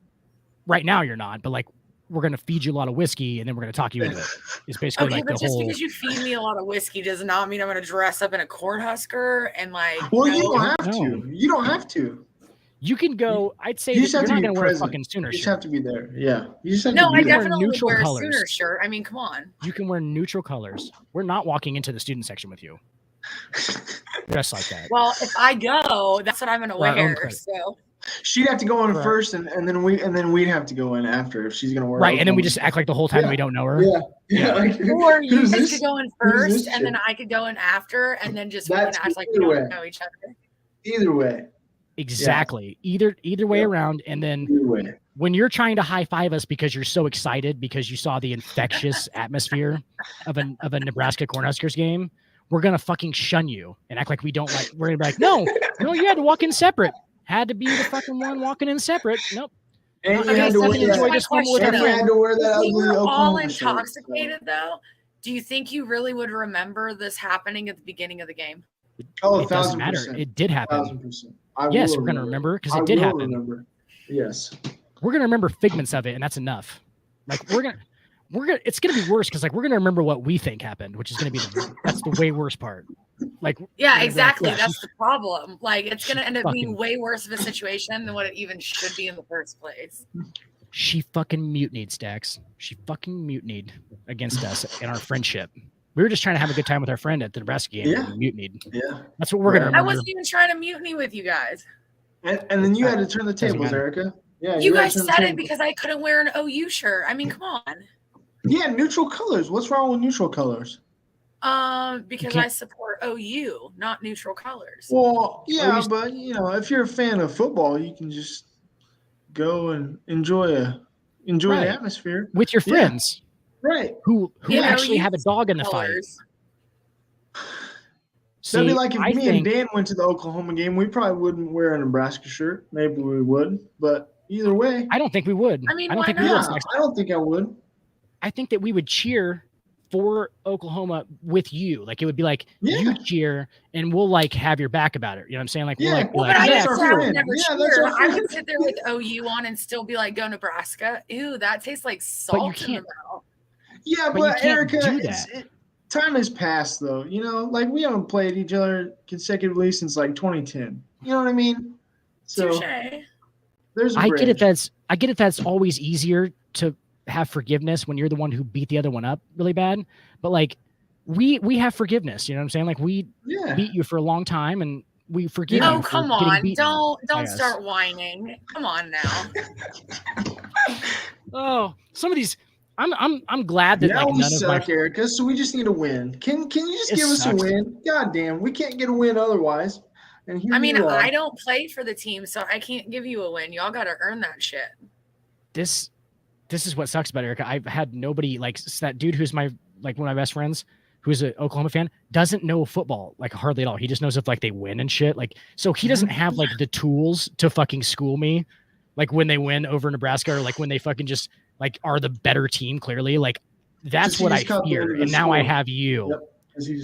right now you're not, but we're going to feed you a lot of whiskey, and then we're going to talk you into it. It's basically okay, but just because you feed me a lot of whiskey does not mean I'm going to dress up in a Cornhusker and Well, you don't have to. You don't have to. You can go. I'd say you're not going to wear a fucking Sooner shirt. You just have to be there. Yeah. You just have no, to be I there. definitely would wear a Sooner shirt. I mean, come on. You can wear neutral colors. We're not walking into the student section with you. Dress like that. Well, if I go, that's what I'm going to wear. So. She'd have to go in first, and then we'd have to go in after if she's gonna wear. Right, and then we just act like the whole time we don't know her. Yeah. Or you guys could go in first, and then I could go in after, and then just act like we don't know each other. Either way. Exactly. Either way around, and then when you're trying to high five us because you're so excited because you saw the infectious atmosphere of a Nebraska Cornhuskers game, we're gonna fucking shun you and act like we don't like. We're gonna be like, no, you had to walk in separate. Had to be the fucking one walking in separate. Nope. And you had to enjoy this one with if we were all intoxicated, though, do you think you really would remember this happening at the beginning of the game? Oh, it doesn't matter. It did happen. 1,000%. Yes, we're gonna remember because it did happen. Remember. Yes. We're gonna remember figments of it, and that's enough. We're gonna. It's gonna be worse because we're gonna remember what we think happened, which is gonna be that's the way worse part. Yeah, exactly. That's the problem. It's gonna end up being way worse of a situation than what it even should be in the first place. She fucking mutinied, Stacks. She fucking mutinied against us in our friendship. We were just trying to have a good time with our friend at the Nebraska game. Yeah. And mutinied. Yeah. That's what we're gonna remember. I wasn't even trying to mutiny with you guys. And then you had to turn the tables, Erica. Yeah. You guys said it because I couldn't wear an OU shirt. I mean, come on. Yeah, neutral colors. What's wrong with neutral colors? Because I support OU, not neutral colors. Well, yeah, but if you're a fan of football, you can just go and enjoy the atmosphere with your friends, right? Who actually have a dog in the fight. That'd be like if me and Dan went to the Oklahoma game. We probably wouldn't wear a Nebraska shirt. Maybe we would, but Either way. I don't think we would. I mean, I don't why think not? we would. I don't think I would. I think that we would cheer for Oklahoma with you. Like it would be like you cheer and we'll like have your back about it. You know what I'm saying? Like we're like, but I that's would our never friend. cheer. I would sit there with OU on and still be like, go Nebraska. Ew, that tastes like salt but you can't, in the mouth. Yeah, but Erica, time has passed though. You know, like we haven't played each other consecutively since like 2010. You know what I mean? So Touché. There's a I bridge. get it. That's always easier to have forgiveness when you're the one who beat the other one up really bad. But like we have forgiveness. You know what I'm saying? Like we beat you for a long time and we forgive you. Oh, come on. Don't start whining. Come on now. Oh, some of these I'm glad that now like we none suck, of my Erica, so we just need a win. Can you just give us a win? God damn, we can't get a win otherwise. And I mean, I don't play for the team, so I can't give you a win. Y'all got to earn that shit. This is what sucks about Erica. I've had nobody like that dude who's my like one of my best friends who's an Oklahoma fan doesn't know football like hardly at all. He just knows if like they win and shit. Like so he doesn't have like the tools to fucking school me like when they win over Nebraska or like when they fucking just like are the better team clearly. Like that's what I fear. And now I have you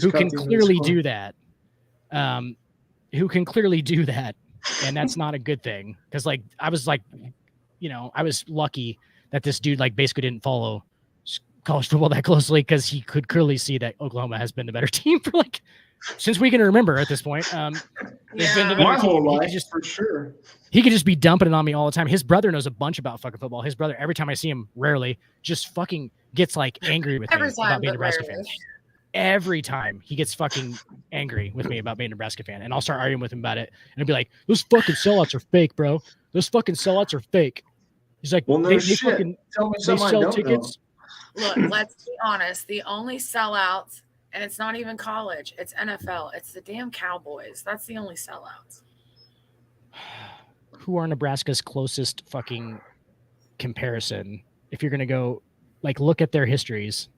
who can clearly do that. Who can clearly do that. And that's not a good thing. Cause like, I was like, you know, I was lucky that this dude like basically didn't follow college football that closely because he could clearly see that Oklahoma has been the better team for like, since we can remember at this point. They've been the better my whole team. life, for sure. He could just be dumping it on me all the time. His brother knows a bunch about fucking football. His brother, every time I see him, rarely, just fucking gets like angry with me about being a Nebraska fan. Every time he gets fucking angry with me about being a Nebraska fan, and I'll start arguing with him about it, and I'll be like, "Those fucking sellouts are fake, bro. Those fucking sellouts are fake." He's like, "Well, no they shit. Fucking, tell me they sell tickets." Look, let's be honest. The only sellouts, and it's not even college. It's NFL. It's the damn Cowboys. That's the only sellouts. Who are Nebraska's closest fucking comparison? If you're gonna go, like, look at their histories.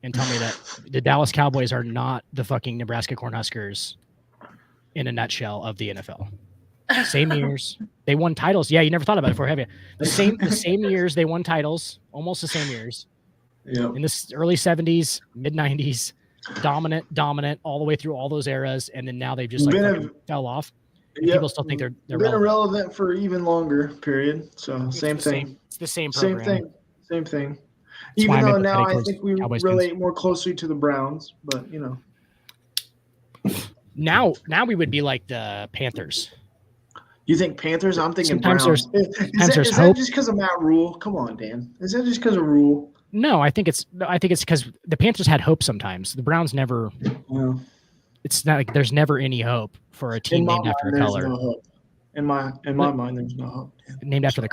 And tell me that the Dallas Cowboys are not the fucking Nebraska Cornhuskers in a nutshell of the NFL. Same years. They won titles. Yeah, you never thought about it before, have you? The same years they won titles, almost the same years. Yep. In the early 70s, mid 90s, dominant all the way through all those eras. And then now they've just like fell off. People still think they're been irrelevant for even longer period. So same thing. It's the same program. Same thing. Even though now I think we relate more closely to the Browns, but you know. Now we would be like the Panthers. You think Panthers? I'm thinking sometimes Browns. Is that just because of Matt Rule? Come on, Dan. Is that just because of Rule? No, I think it's because the Panthers had hope sometimes. The Browns never. Yeah. It's not like there's never any hope for a team named after a color. No hope. In my mind, there's no hope. Named after the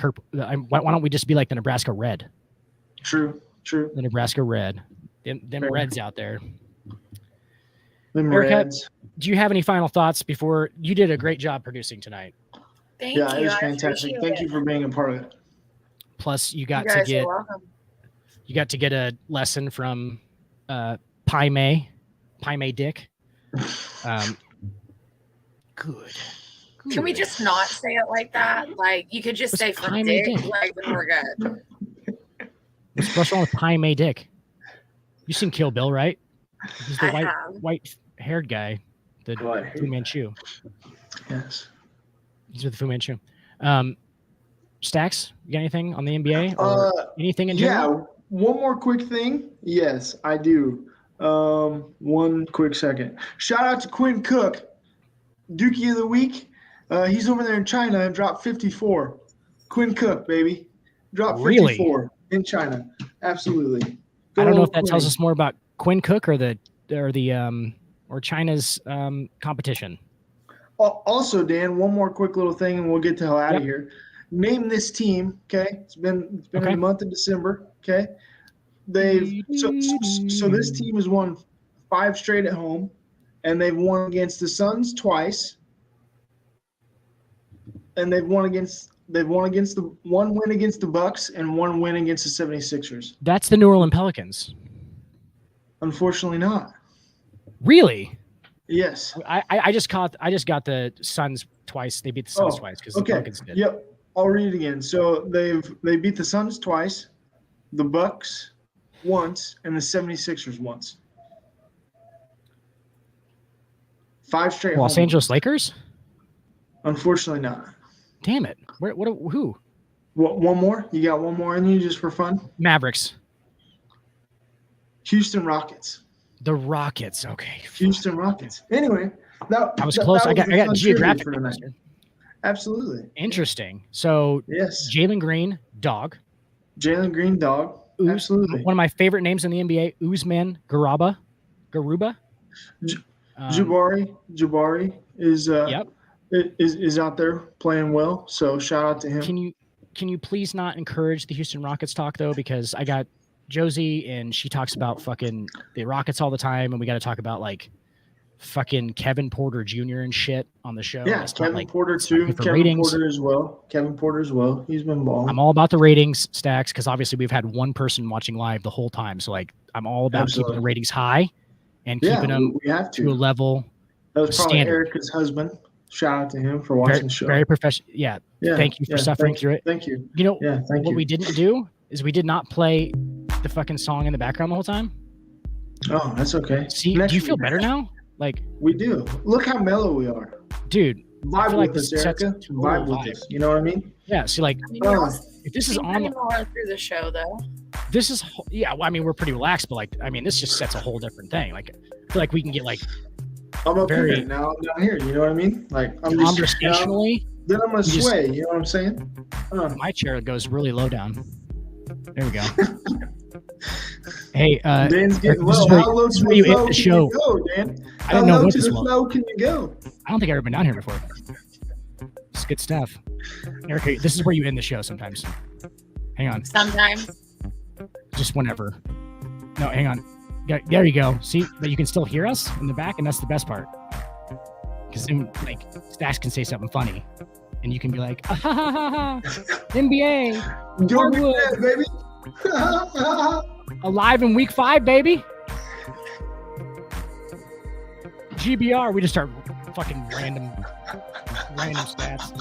why don't we just be like the Nebraska Red? True. The Nebraska Red. Them Reds out there. Them Erica, Reds. Do you have any final thoughts before you did a great job producing tonight? Thank you. Yeah, it was fantastic. Thank you for being a part of it. Plus, you got to get a lesson from Pie May Dick. Good. Can we just not say it like that? Like you could just say from Dick, like then we're good. What's wrong with Pie May Dick? You seen Kill Bill, right? He's the white-haired guy, the Fu Manchu. Yes. He's with the Fu Manchu. Stacks, you got anything on the NBA or anything in general? Yeah, one more quick thing. Yes, I do. One quick second. Shout out to Quinn Cook, Dookie of the Week. He's over there in China and dropped 54. Quinn Cook, baby. Dropped 54 in China. Absolutely. I don't know if that tells us more about Quinn Cook or China's competition. Also, Dan, one more quick little thing, and we'll get the hell out of here. Name this team. Okay, it's been in the month of December. Okay, so this team has won 5 straight at home, and they've won against the Suns twice, and they've won against the one win against the Bucks and one win against the 76ers. That's the New Orleans Pelicans. Unfortunately not. Really? Yes. I just got the Suns twice. They beat the Suns twice because the Pelicans did. I'll read it again. So they beat the Suns twice, the Bucks once, and the 76ers once. 5 straight. Los Angeles Lakers? Unfortunately not. Damn it. Who? One more? You got one more in you just for fun? Mavericks. Houston Rockets. The Rockets. Okay. Houston Rockets. Anyway, I was close. I got geographic. Absolutely. Interesting. So yes, Jalen Green, dog. Jalen Green, dog. Absolutely. One of my favorite names in the NBA, Usman Garuba. Jabari is is out there playing well. So shout out to him. Can you please not encourage the Houston Rockets talk though? Because I got Josie and she talks about fucking the Rockets all the time, and we got to talk about like fucking Kevin Porter Jr. and shit on the show. Yeah, Kevin Porter too. Kevin Porter as well. He's been balling. I'm all about the ratings, Stacks, because obviously we've had one person watching live the whole time. So like I'm all about keeping the ratings high and keeping them to a level. That was probably standard. Erica's husband. Shout out to him for watching the show. Very professional. Yeah. Thank you for suffering through it. Thank you. You know what we didn't do is we did not play the fucking song in the background the whole time. Oh, that's okay. See, do you feel better now? Like we do. Look how mellow we are, dude. Vibe with us, Erica. Vibe with us. You know what I mean? Yeah. See, like if this is on through the show, though. This is Well, I mean, we're pretty relaxed, but like, I mean, this just sets a whole different thing. Like, I feel like we can get like. I'm up here now. I'm down here. You know what I mean? Like I'm just conversationally. Then I'm gonna sway. You know what I'm saying? My chair goes really low down. There we go. Hey, Dan's getting low. How low to the flow can you go, Dan? I didn't know what this was. How low can you go? I don't think I've ever been down here before. It's good stuff. Erica, this is where you end the show sometimes. Hang on. Sometimes. Just whenever. No, hang on. There you go. See, but you can still hear us in the back, and that's the best part. Because then, like, Stacks can say something funny, and you can be like, ah, ha, ha, ha, ha. NBA, Hardwood, baby. Alive in week 5, baby. GBR, we just start fucking random stats.